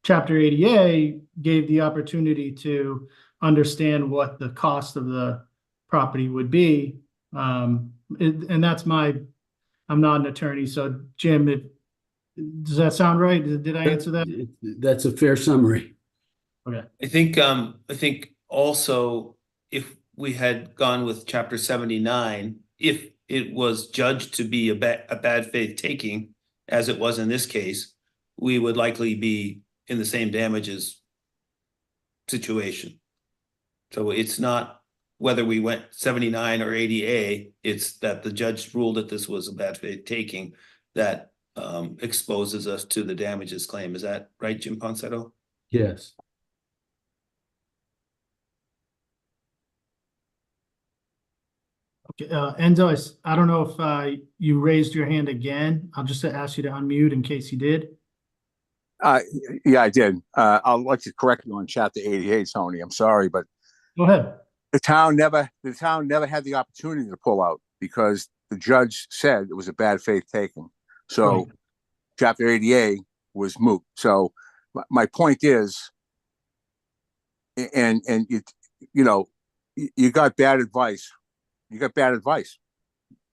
Chapter 80A gave the opportunity to understand what the cost of the property would be. And that's I'm not an attorney. So Jim, does that sound right? Did I answer that? That's a fair summary. Okay. I think also if we had gone with chapter 79, if it was judged to be a bad faith taking, as it was in this case, we would likely be in the same damages situation. So it's not whether we went 79 or 80A, it's that the judge ruled that this was a bad faith taking that exposes us to the damages claim. Is that right, Jim Ponsetto? Yes. Okay, Enzo, I don't know if you raised your hand again. I'll just ask you to unmute in case you did. Yeah, I did. I'd like to correct you on chapter 88, Tony. I'm sorry, but Go ahead. the town never had the opportunity to pull out because the judge said it was a bad faith taking. So Right. chapter 88 was moot. So my point is, and you know, you got bad advice. You got bad advice.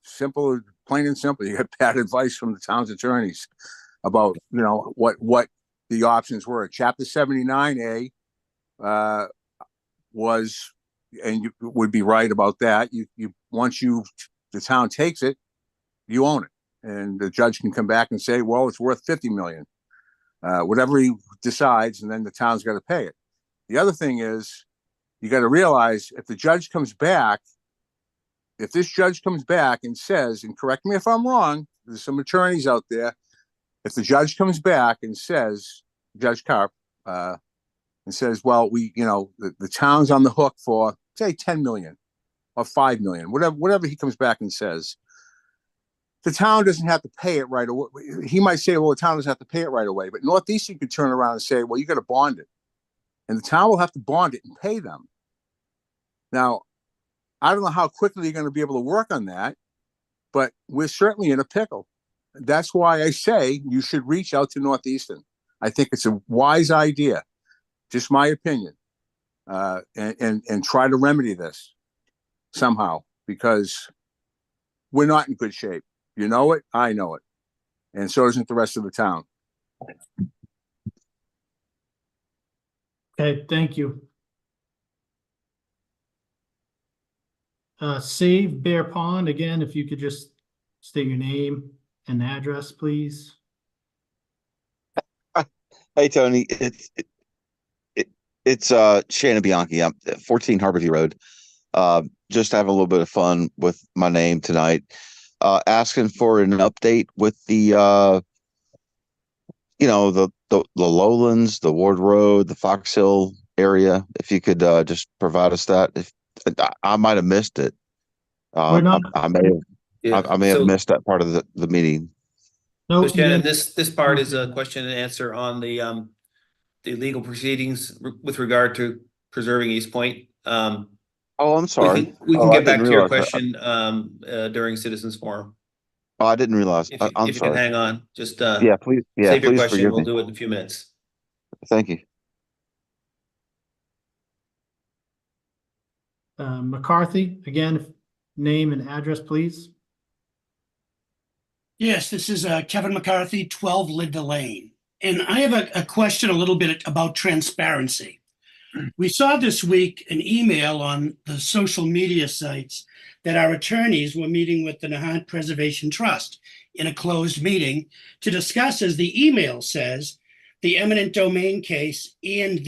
Simple, plain and simple. You got bad advice from the town's attorneys about, you know, what the options were. Chapter 79A was, and you would be right about that. Once the town takes it, you own it, and the judge can come back and say, well, it's worth 50 million, whatever he decides, and then the town's got to pay it. The other thing is, you got to realize if this judge comes back and says, and correct me if I'm wrong, there's some attorneys out there. If the judge comes back and says, Judge Karp, and says, well, the town's on the hook for, say, 10 million or 5 million, whatever he comes back and says, the town doesn't have to pay it right away. He might say, well, the town doesn't have to pay it right away, but Northeastern could turn around and say, well, you got to bond it. And the town will have to bond it and pay them. Now, I don't know how quickly you're going to be able to work on that, but we're certainly in a pickle. That's why I say you should reach out to Northeastern. I think it's a wise idea, just my opinion, and try to remedy this somehow, because we're not in good shape. You know it, I know it, and so doesn't the rest of the town. Okay, thank you. Save Bear Pond, again, if you could just state your name and address, please. Hey, Tony, it's Shannon Bianchi. I'm at 14 Harborview Road. Just having a little bit of fun with my name tonight. Asking for an update with the lowlands, the Ward Road, the Fox Hill area. If you could just provide us that. If I might have missed it. I may have missed that part of the meeting. So Shannon, this part is a question and answer on the legal proceedings with regard to preserving East Point. Oh, I'm sorry. We can get back to your question during citizens forum. Oh, I didn't realize. If I'm you sorry. can hang on, just yeah, please. Yeah, save your please question. forgive We'll me. do it in a few minutes. Thank you. McCarthy, again, name and address, please. Yes, this is Kevin McCarthy, 12 Linda Lane. And I have a question a little bit about transparency. We saw this week an email on the social media sites that our attorneys were meeting with the Nahant Preservation Trust in a closed meeting to discuss, as the email says, the eminent domain case and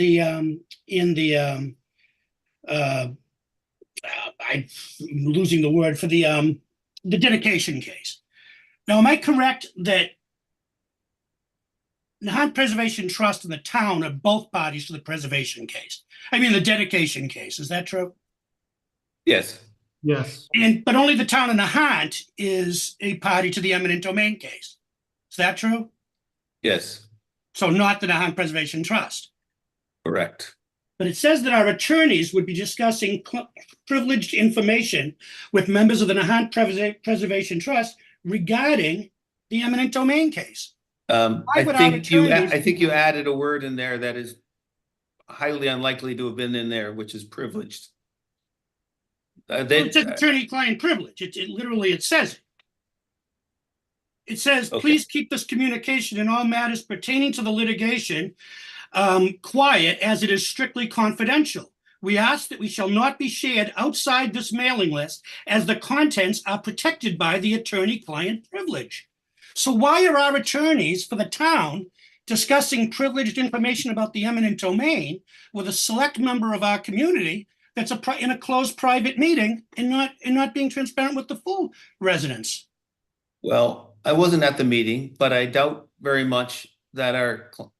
I'm losing the word for the dedication case. Now, am I correct that Nahant Preservation Trust and the town are both parties to the preservation case? I mean, the dedication case. Is that true? Yes. Yes. But only the town of Nahant is a party to the eminent domain case. Is that true? Yes. So not the Nahant Preservation Trust. Correct. But it says that our attorneys would be discussing privileged information with members of the Nahant Preservation Trust regarding the eminent domain case. I think you added a word in there that is highly unlikely to have been in there, which is privileged. It says attorney-client privilege. It literally says it. It says, Okay. Please keep this communication in all matters pertaining to the litigation quiet, as it is strictly confidential. We ask that we shall not be shared outside this mailing list as the contents are protected by the attorney-client privilege. So why are our attorneys for the town discussing privileged information about the eminent domain with a select member of our community that's in a closed private meeting and not being transparent with the full residents? Well, I wasn't at the meeting, but I doubt very much that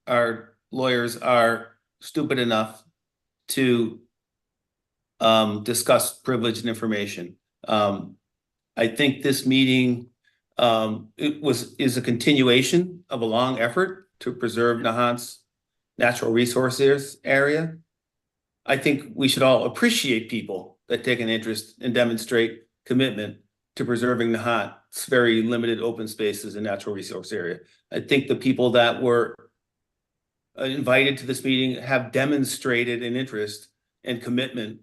our lawyers are stupid enough to discuss privileged information. I think this meeting is a continuation of a long effort to preserve Nahant's natural resources area. I think we should all appreciate people that take an interest and demonstrate commitment to preserving Nahant's very limited open spaces and natural resource area. I think the people that were invited to this meeting have demonstrated an interest and commitment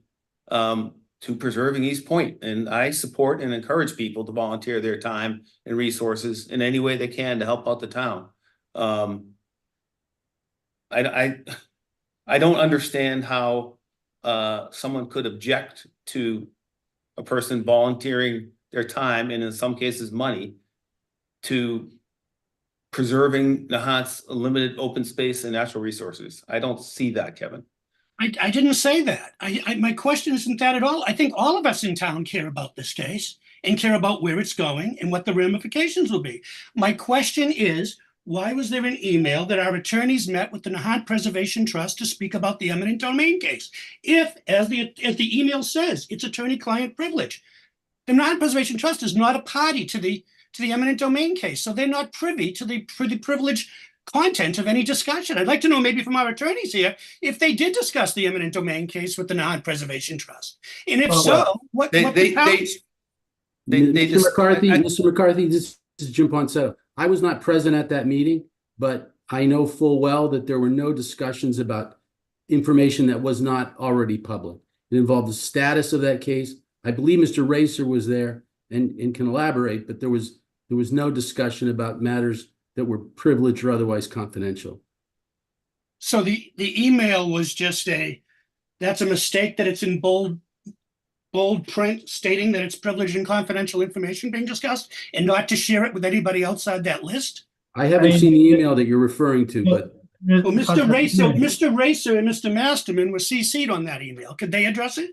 to preserving East Point. And I support and encourage people to volunteer their time and resources in any way they can to help out the town. I don't understand how someone could object to a person volunteering their time and in some cases money to preserving Nahant's limited open space and natural resources. I don't see that, Kevin. I didn't say that. My question isn't that at all. I think all of us in town care about this case and care about where it's going and what the ramifications will be. My question is, why was there an email that our attorneys met with the Nahant Preservation Trust to speak about the eminent domain case? If, as the email says, it's attorney-client privilege. The Nahant Preservation Trust is not a party to the eminent domain case, so they're not privy to the privileged content of any discussion. I'd like to know maybe from our attorneys here if they did discuss the eminent domain case with the Nahant Preservation Trust, and if Mr. McCarthy, this is Jim Ponsetto. I was not present at that meeting, but I know full well that there were no discussions about information that was not already public. It involved the status of that case. I believe Mr. Racer was there and can elaborate, but there was no discussion about matters that were privileged or otherwise confidential. So the email was just that's a mistake that it's in bold print stating that it's privileged and confidential information being discussed and not to share it with anybody outside that list? I haven't seen the email that you're referring to, but well, Mr. Racer and Mr. Masterman were CC'd on that email. Could they address it?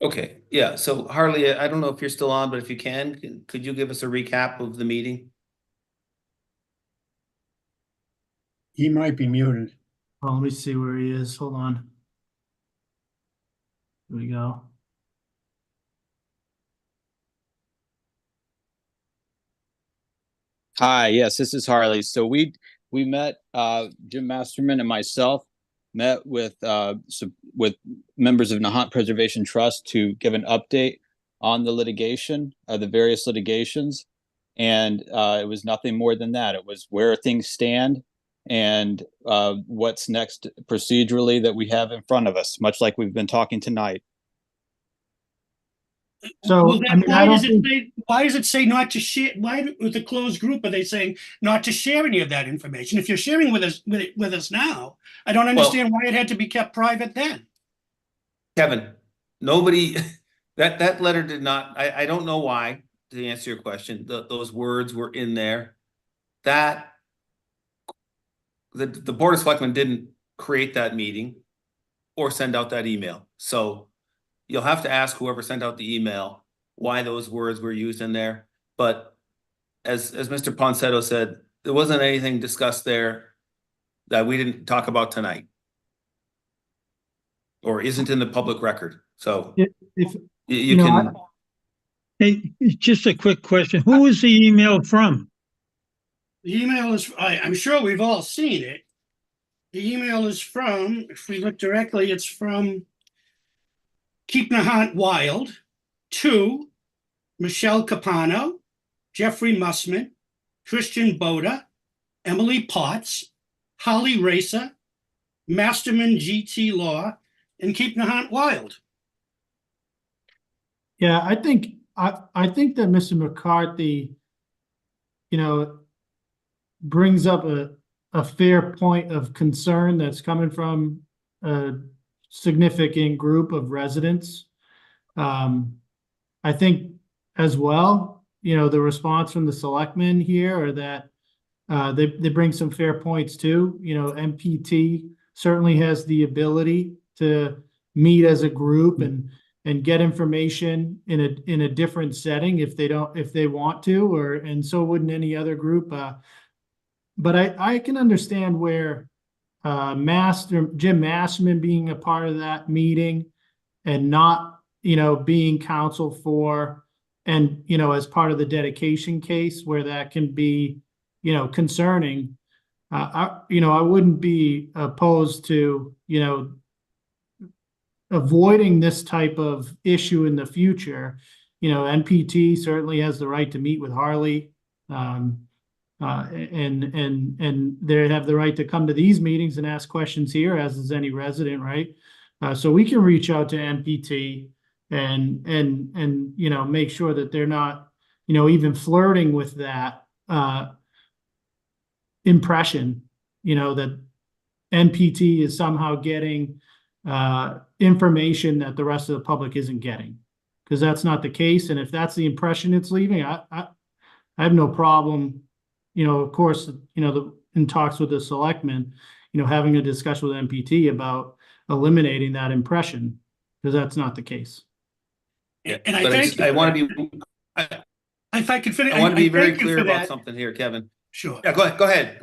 Okay, yeah. So Harley, I don't know if you're still on, but if you can, could you give us a recap of the meeting? He might be muted. Well, let me see where he is. Hold on. Here we go. Hi, yes, this is Harley. So we met, Jim Masterman and myself met with members of Nahant Preservation Trust to give an update on the litigation, the various litigations. And it was nothing more than that. It was where things stand and what's next procedurally that we have in front of us, much like we've been talking tonight. So, well, then, why does it say not to share? Why with a closed group are they saying not to share any of that information? If you're sharing with us now, I don't understand why it had to be kept private then. Kevin, nobody that letter did not. I don't know why. To answer your question, those words were in there. That the Board of Selectmen didn't create that meeting or send out that email. So you'll have to ask whoever sent out the email why those words were used in there. But as Mr. Ponsetto said, there wasn't anything discussed there that we didn't talk about tonight or isn't in the public record. So if you can. Hey, just a quick question. Who is the email from? The email is, I'm sure we've all seen it. The email is from, if we look directly, it's from Keep Nahant Wild to Michelle Capano, Jeffrey Mussman, Christian Boda, Emily Potts, Holly Racer, Masterman GT Law, and Keep Nahant Wild. Yeah, I think that Mr. McCarthy, brings up a fair point of concern that's coming from a significant group of residents. I think as well, you know, the response from the selectmen here are that they bring some fair points too. You know, MPT certainly has the ability to meet as a group and get information in a different setting if they want to, and so wouldn't any other group. But I can understand where Jim Masterman being a part of that meeting and not, you know, being counsel for, and, you know, as part of the dedication case where that can be, you know, concerning. I wouldn't be opposed to, you know, avoiding this type of issue in the future. You know, NPT certainly has the right to meet with Harley. And they have the right to come to these meetings and ask questions here, as does any resident, right? So we can reach out to NPT and you know, make sure that they're not, you know, even flirting with that impression, you know, that NPT is somehow getting information that the rest of the public isn't getting, because that's not the case. And if that's the impression it's leaving, I have no problem, you know, of course, you know, in talks with the selectmen, you know, having a discussion with NPT about eliminating that impression, because that's not the case. And I thank you. I want to be. If I could finish, I want to be very thank you clear for about that. something here, Kevin. Sure. Yeah, go ahead.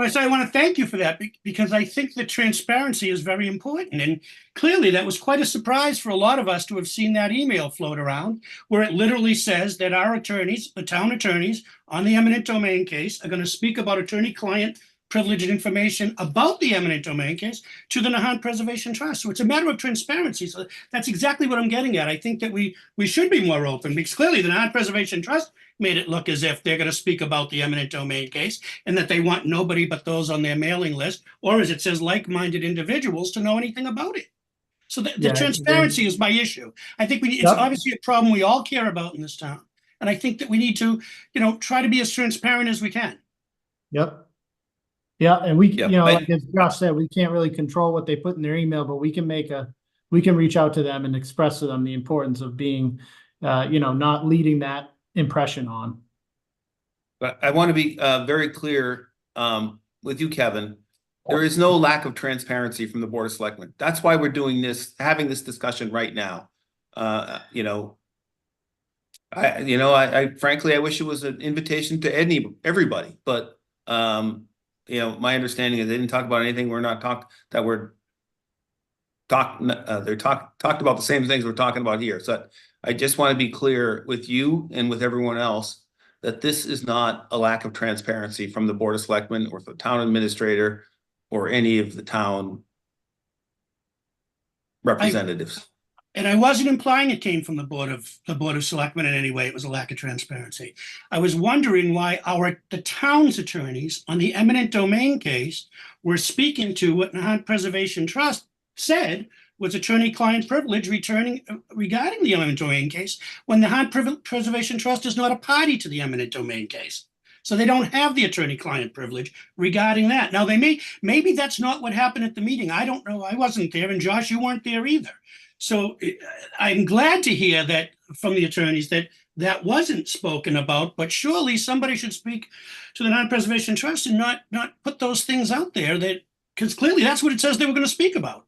So I want to thank you for that because I think that transparency is very important. And clearly that was quite a surprise for a lot of us to have seen that email float around where it literally says that our attorneys, the town attorneys on the eminent domain case, are going to speak about attorney-client privileged information about the eminent domain case to the Nahant Preservation Trust. So it's a matter of transparency. So that's exactly what I'm getting at. I think that we should be more open, because clearly the Nahant Preservation Trust made it look as if they're going to speak about the eminent domain case and that they want nobody but those on their mailing list, or as it says, like-minded individuals, to know anything about it. So the transparency is my issue. I think it's obviously a problem we all care about in this town. And I think that we need to, you know, try to be as transparent as we can. Yep. Yeah, and we, you know, like as Josh said, we can't really control what they put in their email, but we can reach out to them and express to them the importance of being, you know, not leading that impression on. But I want to be very clear with you, Kevin. There is no lack of transparency from the Board of Selectmen. That's why we're doing this, having this discussion right now. You know, I frankly, I wish it was an invitation to everybody, but you know, my understanding is they didn't talk about anything. We're not talked about the same things we're talking about here. So I just want to be clear with you and with everyone else that this is not a lack of transparency from the Board of Selectmen or the town administrator or any of the town representatives. And I wasn't implying it came from the Board of Selectmen in any way. It was a lack of transparency. I was wondering why the town's attorneys on the eminent domain case were speaking to what Nahant Preservation Trust said was attorney-client privilege regarding the eminent domain case, when the Nahant Preservation Trust is not a party to the eminent domain case. So they don't have the attorney-client privilege regarding that. Now, maybe that's not what happened at the meeting. I don't know. I wasn't there, and Josh, you weren't there either. So I'm glad to hear that from the attorneys that wasn't spoken about, but surely somebody should speak to the Nahant Preservation Trust and not put those things out there, because clearly that's what it says they were going to speak about.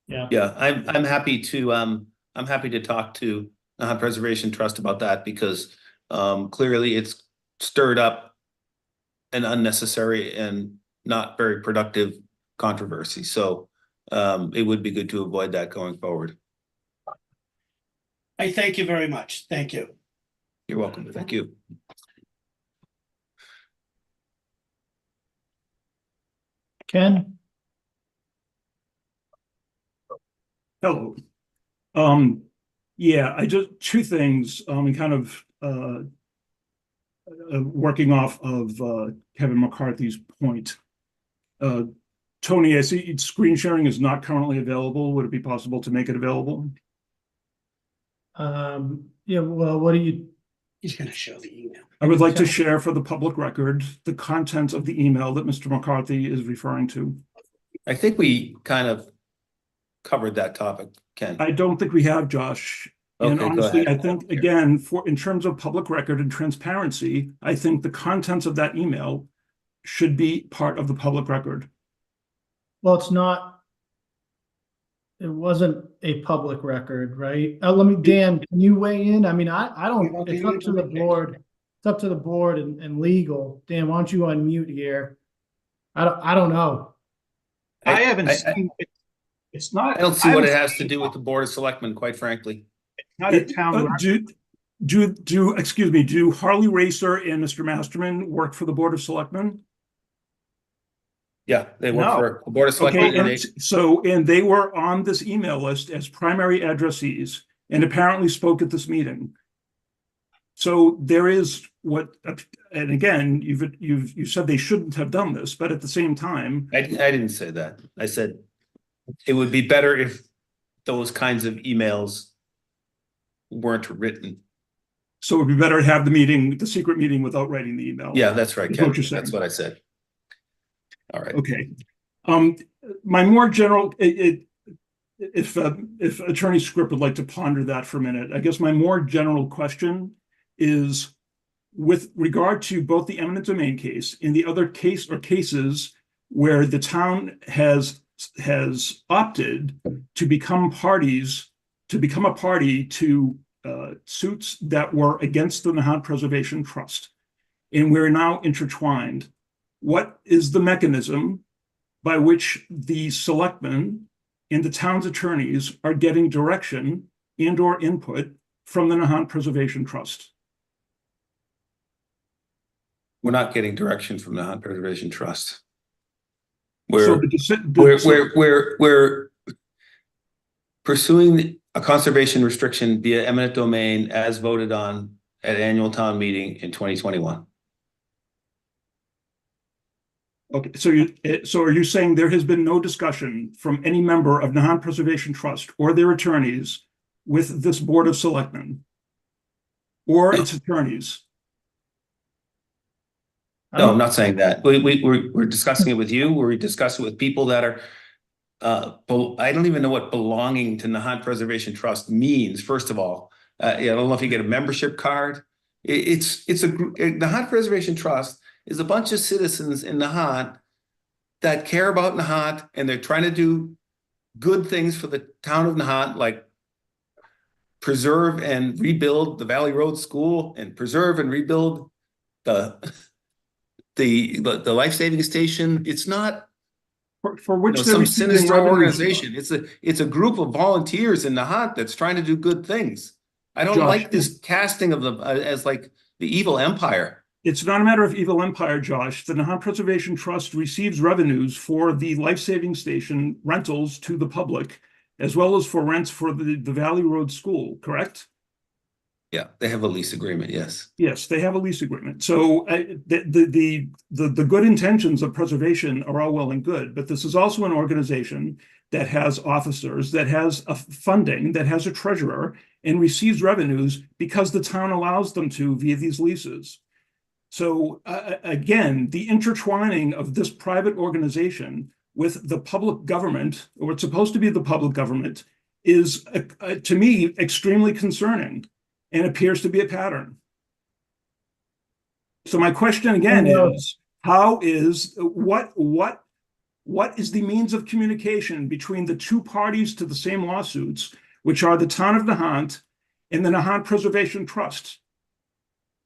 Yeah, I'm happy to talk to Nahant Preservation Trust about that, because clearly it's stirred up an unnecessary and not very productive controversy. So it would be good to avoid that going forward. I thank you very much. Thank you. You're welcome. Thank you. Ken? Hello. Yeah, I just two things and kind of working off of Kevin McCarthy's point. Tony, I see screen sharing is not currently available. Would it be possible to make it available? Yeah, well, what do you? He's going to show the email. I would like to share for the public record the content of the email that Mr. McCarthy is referring to. I think we kind of covered that topic, Ken. I don't think we have, Josh. And Okay, go honestly, ahead. I think, again, in terms of public record and transparency, I think the contents of that email should be part of the public record. Well, it's not. It wasn't a public record, right? Dan, can you weigh in? I mean, I don't, it's up to the board. It's up to the board and legal. Dan, why don't you unmute here? I don't know. I haven't seen it. It's not. I don't see what it has to do with the Board of Selectmen, quite frankly. Not a town. Excuse me, do Harley Racer and Mr. Masterman work for the Board of Selectmen? Yeah, they work No. for the Board of Selectmen. Okay, and they were on this email list as primary addressees and apparently spoke at this meeting. So there is and again, you said they shouldn't have done this, but at the same time, I didn't say that. I said it would be better if those kinds of emails weren't written. So it would be better to have the secret meeting without writing the email. Yeah, that's right, Ken. What you're saying. That's what I said. All right. Okay. My more general, if Attorney Script would like to ponder that for a minute, I guess my more general question is with regard to both the eminent domain case and the other case or cases where the town has opted to become a party to suits that were against the Nahant Preservation Trust, and we're now intertwined. What is the mechanism by which the selectmen and the town's attorneys are getting direction and or input from the Nahant Preservation Trust? We're not getting direction from the Nahant Preservation Trust. We're pursuing a conservation restriction via eminent domain as voted on at annual town meeting in 2021. Okay, so are you saying there has been no discussion from any member of Nahant Preservation Trust or their attorneys with this Board of Selectmen or its attorneys? No, I'm not saying that. We're discussing it with you. We're discussing it with people that are, I don't even know what belonging to Nahant Preservation Trust means, first of all. I don't know if you get a membership card. Nahant Preservation Trust is a bunch of citizens in Nahant that care about Nahant, and they're trying to do good things for the town of Nahant, like preserve and rebuild the Valley Road School and preserve and rebuild the life-saving station. It's not for which some sinister organization. It's a group of volunteers in Nahant that's trying to do good things. I don't like this casting of them as like the evil empire. It's not a matter of evil empire, Josh. The Nahant Preservation Trust receives revenues for the life-saving station rentals to the public, as well as for rents for the Valley Road School, correct? Yeah, they have a lease agreement, yes. Yes, they have a lease agreement. So the good intentions of preservation are all well and good, but this is also an organization that has officers, that has a funding, that has a treasurer, and receives revenues because the town allows them to via these leases. So again, the intertwining of this private organization with the public government, or what's supposed to be the public government, is to me extremely concerning and appears to be a pattern. So my question again is, what is the means of communication between the two parties to the same lawsuits, which are the town of Nahant and the Nahant Preservation Trust?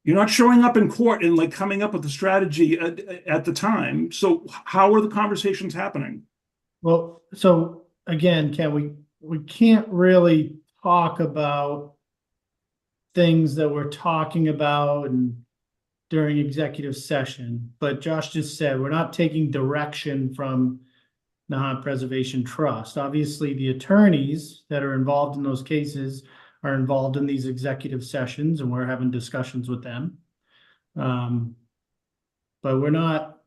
You're not showing up in court and like coming up with a strategy at the time. So how are the conversations happening? Well, so again, Ken, we can't really talk about things that we're talking about and during executive session, but Josh just said we're not taking direction from Nahant Preservation Trust. Obviously, the attorneys that are involved in those cases are involved in these executive sessions, and we're having discussions with them. But we're not.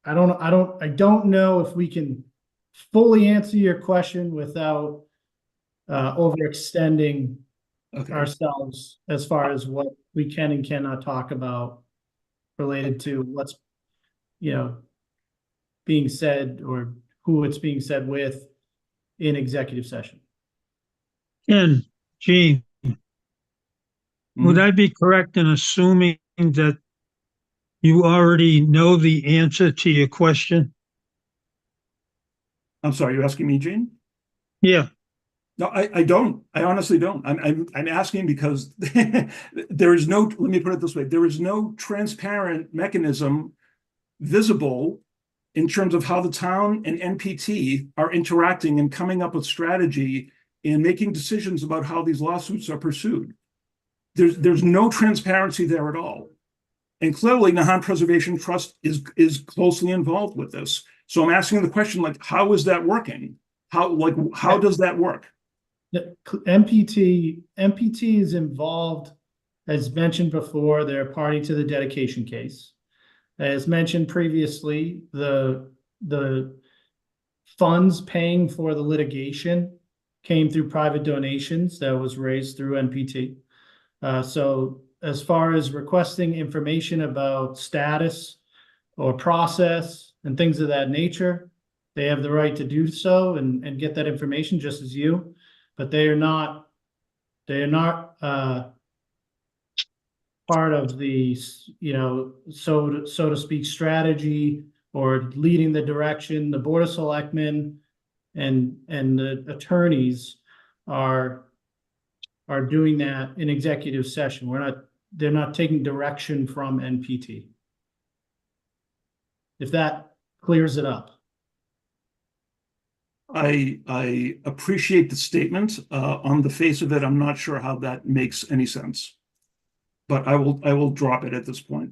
I don't know if we can fully answer your question without overextending ourselves as far as what we can and cannot talk about related to what's, being said or who it's being said with in executive session. Ken, Gene, would I be correct in assuming that you already know the answer to your question? I'm sorry, you're asking me, Gene? Yeah. No, I don't. I honestly don't. I'm asking because there is no, let me put it this way, there is no transparent mechanism visible in terms of how the town and NPT are interacting and coming up with strategy and making decisions about how these lawsuits are pursued. There's no transparency there at all. And clearly Nahant Preservation Trust is closely involved with this. So I'm asking the question, like, how is that working? How does that work? The MPT is involved, as mentioned before, they're a party to the dedication case. As mentioned previously, the funds paying for the litigation came through private donations that was raised through NPT. So as far as requesting information about status or process and things of that nature, they have the right to do so and get that information just as you, but they are not part of the, so to speak, strategy or leading the direction. The Board of Selectmen and the attorneys are doing that in executive session. They're not taking direction from NPT. If that clears it up. I appreciate the statement. On the face of it, I'm not sure how that makes any sense. But I will drop it at this point.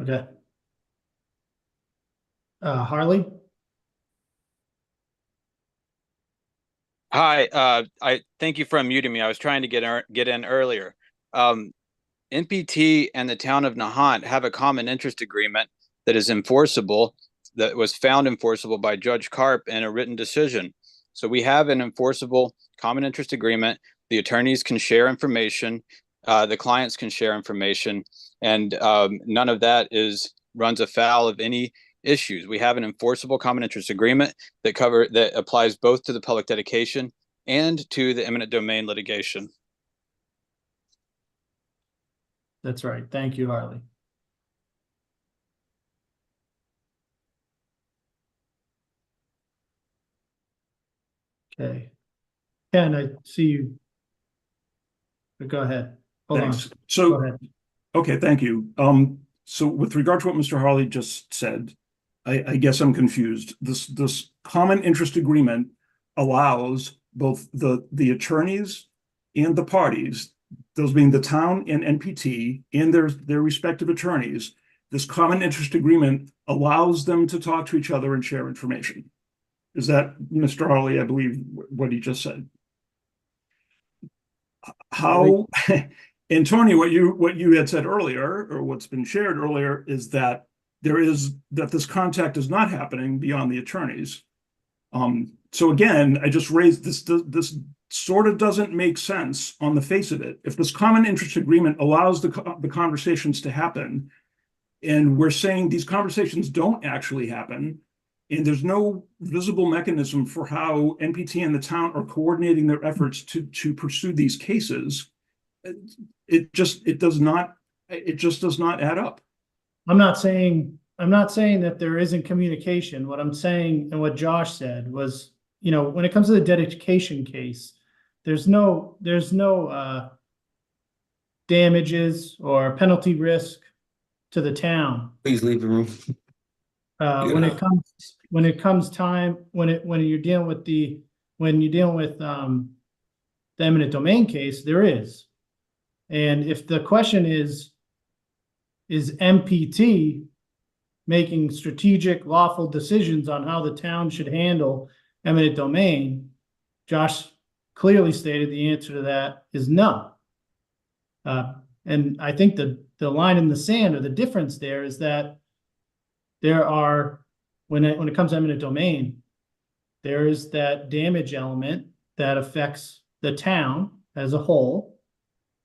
Okay. Harley? Hi, I thank you for unmuting me. I was trying to get in earlier. NPT and the town of Nahant have a common interest agreement that is enforceable, that was found enforceable by Judge Karp in a written decision. So we have an enforceable common interest agreement. The attorneys can share information, the clients can share information, and none of that runs afoul of any issues. We have an enforceable common interest agreement that applies both to the public dedication and to the eminent domain litigation. That's right. Thank you, Harley. Okay. Ken, I see you. But go ahead. Hold Thanks. on. So, go ahead. Okay, thank you. So with regard to what Mr. Harley just said, I guess I'm confused. This common interest agreement allows both the attorneys and the parties, those being the town and NPT and their respective attorneys, this common interest agreement allows them to talk to each other and share information. Is that, Mr. Harley, I believe, what he just said? How, and Tony, what you had said earlier, or what's been shared earlier, is that this contact is not happening beyond the attorneys. So again, I just raised this sort of doesn't make sense on the face of it. If this common interest agreement allows the conversations to happen, and we're saying these conversations don't actually happen, and there's no visible mechanism for how NPT and the town are coordinating their efforts to pursue these cases, it just does not add up. I'm not saying that there isn't communication. What I'm saying, and what Josh said, was, when it comes to the dedication case, there's no damages or penalty risk to the town. Please leave the room. When you're dealing with the eminent domain case, there is. And if the question is MPT making strategic, lawful decisions on how the town should handle eminent domain, Josh clearly stated the answer to that is no. And I think the line in the sand, or the difference there, is that there are, when it comes to eminent domain, there is that damage element that affects the town as a whole.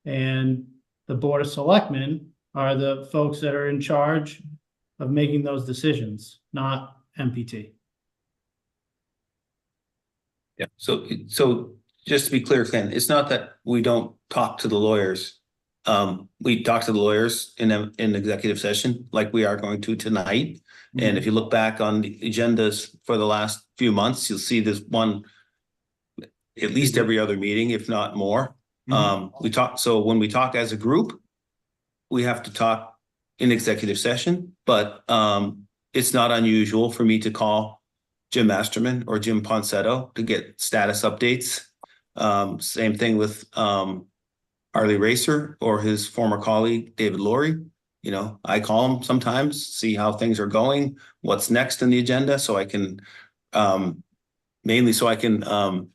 And the Board of Selectmen are the folks that are in charge of making those decisions, not MPT. Yeah, so just to be clear, Ken, it's not that we don't talk to the lawyers. We talk to the lawyers in executive session like we are going to tonight. And if you look back on the agendas for the last few months, you'll see there's one at least every other meeting, if not more. So when we talk as a group, we have to talk in executive session, but it's not unusual for me to call Jim Masterman or Jim Ponsetto to get status updates. Same thing with Harley Racer or his former colleague, David Laurie. You know, I call him sometimes, see how things are going, what's next in the agenda, so I can mainly so I can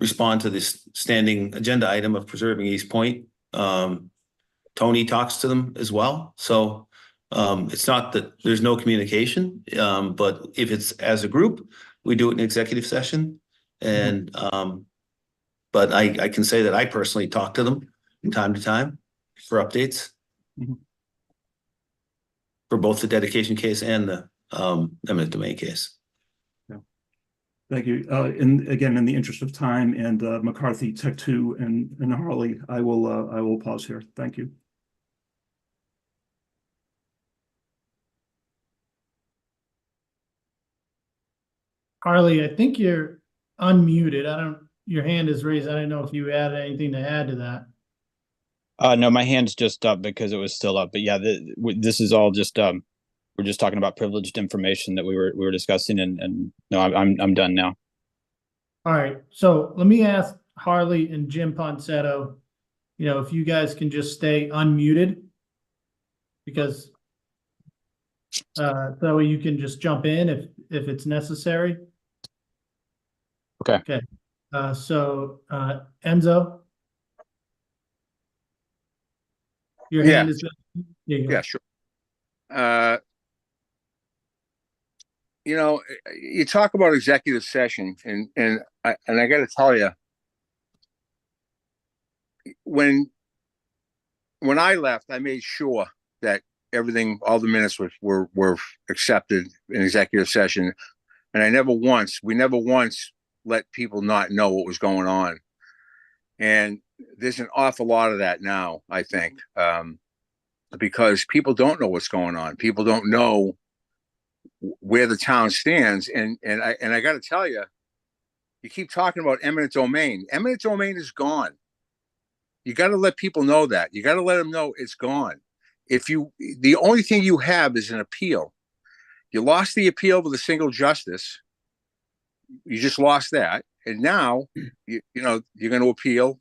respond to this standing agenda item of preserving East Point. Tony talks to them as well. So it's not that there's no communication, but if it's as a group, we do it in executive session. And but I can say that I personally talk to them from time to time for updates for both the dedication case and the eminent domain case. Thank you. And again, in the interest of time and McCarthy, Tech 2 and Harley, I will pause here. Thank you. Harley, I think you're unmuted. Your hand is raised. I don't know if you had anything to add to that. No, my hand's just up because it was still up. But yeah, this is all just we're just talking about privileged information that we were discussing, and no, I'm done now. All right, so let me ask Harley and Jim Ponsetto, if you guys can just stay unmuted, because that way you can just jump in if it's necessary. Okay. Okay. So Enzo, your hand is. Yeah, sure. You talk about executive session, and I got to tell you, when I left, I made sure that all the minutes were accepted in executive session, and we never once let people not know what was going on. And there's an awful lot of that now, I think, because people don't know what's going on. People don't know where the town stands. And I got to tell you, you keep talking about eminent domain. Eminent domain is gone. You got to let people know that. You got to let them know it's gone. The only thing you have is an appeal. You lost the appeal with a single justice. You just lost that. And now, you're going to appeal.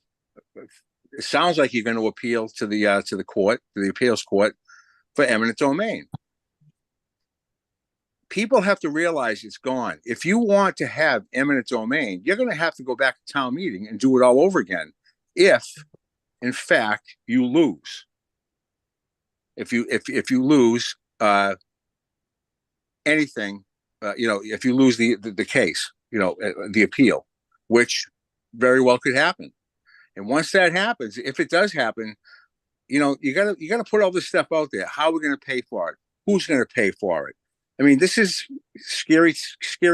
It sounds like you're going to appeal to the court, to the appeals court, for eminent domain. People have to realize it's gone. If you want to have eminent domain, you're going to have to go back to town meeting and do it all over again. If, in fact, you lose. If you lose anything, if you lose the case, the appeal, which very well could happen. And once that happens, if it does happen, you gotta put all this stuff out there. How are we going to pay for it? Who's going to pay for it? I mean, this is scary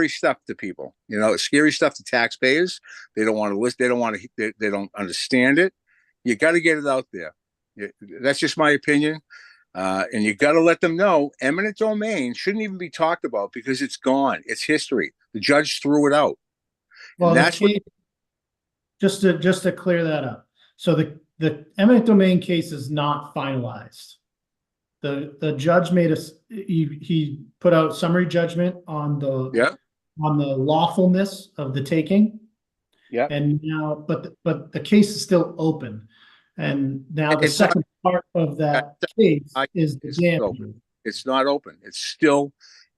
stuff to people. Scary stuff to taxpayers. They don't want to list. They don't understand it. You got to get it out there. That's just my opinion. And you got to let them know eminent domain shouldn't even be talked about because it's gone. It's history. The judge threw it out. Well, and that's just to clear that up. So the eminent domain case is not finalized. The judge he put out summary judgment on the lawfulness of the taking. Yeah. And now, but the case is still open. And now the second part of that case is the damages. It's not open. It's still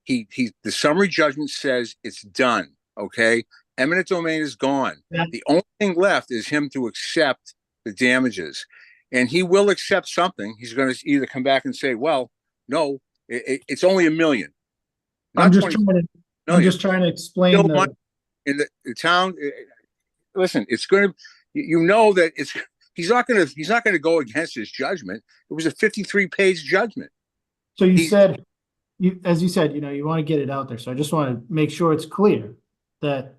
the summary judgment says it's done. Okay. Eminent domain is gone. The only thing left is him to accept the damages. And he will accept something. He's going to either come back and say, well, no, it's only $1 million. I'm just trying to explain in the town. listen, it's going to, you know that he's not going to go against his judgment. It was a 53-page judgment. So as you said, you want to get it out there. So I just want to make sure it's clear that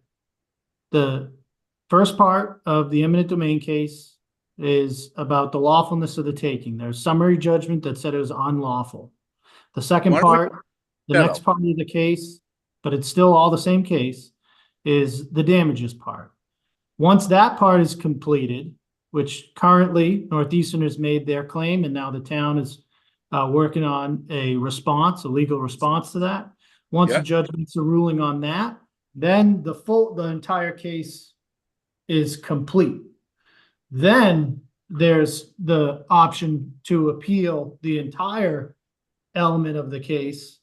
the first part of the eminent domain case is about the lawfulness of the taking. There's summary judgment that said it was unlawful. The second part, the next part of the case, but it's still all the same case, is the damages part. Once that part is completed, which currently Northeastern has made their claim, and now the town is working on a legal response to that. Once the judge makes a ruling on that, then the entire case is complete. Then there's the option to appeal the entire element of the case.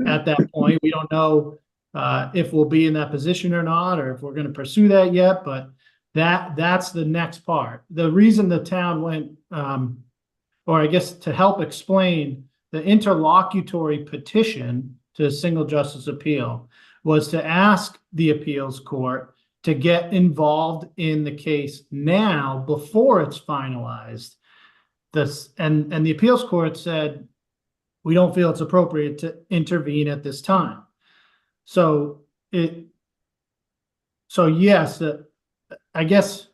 At that point, we don't know if we'll be in that position or not, or if we're going to pursue that yet, but that's the next part. The reason the town went, or I guess to help explain the interlocutory petition to a single justice appeal, was to ask the appeals court to get involved in the case now before it's finalized. And the appeals court said, we don't feel it's appropriate to intervene at this time. So yes, I guess,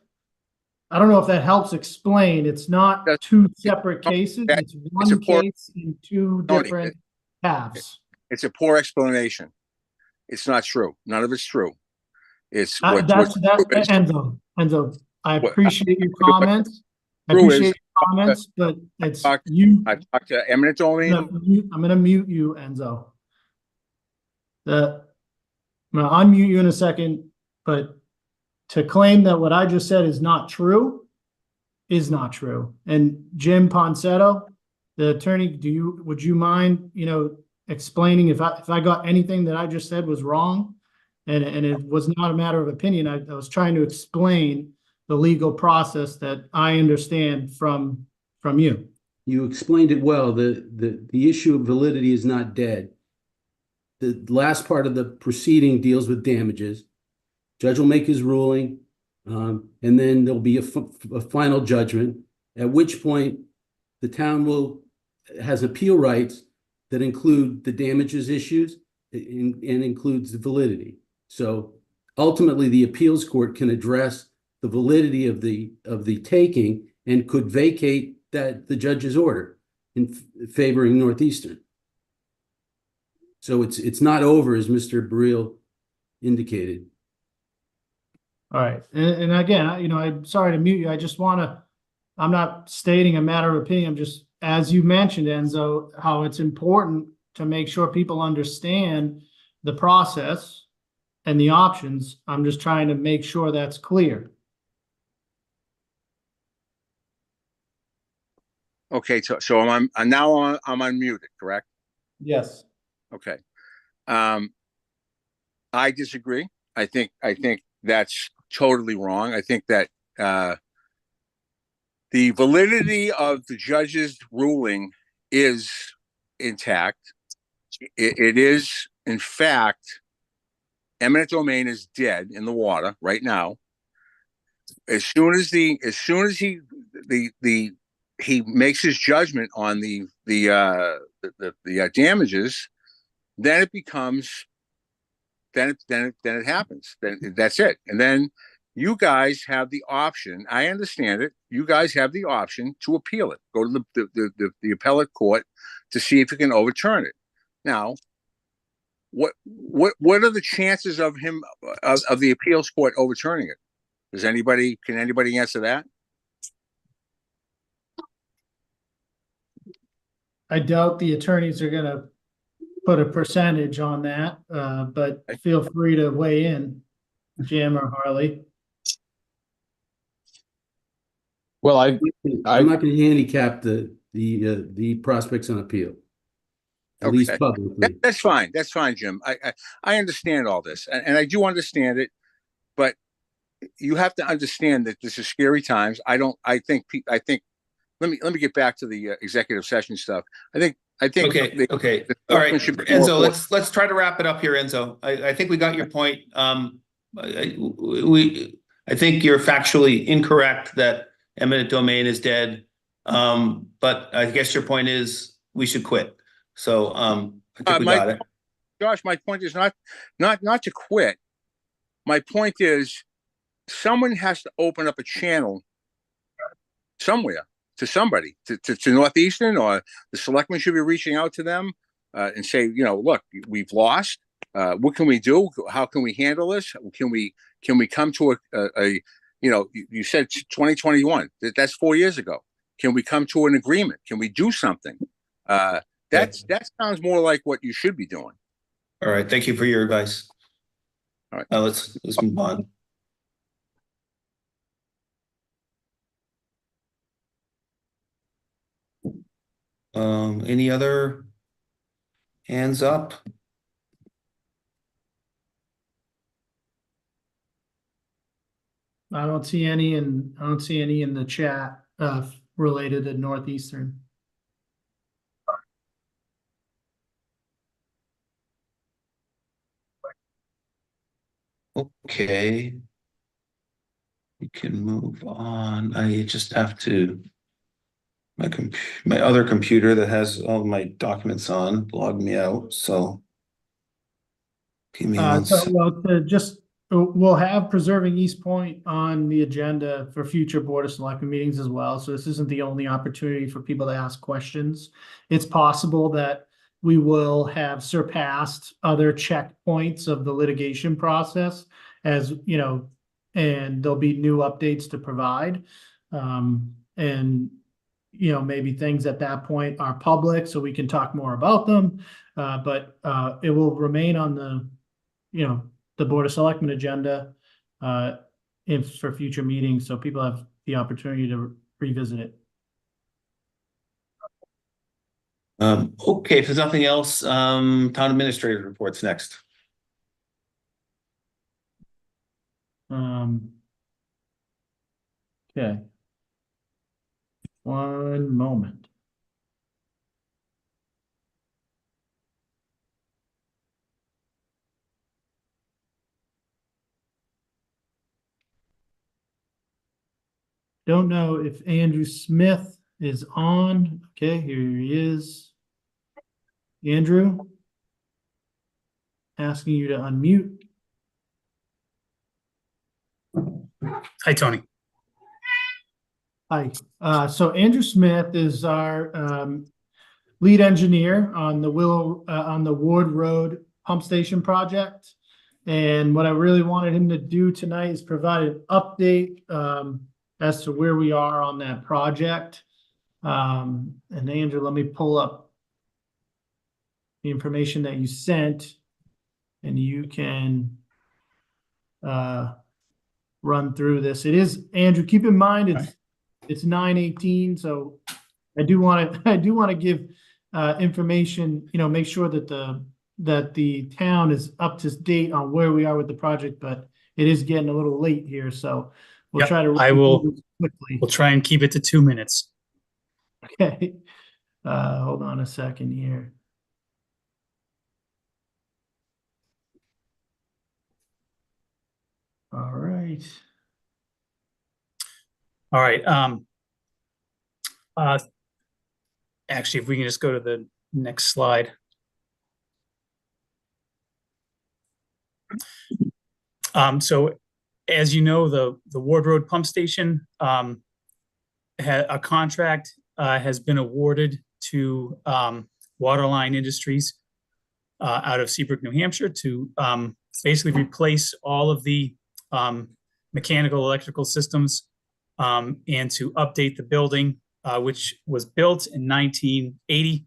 I don't know if that helps explain. It's not two separate cases. It's one case in two different halves. It's a poor explanation. It's not true. None of it's true. It's Enzo, I appreciate your comments. But it's you. I talked to eminent domain. I'm going to mute you, Enzo. I'm going to unmute you in a second, but to claim that what I just said is not true is not true. And Jim Ponsetto, the attorney, would you mind, explaining if I got anything that I just said was wrong? And it was not a matter of opinion. I was trying to explain the legal process that I understand from you. You explained it well. The issue of validity is not dead. The last part of the proceeding deals with damages. Judge will make his ruling, and then there'll be a final judgment, at which point the town has appeal rights that include the damages issues and includes the validity. So ultimately, the appeals court can address the validity of the taking and could vacate the judge's order in favoring Northeastern. So it's not over, as Mr. Burrell indicated. All right. And again, I'm sorry to mute you. I'm not stating a matter of opinion. I'm just, as you mentioned, Enzo, how it's important to make sure people understand the process and the options. I'm just trying to make sure that's clear. Okay, so I'm unmuted, correct? Yes. Okay. I disagree. I think that's totally wrong. I think that the validity of the judge's ruling is intact. It is, in fact, eminent domain is dead in the water right now. As soon as he makes his judgment on the damages, then it becomes, then it happens. Then that's it. And then you guys have the option. I understand it. You guys have the option to appeal it. Go to the appellate court to see if you can overturn it. Now, what are the chances of him of the appeals court overturning it? Can anybody answer that? I doubt the attorneys are going to put a percentage on that, but feel free to weigh in, Jim or Harley. Well, I'm not going to handicap the prospects on appeal. At least publicly. That's fine. That's fine, Jim. I understand all this, and I do understand it, but you have to understand that this is scary times. I think. Let me get back to the executive session stuff. I think. Okay. All right, Enzo. Let's try to wrap it up here, Enzo. I think we got your point. I think you're factually incorrect that eminent domain is dead. But I guess your point is we should quit. So I think we got it. Josh, my point is not to quit. My point is someone has to open up a channel somewhere to somebody, to Northeastern, or the selectmen should be reaching out to them and say, look, we've lost. What can we do? How can we handle this? Can we come to a you said 2021, that's 4 years ago. Can we come to an agreement? Can we do something? That sounds more like what you should be doing. All right. Thank you for your advice. All right. Let's move on. Any other hands up? I don't see any in the chat related to Northeastern. Okay. We can move on. I just have to my other computer that has all my documents on logged me out. So give me one second. We'll have preserving East Point on the agenda for future Board of Selectmen meetings as well. So this isn't the only opportunity for people to ask questions. It's possible that we will have surpassed other checkpoints of the litigation process, as you know, and there'll be new updates to provide. And maybe things at that point are public, so we can talk more about them. But it will remain on the Board of Selectmen agenda for future meetings, so people have the opportunity to revisit it. Okay, if there's nothing else, town administrator reports next. Okay. One moment. Don't know if Andrew Smith is on. Okay, here he is. Andrew, asking you to unmute. Hi, Tony. Hi. So Andrew Smith is our lead engineer on the Ward Road pump station project. And what I really wanted him to do tonight is provide an update as to where we are on that project. And Andrew, let me pull up the information that you sent, and you can run through this. It is, Andrew, keep in mind it's 9:18, so I do want to give information, make sure that the town is up to date on where we are with the project, but it is getting a little late here, so we'll try to quickly. We'll try and keep it to 2 minutes. Okay. Hold on a second here. All right. All right. Actually, if we can just go to the next slide. So as you know, the Ward Road pump station, a contract has been awarded to Waterline Industries out of Seabrook, New Hampshire, to basically replace all of the mechanical electrical systems and to update the building, which was built in 1980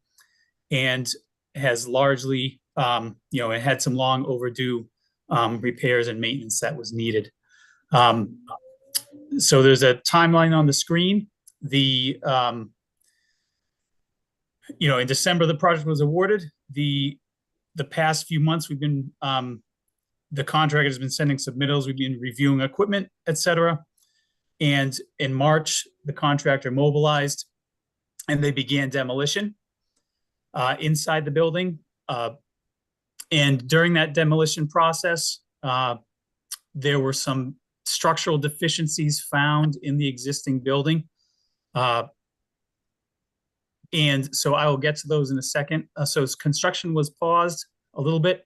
and has largely, it had some long overdue repairs and maintenance that was needed. So there's a timeline on the screen. In December, the project was awarded. The past few months, we've been, the contractor has been sending submittals. We've been reviewing equipment, et cetera. And in March, the contractor mobilized and they began demolition inside the building. And during that demolition process, there were some structural deficiencies found in the existing building. And so I will get to those in a second. So construction was paused a little bit.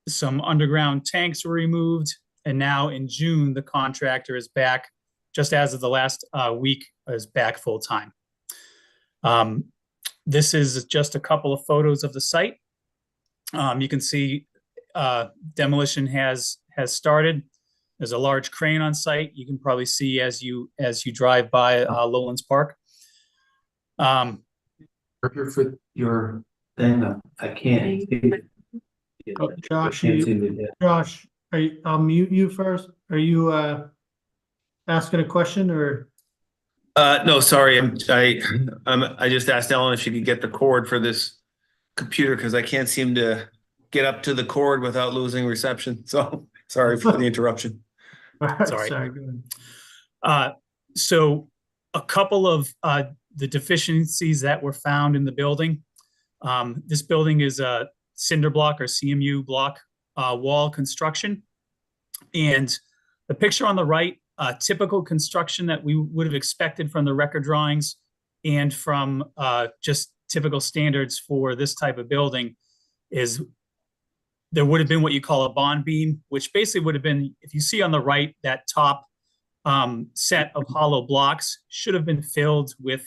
Some underground tanks were removed. And now in June, the contractor is back, just as of the last week, is back full time. This is just a couple of photos of the site. You can see demolition has started. There's a large crane on site. You can probably see as you drive by Lowlands Park. For your thing, I can't. Oh, Josh, I'll mute you first. Are you asking a question or? No, sorry. I just asked Ellen if she could get the cord for this computer because I can't seem to get up to the cord without losing reception. So sorry for the interruption. Sorry. Go ahead. So a couple of the deficiencies that were found in the building. This building is a cinder block or CMU block wall construction. And the picture on the right, typical construction that we would have expected from the record drawings and from just typical standards for this type of building is there would have been what you call a bond beam, which basically would have been, if you see on the right, that top set of hollow blocks should have been filled with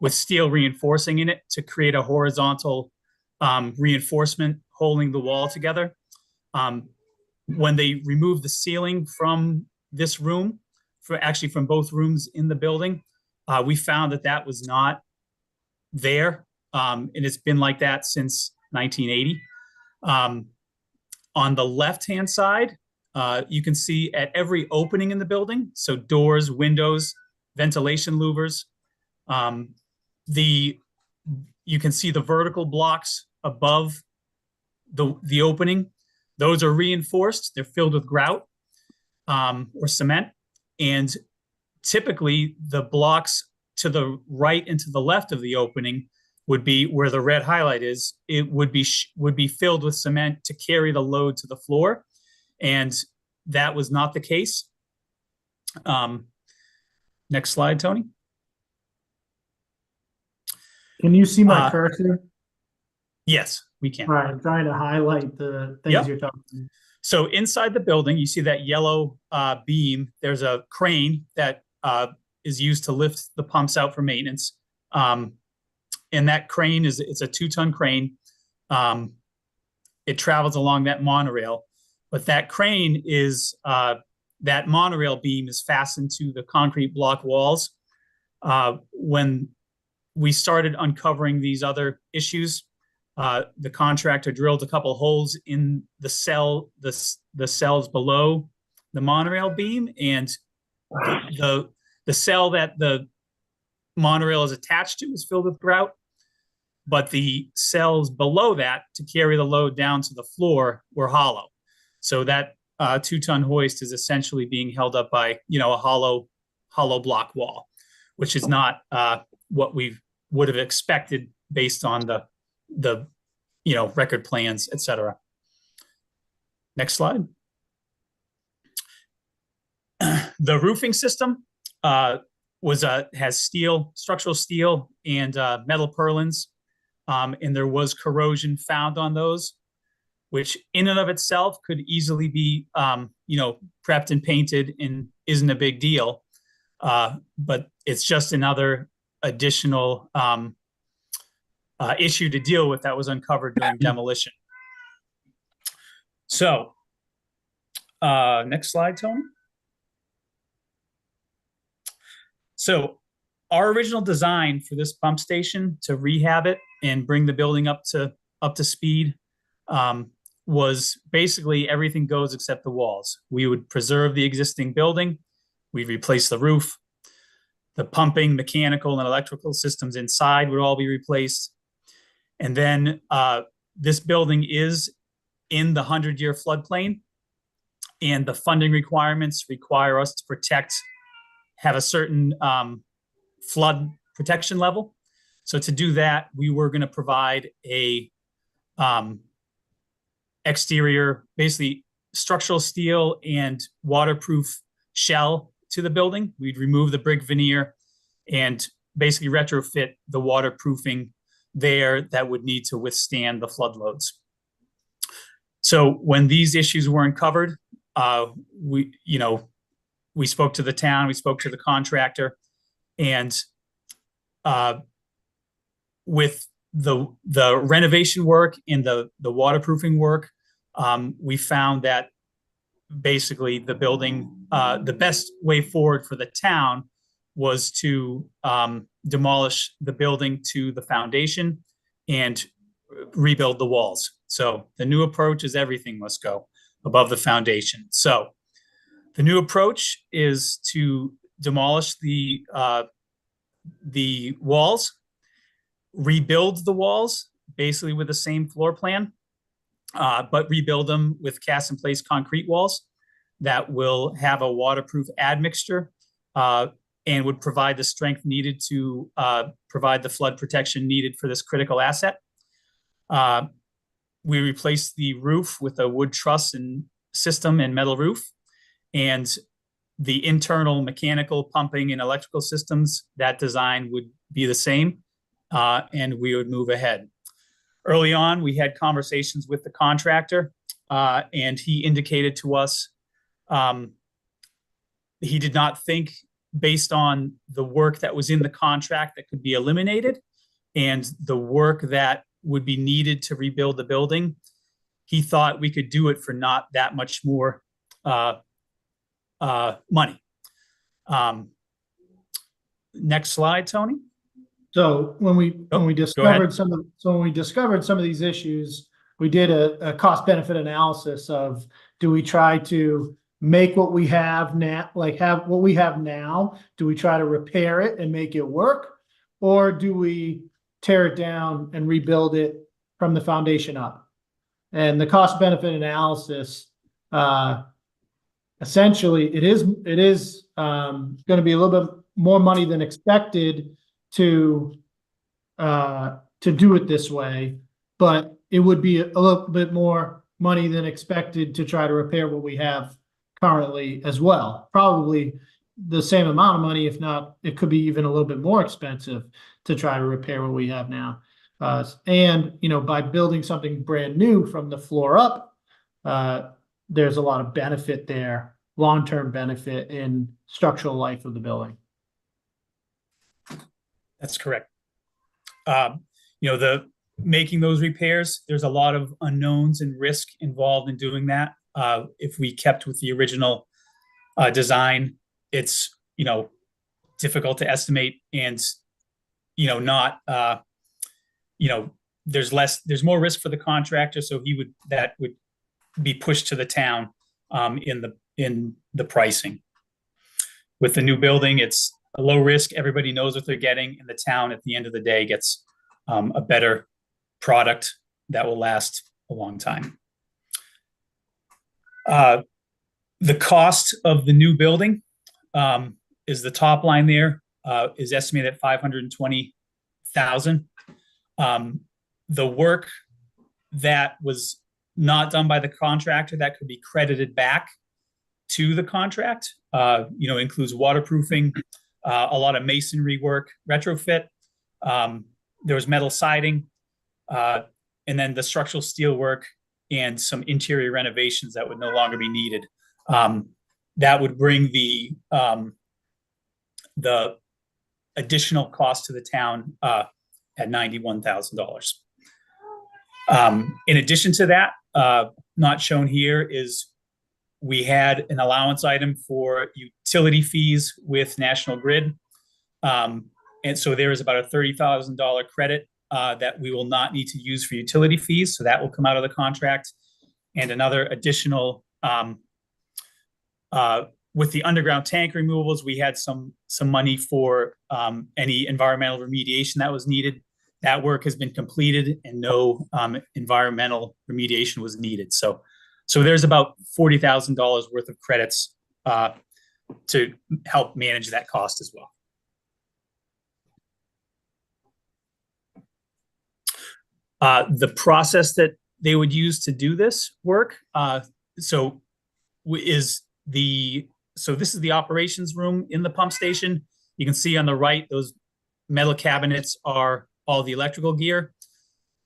steel reinforcing in it to create a horizontal reinforcement holding the wall together. When they removed the ceiling from this room, from both rooms in the building, we found that was not there, and it's been like that since 1980. On the left-hand side, you can see at every opening in the building, so doors, windows, ventilation louvers, you can see the vertical blocks above the opening. Those are reinforced. They're filled with grout or cement. And typically the blocks to the right and to the left of the opening would be where the red highlight is. It would be filled with cement to carry the load to the floor. And that was not the case. Next slide, Tony. Can you see my cursor? Yes, we can. All right, I'm trying to highlight the things you're talking about. So inside the building, you see that yellow beam. There's a crane that is used to lift the pumps out for maintenance. And that crane it's a 2-ton crane. It travels along that monorail, but that crane is that monorail beam is fastened to the concrete block walls. When we started uncovering these other issues, the contractor drilled a couple holes in the cells below the monorail beam, and the cell that the monorail is attached to is filled with grout, but the cells below that to carry the load down to the floor were hollow. So that 2-ton hoist is essentially being held up by a hollow block wall, which is not what we would have expected based on the record plans, etc. Next slide. The roofing system has structural steel and metal purlins, and there was corrosion found on those, which in and of itself could easily be prepped and painted and isn't a big deal, but it's just another additional issue to deal with that was uncovered during demolition. So, next slide, Tony. So, our original design for this pump station to rehab it and bring the building up to speed was basically everything goes except the walls. We would preserve the existing building. We'd replace the roof. The pumping, mechanical, and electrical systems inside would all be replaced. And then this building is in the 100-year floodplain, and the funding requirements require us to have a certain flood protection level. So to do that, we were going to provide a exterior, basically structural steel and waterproof shell to the building. We'd remove the brick veneer and basically retrofit the waterproofing there that would need to withstand the flood loads. So when these issues weren't covered, we spoke to the town, we spoke to the contractor, and with the renovation work and the waterproofing work, we found that basically the building, the best way forward for the town was to demolish the building to the foundation and rebuild the walls. So the new approach is everything must go above the foundation. So the new approach is to demolish the walls, rebuild the walls basically with the same floor plan, but rebuild them with cast in place concrete walls that will have a waterproof admixture and would provide the strength needed to provide the flood protection needed for this critical asset. We replaced the roof with a wood truss and system and metal roof, and the internal mechanical pumping and electrical systems, that design would be the same, and we would move ahead. Early on, we had conversations with the contractor, and he indicated to us he did not think, based on the work that was in the contract, that could be eliminated and the work that would be needed to rebuild the building, he thought we could do it for not that much more money. Next slide, Tony. So when we discovered some of these issues, we did a cost benefit analysis of, do we try to make what we have now, have what we have now? Do we try to repair it and make it work? Or do we tear it down and rebuild it from the foundation up? And the cost benefit analysis, essentially it is going to be a little bit more money than expected to do it this way, but it would be a little bit more money than expected to try to repair what we have currently as well. Probably the same amount of money, if not, it could be even a little bit more expensive to try to repair what we have now. And by building something brand new from the floor up, there's a lot of benefit there, long-term benefit in structural life of the building. That's correct. The making those repairs, there's a lot of unknowns and risk involved in doing that. If we kept with the original design, it's difficult to estimate, and there's more risk for the contractor, so that would be pushed to the town in the pricing. With the new building, it's a low risk. Everybody knows what they're getting, and the town at the end of the day gets a better product that will last a long time. The cost of the new building is the top line there, is estimated at $520,000. The work that was not done by the contractor that could be credited back to the contract, includes waterproofing, a lot of masonry work, retrofit. There was metal siding, and then the structural steel work and some interior renovations that would no longer be needed. That would bring the additional cost to the town at $91,000. In addition to that, not shown here is we had an allowance item for utility fees with National Grid. And so there is about a $30,000 credit that we will not need to use for utility fees. So that will come out of the contract. And another additional, with the underground tank removals, we had some money for any environmental remediation that was needed. That work has been completed and no environmental remediation was needed. So there's about $40,000 worth of credits to help manage that cost as well. The process that they would use to do this work, so this is the operations room in the pump station. You can see on the right, those metal cabinets are all the electrical gear.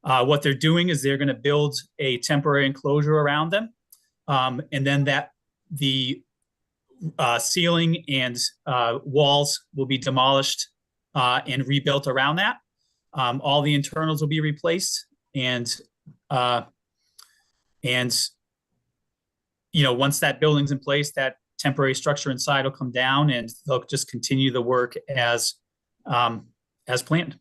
What they're doing is they're going to build a temporary enclosure around them. And then the ceiling and walls will be demolished and rebuilt around that. All the internals will be replaced, and once that building's in place, that temporary structure inside will come down, and they'll just continue the work as planned.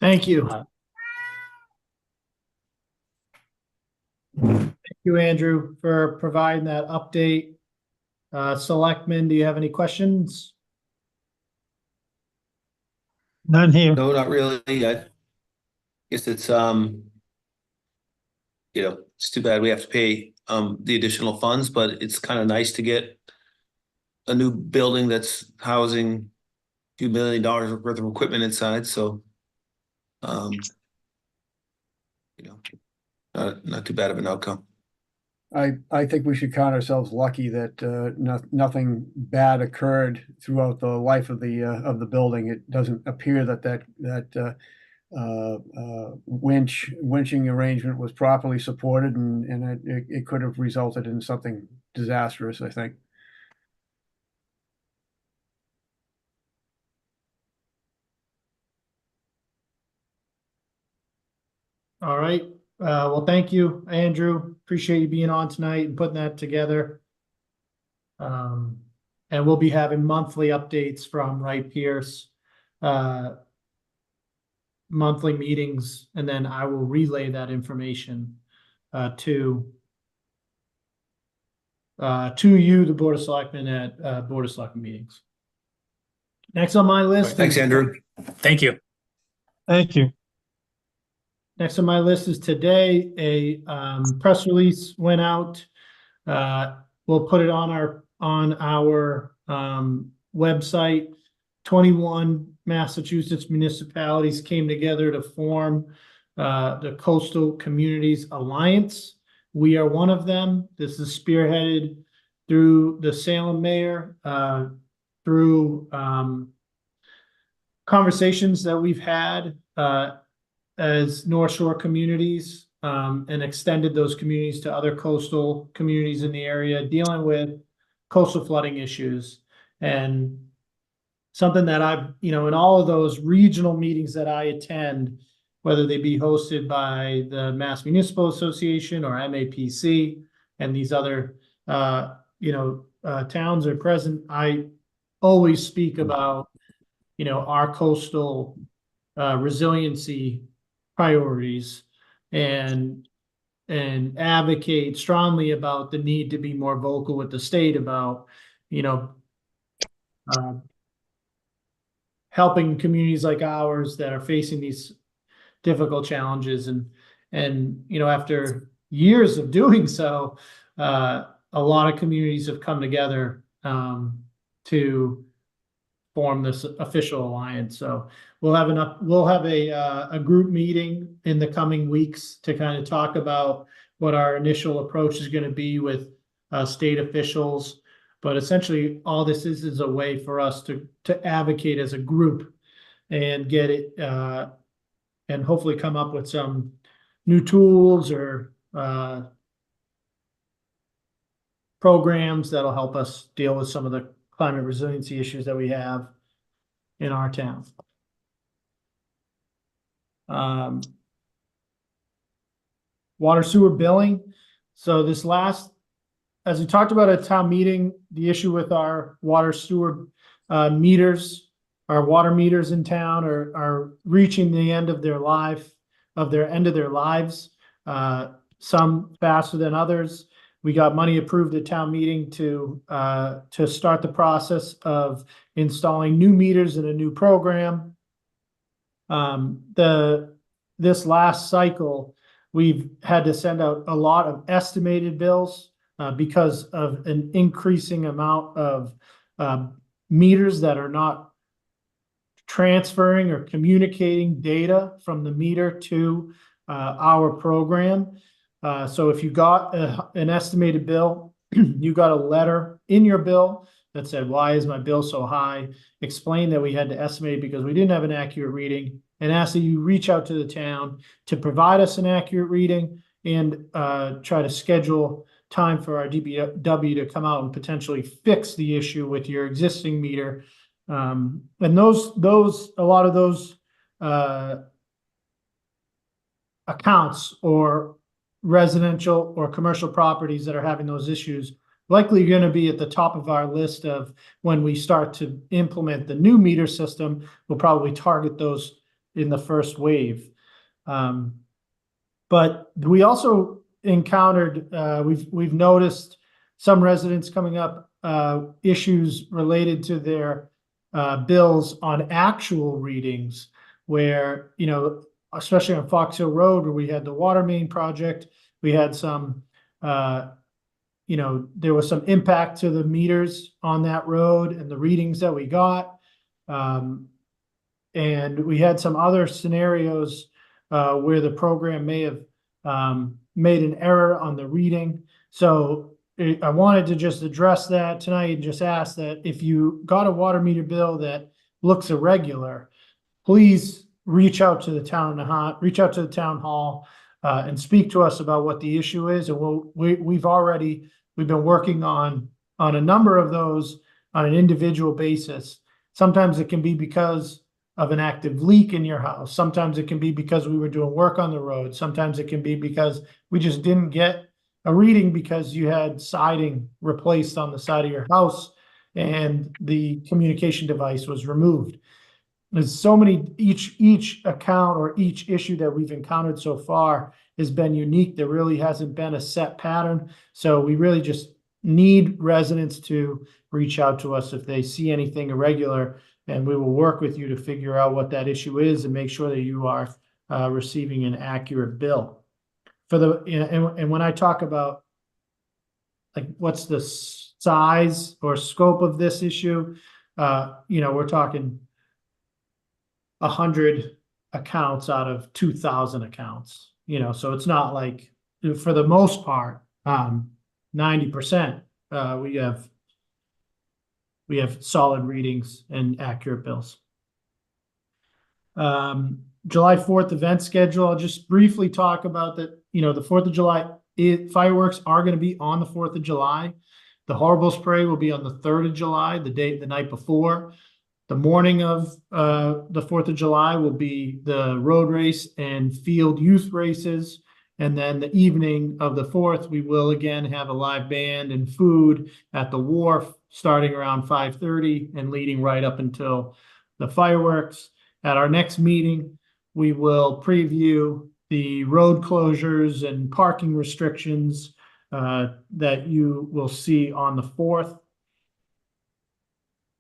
Thank you. Thank you, Andrew, for providing that update. Selectmen, do you have any questions? None here. No, not really. I guess it's it's too bad we have to pay the additional funds, but it's kind of nice to get a new building that's housing a few $1 million worth of equipment inside. So not too bad of an outcome. I think we should count ourselves lucky that nothing bad occurred throughout the life of the building. It doesn't appear that winching arrangement was properly supported, and it could have resulted in something disastrous, I think. All right. Well, thank you, Andrew. Appreciate you being on tonight and putting that together. And we'll be having monthly updates from Wright Pierce, monthly meetings, and then I will relay that information to you, the Board of Selectmen, at Board of Selectmen meetings. Next on my list. Thanks, Andrew. Thank you. Thank you. Next on my list is today, a press release went out. We'll put it on our website. 21 Massachusetts municipalities came together to form the Coastal Communities Alliance. We are one of them. This is spearheaded through the Salem mayor, through conversations that we've had as North Shore communities, and extended those communities to other coastal communities in the area dealing with coastal flooding issues. And something that I've, in all of those regional meetings that I attend, whether they be hosted by the Mass Municipal Association or MAPC and these other, towns are present, I always speak about, our coastal resiliency priorities and advocate strongly about the need to be more vocal with the state about, helping communities like ours that are facing these difficult challenges. And after years of doing so, a lot of communities have come together to form this official alliance. So we'll have a group meeting in the coming weeks to kind of talk about what our initial approach is going to be with state officials. But essentially, all this is a way for us to advocate as a group and get it and hopefully come up with some new tools or programs that'll help us deal with some of the climate resiliency issues that we have in our town. Water sewer billing. So as we talked about at town meeting, the issue with our water sewer meters, our water meters in town are reaching the end of their lives, some faster than others. We got money approved at town meeting to start the process of installing new meters in a new program. This last cycle, we've had to send out a lot of estimated bills because of an increasing amount of meters that are not transferring or communicating data from the meter to our program. So if you got an estimated bill, you got a letter in your bill that said, why is my bill so high? Explain that we had to estimate because we didn't have an accurate reading, and ask that you reach out to the town to provide us an accurate reading and try to schedule time for our DPW to come out and potentially fix the issue with your existing meter. And a lot of those accounts or residential or commercial properties that are having those issues likely going to be at the top of our list of when we start to implement the new meter system. We'll probably target those in the first wave. But we also encountered, we've noticed some residents coming up issues related to their bills on actual readings where, you know, especially on Fox Hill Road where we had the water main project, we had some, you know, there was some impact to the meters on that road and the readings that we got. And we had some other scenarios where the program may have made an error on the reading. So I wanted to just address that tonight and just ask that if you got a water meter bill that looks irregular, please reach out to the town of Nahant, reach out to the town hall, and speak to us about what the issue is. And we've been working on a number of those on an individual basis. Sometimes it can be because of an active leak in your house. Sometimes it can be because we were doing work on the road. Sometimes it can be because we just didn't get a reading because you had siding replaced on the side of your house and the communication device was removed. There's so many, each account or each issue that we've encountered so far has been unique. There really hasn't been a set pattern. So we really just need residents to reach out to us if they see anything irregular, and we will work with you to figure out what that issue is and make sure that you are receiving an accurate bill. And when I talk about like what's the size or scope of this issue, you know, we're talking 100 accounts out of 2,000 accounts, you know, so it's not like, for the most part, 90%, we have solid readings and accurate bills. July 4th event schedule. I'll just briefly talk about that. You know, the 4th of July, fireworks are going to be on the 4th of July. The Horribles Parade will be on the 3rd of July, the night before. The morning of the 4th of July will be the road race and field youth races. And then the evening of the 4th, we will again have a live band and food at the wharf starting around 5:30 and leading right up until the fireworks. At our next meeting, we will preview the road closures and parking restrictions that you will see on the 4th.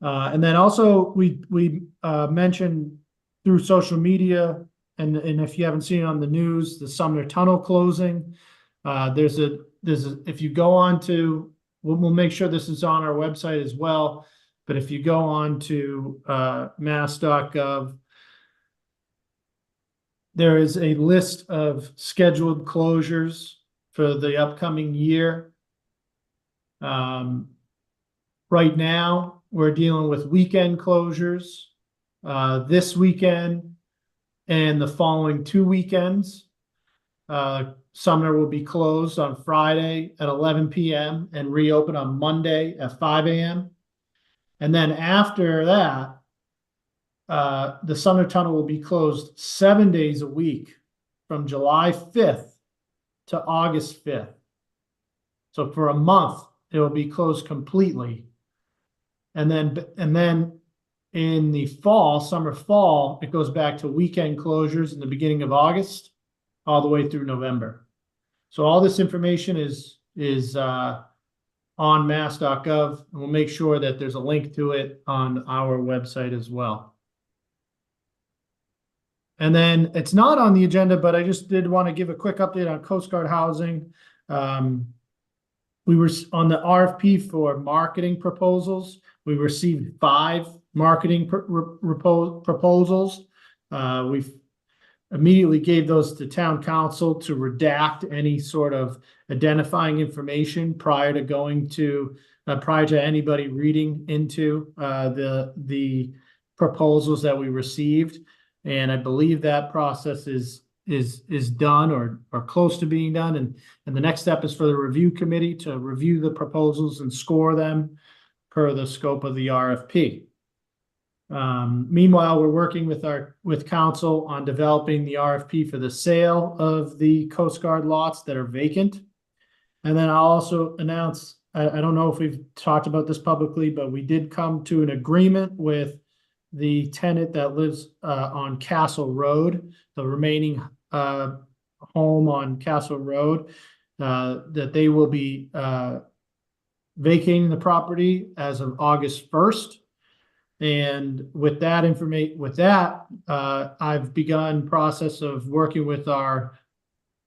And then also we mentioned through social media, and if you haven't seen it on the news, the Sumner Tunnel closing. If you go on to, we'll make sure this is on our website as well. But if you go on to mass.gov, there is a list of scheduled closures for the upcoming year. Right now, we're dealing with weekend closures this weekend and the following 2 weekends. Sumner will be closed on Friday at 11 p.m. and reopen on Monday at 5 a.m. And then after that, the Sumner Tunnel will be closed 7 days a week from July 5th to August 5th. So for a month, it will be closed completely. And then in the fall, fall, it goes back to weekend closures in the beginning of August, all the way through November. So all this information is on mass.gov, and we'll make sure that there's a link to it on our website as well. And then it's not on the agenda, but I just did want to give a quick update on Coast Guard housing. We were on the RFP for marketing proposals. We received 5 marketing proposals. We've immediately gave those to town council to redact any sort of identifying information prior to going to prior to anybody reading into the proposals that we received. And I believe that process is done or close to being done. And the next step is for the review committee to review the proposals and score them per the scope of the RFP. Meanwhile, we're working with council on developing the RFP for the sale of the Coast Guard lots that are vacant. And then I'll also announce, I don't know if we've talked about this publicly, but we did come to an agreement with the tenant that lives on Castle Road, the remaining home on Castle Road, that they will be vacating the property as of August 1st. And with that I've begun process of working with our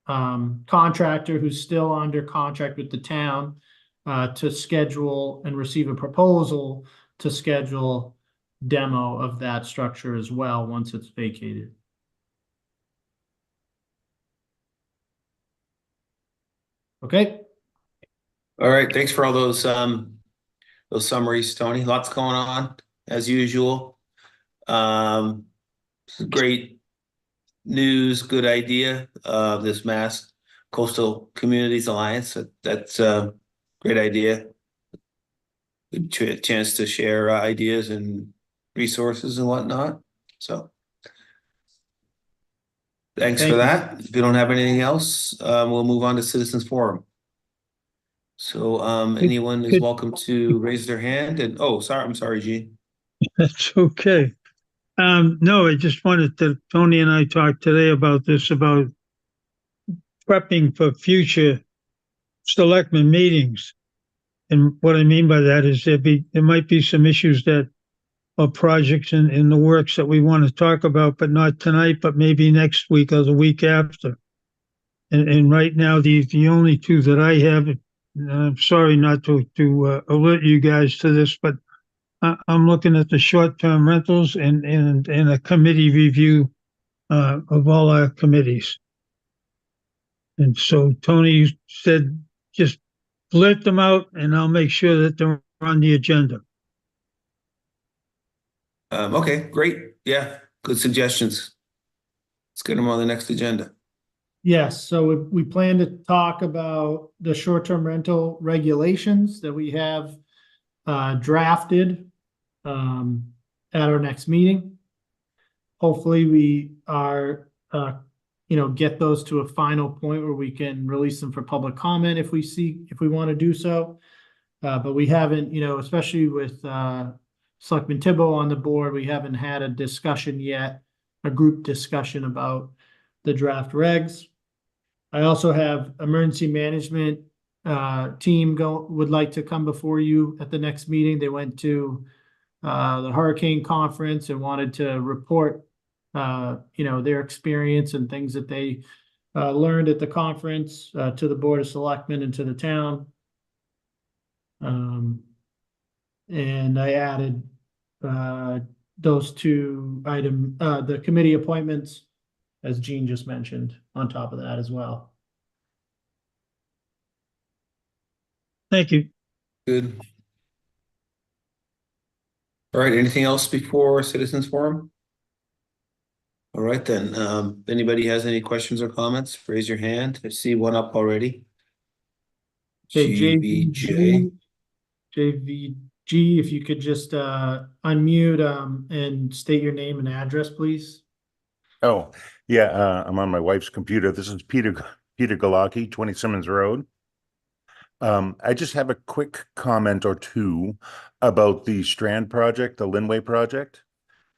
contractor who's still under contract with the town to schedule and receive a proposal to schedule demo of that structure as well once it's vacated. Okay. All right. Thanks for all those summaries, Tony. Lots going on as usual. Great news, good idea. This Mass Coastal Communities Alliance. That's a great idea. Good chance to share ideas and resources and whatnot. So thanks for that. If you don't have anything else, we'll move on to Citizens Forum. So anyone is welcome to raise their hand. And I'm sorry, Gene. That's okay. No, I just wanted to, Tony and I talked today about this, about prepping for future selectmen meetings. And what I mean by that is there might be some issues that are projects in the works that we want to talk about, but not tonight, but maybe next week or the week after. And right now, the only two that I have, I'm sorry not to alert you guys to this, but I'm looking at the short-term rentals and a committee review of all our committees. And so Tony said, just blurt them out and I'll make sure that they're on the agenda. Okay, great. Yeah, good suggestions. Let's get them on the next agenda. Yes, so we plan to talk about the short-term rental regulations that we have drafted at our next meeting. Hopefully we are, get those to a final point where we can release them for public comment if we want to do so. But we haven't, especially with Selectman Thibault on the board, we haven't had a discussion yet, a group discussion about the draft regs. I also have emergency management team would like to come before you at the next meeting. They went to the hurricane conference and wanted to report their experience and things that they learned at the conference to the Board of Selectmen and to the town. And I added those two the committee appointments, as Gene just mentioned, on top of that as well. Thank you. Good. All right, anything else before Citizens Forum? All right, then. If anybody has any questions or comments, raise your hand. I see one up already. Okay, JVJ. JVG, if you could just unmute and state your name and address, please. Oh, yeah, I'm on my wife's computer. This is Peter Galaki, 20 Simmons Road. I just have a quick comment or two about the Strand project, the Linway project.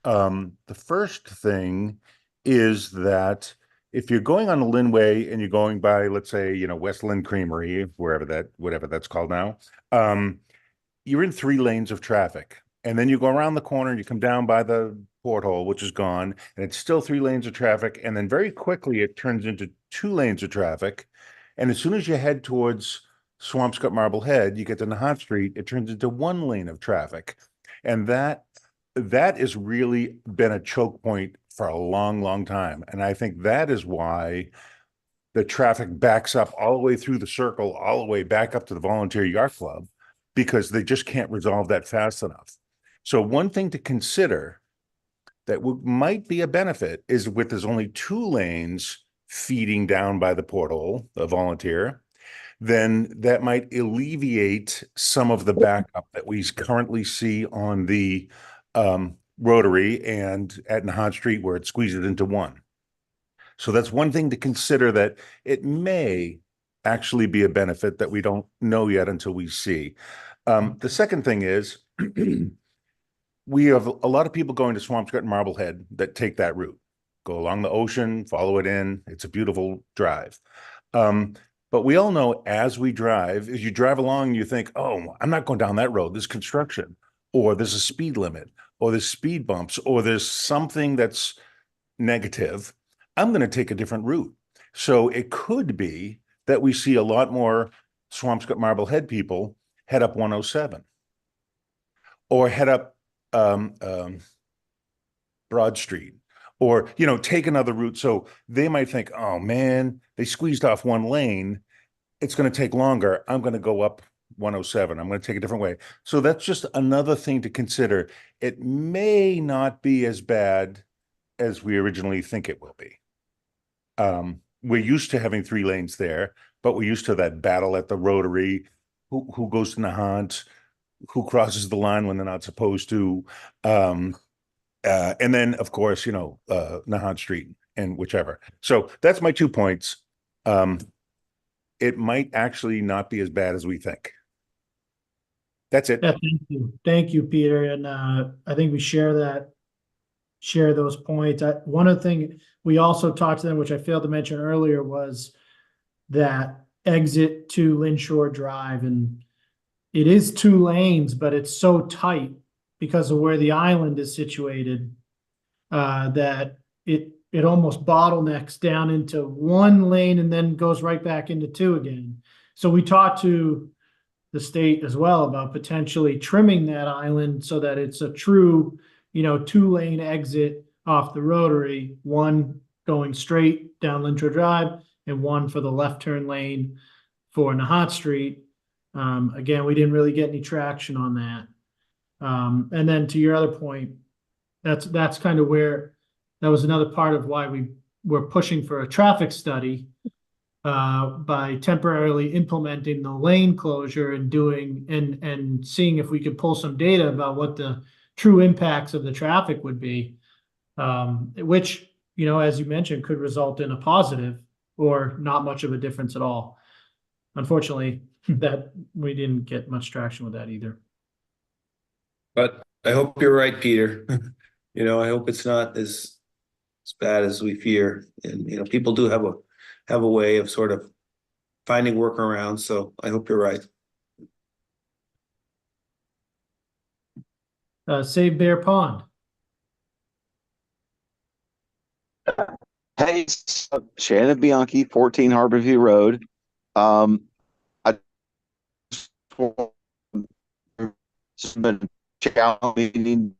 The first thing is that if you're going on the Linway and you're going by, let's say, West Lynn Creamery, whatever that's called now, you're in 3 lanes of traffic. And then you go around the corner and you come down by the porthole, which is gone, and it's still 3 lanes of traffic. And then very quickly it turns into 2 lanes of traffic. And as soon as you head towards Swampscott Marblehead, you get to Nahant Street, it turns into 1 lane of traffic. And that that has really been a choke point for a long, long time. And I think that is why the traffic backs up all the way through the circle, all the way back up to the volunteer yacht club, because they just can't resolve that fast enough. So one thing to consider that might be a benefit is with there's only 2 lanes feeding down by the porthole, the volunteer, then that might alleviate some of the backup that we currently see on the Rotary and at Nahant Street where it squeezes into one. So that's one thing to consider, that it may actually be a benefit that we don't know yet until we see. The second thing is we have a lot of people going to Swampscott and Marblehead that take that route, go along the ocean, follow it in. It's a beautiful drive. But we all know as we drive, as you drive along, you think, oh, I'm not going down that road. There's construction, or there's a speed limit, or there's speed bumps, or there's something that's negative. I'm going to take a different route. So it could be that we see a lot more Swampscott Marblehead people head up 107 or head up Broad Street, or, you know, take another route. So they might think, oh man, they squeezed off one lane. It's going to take longer. I'm going to go up 107. I'm going to take a different way. So that's just another thing to consider. It may not be as bad as we originally think it will be. We're used to having 3 lanes there, but we're used to that battle at the Rotary, who goes to Nahant, who crosses the line when they're not supposed to. And then, of course, you know, Nahant Street and whichever. So that's my 2 points. It might actually not be as bad as we think. That's it. Yeah, thank you. Thank you, Peter. And I think we share those points. One of the things we also talked to them, which I failed to mention earlier, was that exit to Linshore Drive. And it is 2 lanes, but it's so tight because of where the island is situated, that it almost bottlenecks down into 1 lane and then goes right back into 2 again. So we talked to the state as well about potentially trimming that island so that it's a true, you know, 2-lane exit off the Rotary, 1 going straight down Linshore Drive and 1 for the left turn lane for Nahant Street. Again, we didn't really get any traction on that. And then to your other point, that's kind of where that was another part of why we were pushing for a traffic study, by temporarily implementing the lane closure and doing and seeing if we could pull some data about what the true impacts of the traffic would be, which, you know, as you mentioned, could result in a positive or not much of a difference at all. Unfortunately, that we didn't get much traction with that either. But I hope you're right, Peter. You know, I hope it's not as bad as we fear. And, you know, people do have a way of sort of finding workarounds. So I hope you're right. Save Bear Pond. Hey, Shannon Bianchi, 14 Harborview Road. I just been challenging.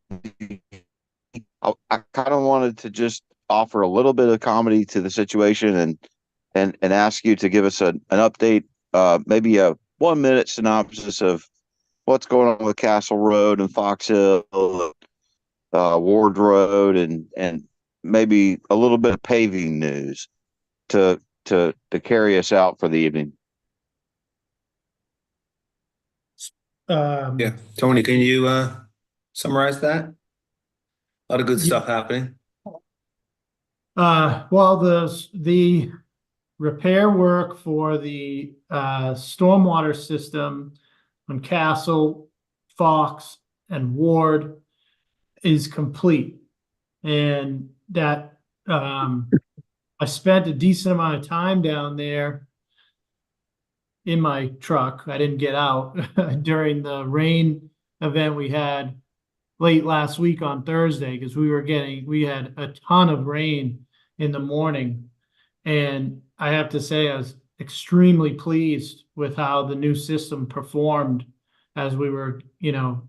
I kind of wanted to just offer a little bit of comedy to the situation and ask you to give us an update, maybe a 1-minute synopsis of what's going on with Castle Road and Fox Hill, Ward Road, and maybe a little bit of paving news to carry us out for the evening. Yeah, Tony, can you summarize that? A lot of good stuff happening. Well, the repair work for the stormwater system on Castle, Fox, and Ward is complete, and that I spent a decent amount of time down there in my truck. I didn't get out during the rain event we had late last week on Thursday, because we had a ton of rain in the morning. And I have to say, I was extremely pleased with how the new system performed as we were, you know,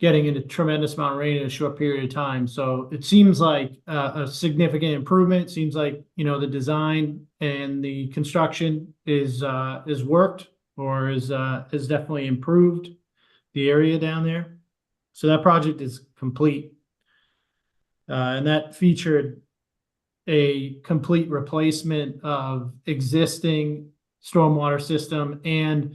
getting a tremendous amount of rain in a short period of time. So it seems like a significant improvement. It seems like, you know, the design and the construction is worked or is definitely improved the area down there. So that project is complete. And that featured a complete replacement of existing stormwater system and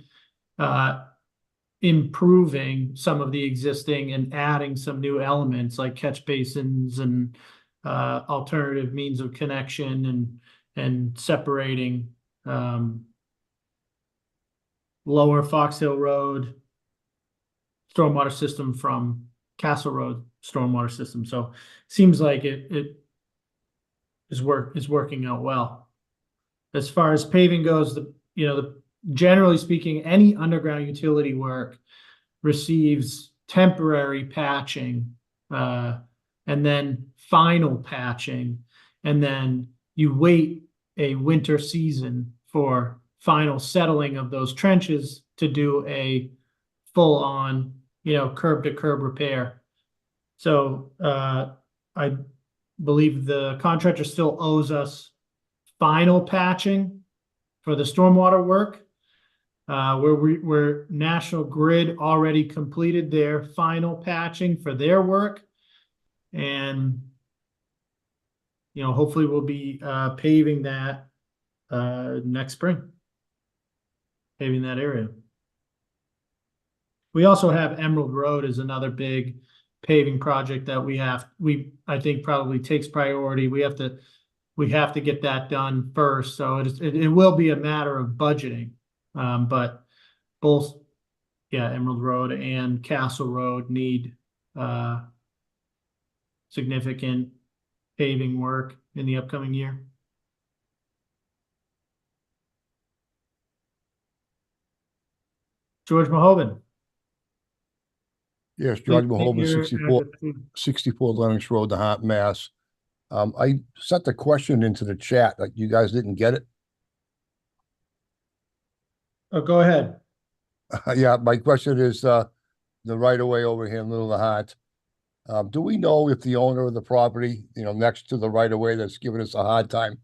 improving some of the existing and adding some new elements like catch basins and alternative means of connection and separating lower Fox Hill Road stormwater system from Castle Road stormwater system. So seems like it is working out well. As far as paving goes, generally speaking, any underground utility work receives temporary patching, and then final patching, and then you wait a winter season for final settling of those trenches to do a full-on, curb to curb repair. So I believe the contractor still owes us final patching for the stormwater work, where National Grid already completed their final patching for their work, and hopefully we'll be paving that next spring, paving that area. We also have Emerald Road as another big paving project that I think probably takes priority. We have to get that done first. So it will be a matter of budgeting. But both, Emerald Road and Castle Road need significant paving work in the upcoming year. George Mahoban. Yes, George Mahoban, 64 Lennox Road, Nahant, Mass. I sent the question into the chat, like you guys didn't get it. Oh, go ahead. Yeah, my question is the right of way over here in Little Nahant. Do we know if the owner of the property, next to the right of way that's giving us a hard time,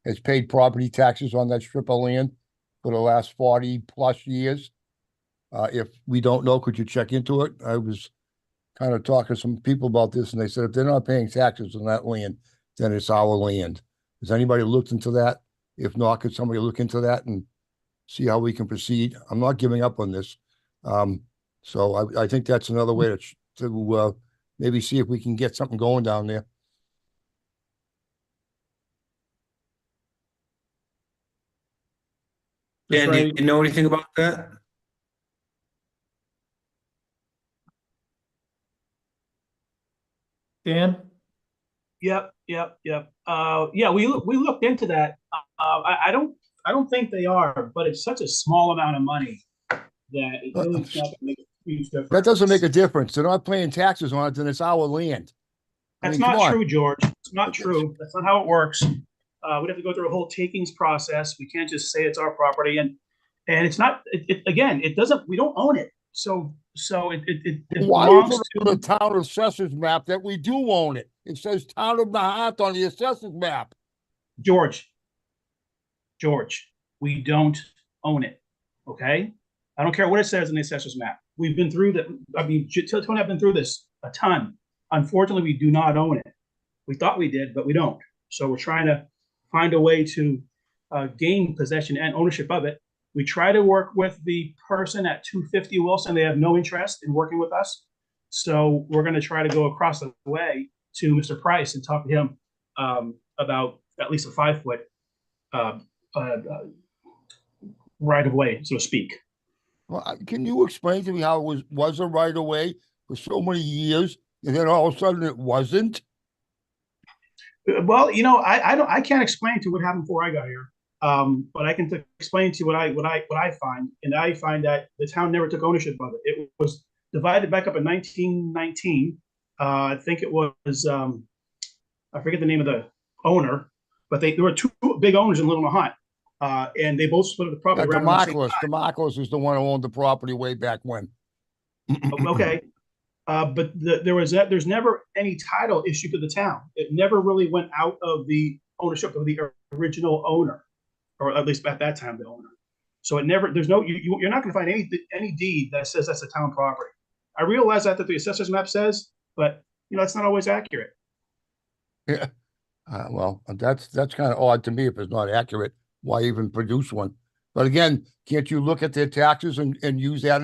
has paid property taxes on that strip of land for the last 40 plus years? If we don't know, could you check into it? I was kind of talking to some people about this, and they said if they're not paying taxes on that land, then it's our land. Has anybody looked into that? If not, could somebody look into that and see how we can proceed? I'm not giving up on this. So I think that's another way to maybe see if we can get something going down there. Dan, do you know anything about that? Dan? Yep. Yeah, we looked into that. I don't think they are, but it's such a small amount of money that it really is not going to make a huge difference. That doesn't make a difference. They're not paying taxes on it, then it's our land. That's not true, George. It's not true. That's not how it works. We'd have to go through a whole takings process. We can't just say it's our property, and it's not. Again, it doesn't. We don't own it. So it Why belongs is it on the town assessor's map that we do own it? It says town of Nahant on the assessor's map. George, we don't own it. Okay, I don't care what it says in the assessor's map. We've been through that. I mean, Tony and I have been through this a ton. Unfortunately, we do not own it. We thought we did, but we don't. So we're trying to find a way to gain possession and ownership of it. We try to work with the person at 250 Wilson. They have no interest in working with us. So we're going to try to go across the way to Mr. Price and talk to him about at least a 5-foot right of way, so to speak. Well, can you explain to me how it was a right of way for so many years, and then all of a sudden it wasn't? Well, I can't explain to you what happened before I got here. But I can explain to you what I find, and I find that the town never took ownership of it. It was divided back up in 1919. I think it was I forget the name of the owner, but there were two big owners in Little Nahant, and they both split the property. Demarcus is the one who owned the property way back when. Okay, But there's never any title issued to the town. It never really went out of the ownership of the original owner, or at least at that time, the owner. So it never, there's no, you're not gonna find any deed that says that's a town property. I realize that the assessor's map says, but it's not always accurate. Yeah. Well, that's kind of odd to me. If it's not accurate, why even produce one? But again, can't you look at their taxes and use that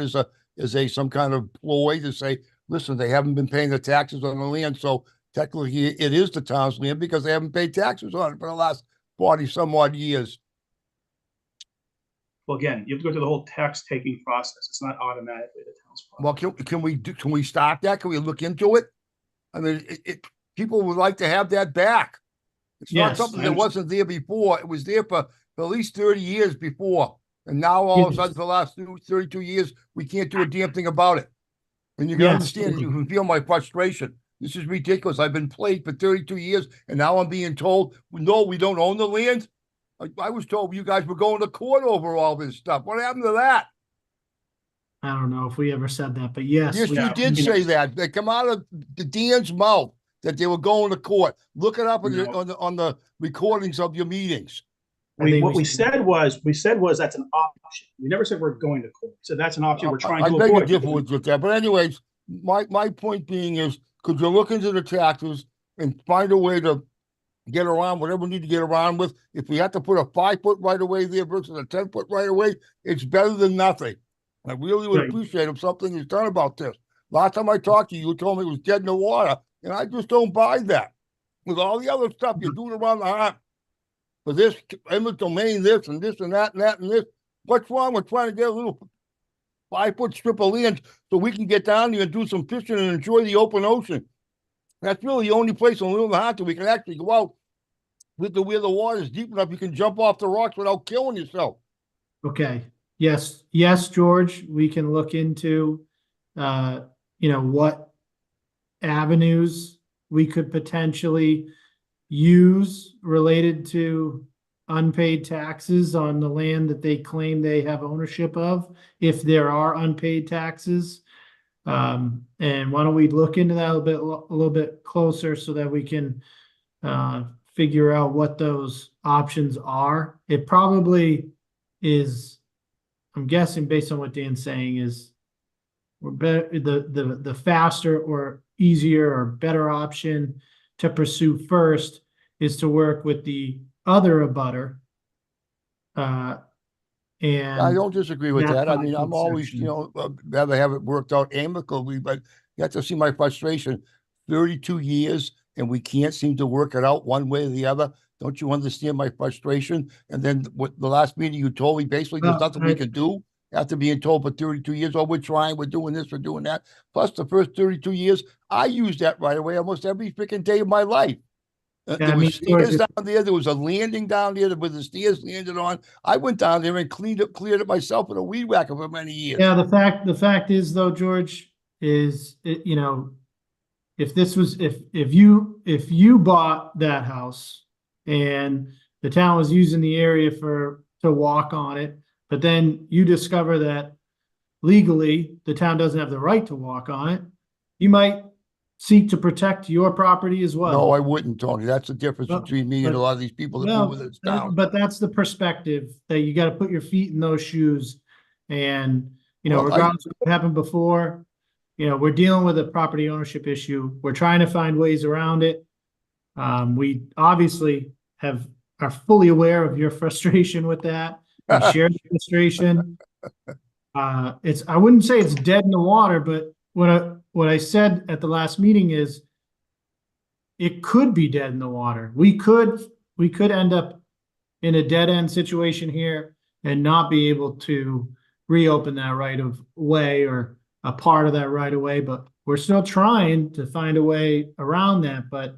as some kind of ploy to say, listen, they haven't been paying the taxes on the land, so technically it is the town's land because they haven't paid taxes on it for the last 40 some odd years. Well, again, you have to go through the whole tax taking process. It's not automatically the town's property. Well, can we start that? Can we look into it? I mean, people would like to have that back. It's not something that wasn't there before. It was there for at least 30 years before. And now all of a sudden for the last 32 years, we can't do a damn thing about it. And you can understand, you can feel my frustration. This is ridiculous. I've been played for 32 years and now I'm being told, no, we don't own the land. I was told you guys were going to court over all this stuff. What happened to that? I don't know if we ever said that, but yes. Yes, you did say that. They come out of the Dan's mouth that they were going to court. Look it up on the recordings of your meetings. What we said was that's an option. We never said we're going to court. So that's an option we're trying to avoid. I beg a difference with that. But anyways, my point being is, could you look into the taxes and find a way to get around whatever we need to get around with? If we have to put a 5-foot right away there versus a 10-foot right away, it's better than nothing. I really would appreciate if something is done about this. Last time I talked to you, you told me it was dead in the water, and I just don't buy that. With all the other stuff you're doing around the heart, for this eminent domain, this and this and that and that and this, what's wrong with trying to get a little 5-foot strip of land so we can get down there and do some fishing and enjoy the open ocean? That's really the only place on Little Nahant that we can actually go out with where the water is deep enough you can jump off the rocks without killing yourself. Okay. Yes, George, we can look into, what avenues we could potentially use related to unpaid taxes on the land that they claim they have ownership of, if there are unpaid taxes. And why don't we look into that a little bit closer so that we can figure out what those options are. It probably is, I'm guessing based on what Dan's saying, is we're better, the faster or easier or better option to pursue first is to work with the other abutter. And I don't disagree with that. I mean, I'm always, rather have it worked out amicably, but you have to see my frustration. 32 years and we can't seem to work it out one way or the other. Don't you understand my frustration? And then what the last meeting you told me, basically there's nothing we can do after being told for 32 years, oh, we're trying, we're doing this, we're doing that. Plus the first 32 years, I used that right away almost every freaking day of my life. There was stairs down there. There was a landing down there where the stairs landed on. I went down there and cleared it myself with a weed whacker for many years. Yeah, the fact is though, George, is if you bought that house and the town was using the area to walk on it, but then you discover that legally the town doesn't have the right to walk on it, you might seek to protect your property as well. No, I wouldn't, Tony. That's the difference between me and a lot of these people that move in this town. But that's the perspective that you got to put your feet in those shoes. And, regardless of what happened before, we're dealing with a property ownership issue. We're trying to find ways around it. We obviously are fully aware of your frustration with that. We share the frustration. I wouldn't say it's dead in the water, but what I said at the last meeting is it could be dead in the water. We could end up in a dead end situation here and not be able to reopen that right of way or a part of that right of way, but we're still trying to find a way around that. But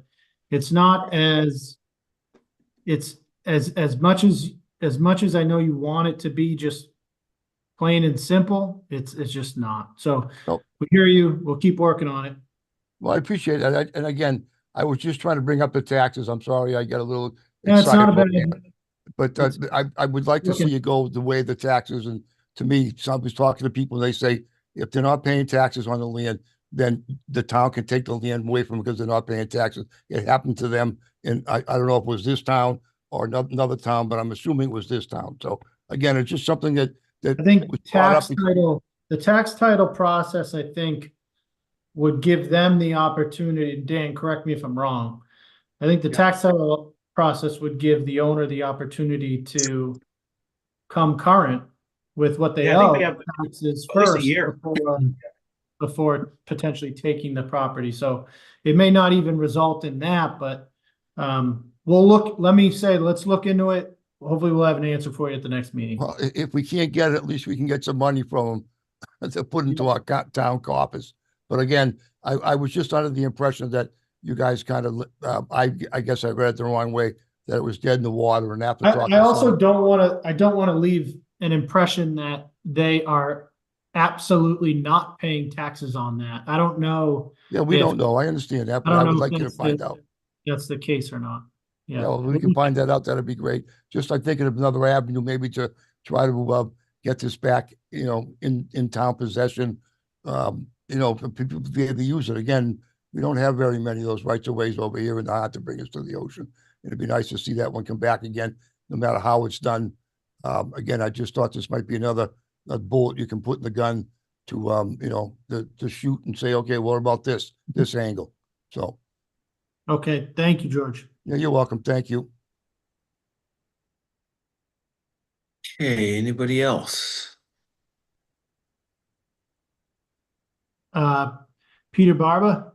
it's not as much as I know you want it to be just plain and simple, it's just not. So we hear you. We'll keep working on it. Well, I appreciate that. And again, I was just trying to bring up the taxes. I'm sorry, I got a little excited. It's not a bad idea. But I would like to see you go the way the taxes. And to me, somebody's talking to people and they say, if they're not paying taxes on the land, then the town can take the land away from them because they're not paying taxes. It happened to them, and I don't know if it was this town or another town, but I'm assuming it was this town. So again, it's just something that I think was brought up. the tax title process, I think, would give them the opportunity. Dan, correct me if I'm wrong. I think the tax title process would give the owner the opportunity to come current with what they Yeah, I think owe they have taxes at least a first year. before potentially taking the property. So it may not even result in that, but we'll look. Let's look into it. Hopefully we'll have an answer for you at the next meeting. Well, if we can't get it, at least we can get some money from them to put into our town coffers. But again, I was just under the impression that you guys kind of, I guess I read it the wrong way, that it was dead in the water. And after talking I to also some, don't want to leave an impression that they are absolutely not paying taxes on that. I don't know. yeah, we don't know. I understand that, but I would like you to find out. That's the case or not. Yeah, Yeah. well, we can find that out. That'd be great. Just like thinking of another avenue, maybe to try to get this back, in town possession. For people to be able to use it. Again, we don't have very many of those rights of ways over here in Nahant to bring us to the ocean. It'd be nice to see that one come back again, no matter how it's done. Again, I just thought this might be another bullet you can put in the gun to to shoot and say, okay, what about this angle? So. Okay, thank you, George. Yeah, you're welcome. Thank you. Okay, anybody else? Peter Barba.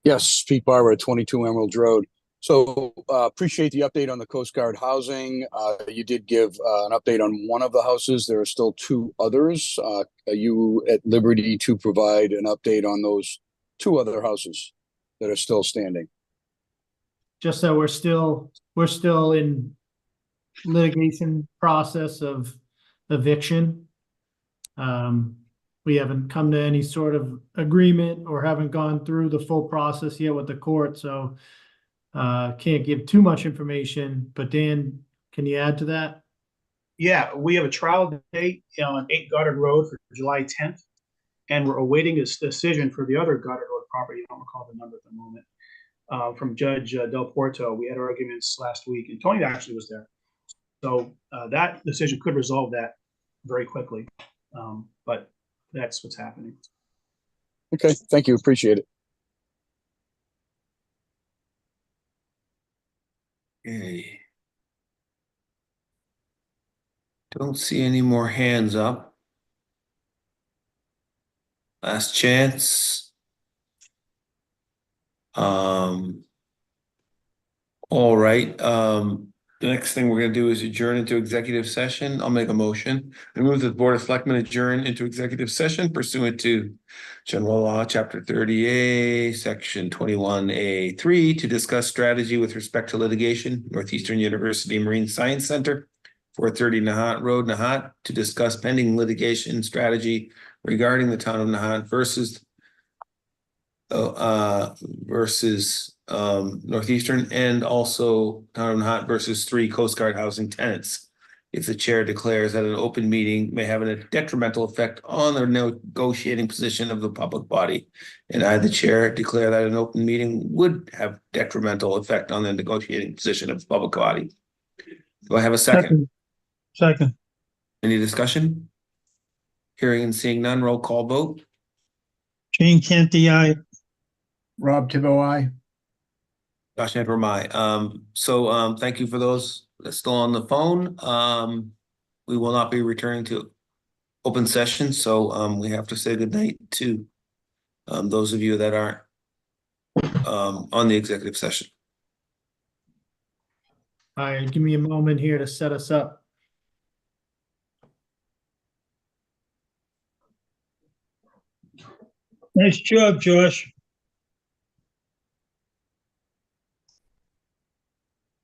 Yes, Pete Barber at 22 Emerald Road. So appreciate the update on the Coast Guard housing. You did give an update on one of the houses. There are still two others. Are you at liberty to provide an update on those two other houses that are still standing? Just that we're still in litigation process of eviction. We haven't come to any sort of agreement or haven't gone through the full process yet with the court, so can't give too much information. But Dan, can you add to that? Yeah, we have a trial date on 8 Goddard Road for July 10th, and we're awaiting a decision for the other Goddard Road property. I don't recall the number at the moment. From Judge Del Porto. We had arguments last week, and Tony actually was there. So that decision could resolve that very quickly, but that's what's happening. Okay, thank you. Appreciate it. Okay. Don't see any more hands up. Last chance. All right, the next thing we're gonna do is adjourn into executive session. I'll make a motion. I move that the Board of Selectmen adjourn into executive session pursuant to General Law, Chapter 30A, Section 21A3, to discuss strategy with respect to litigation, Northeastern University Marine Science Center, 430 Nahant Road, Nahant, to discuss pending litigation strategy regarding the town of Nahant versus Northeastern, and also town of Nahant versus 3 Coast Guard housing tenants. If the chair declares that an open meeting may have a detrimental effect on the negotiating position of the public body, and I, the chair, declare that an open meeting would have detrimental effect on the negotiating position of the public body. Do I have a second? Second. Any discussion? Hearing and seeing none, roll call vote. Gene Canty, aye. Rob Tibbo, aye. Josh Antrim, aye. So thank you for those that's still on the phone. We will not be returning to open session, so we have to say goodnight to those of you that aren't on the executive session. All right, give me a moment here to set us up. Nice job, Josh.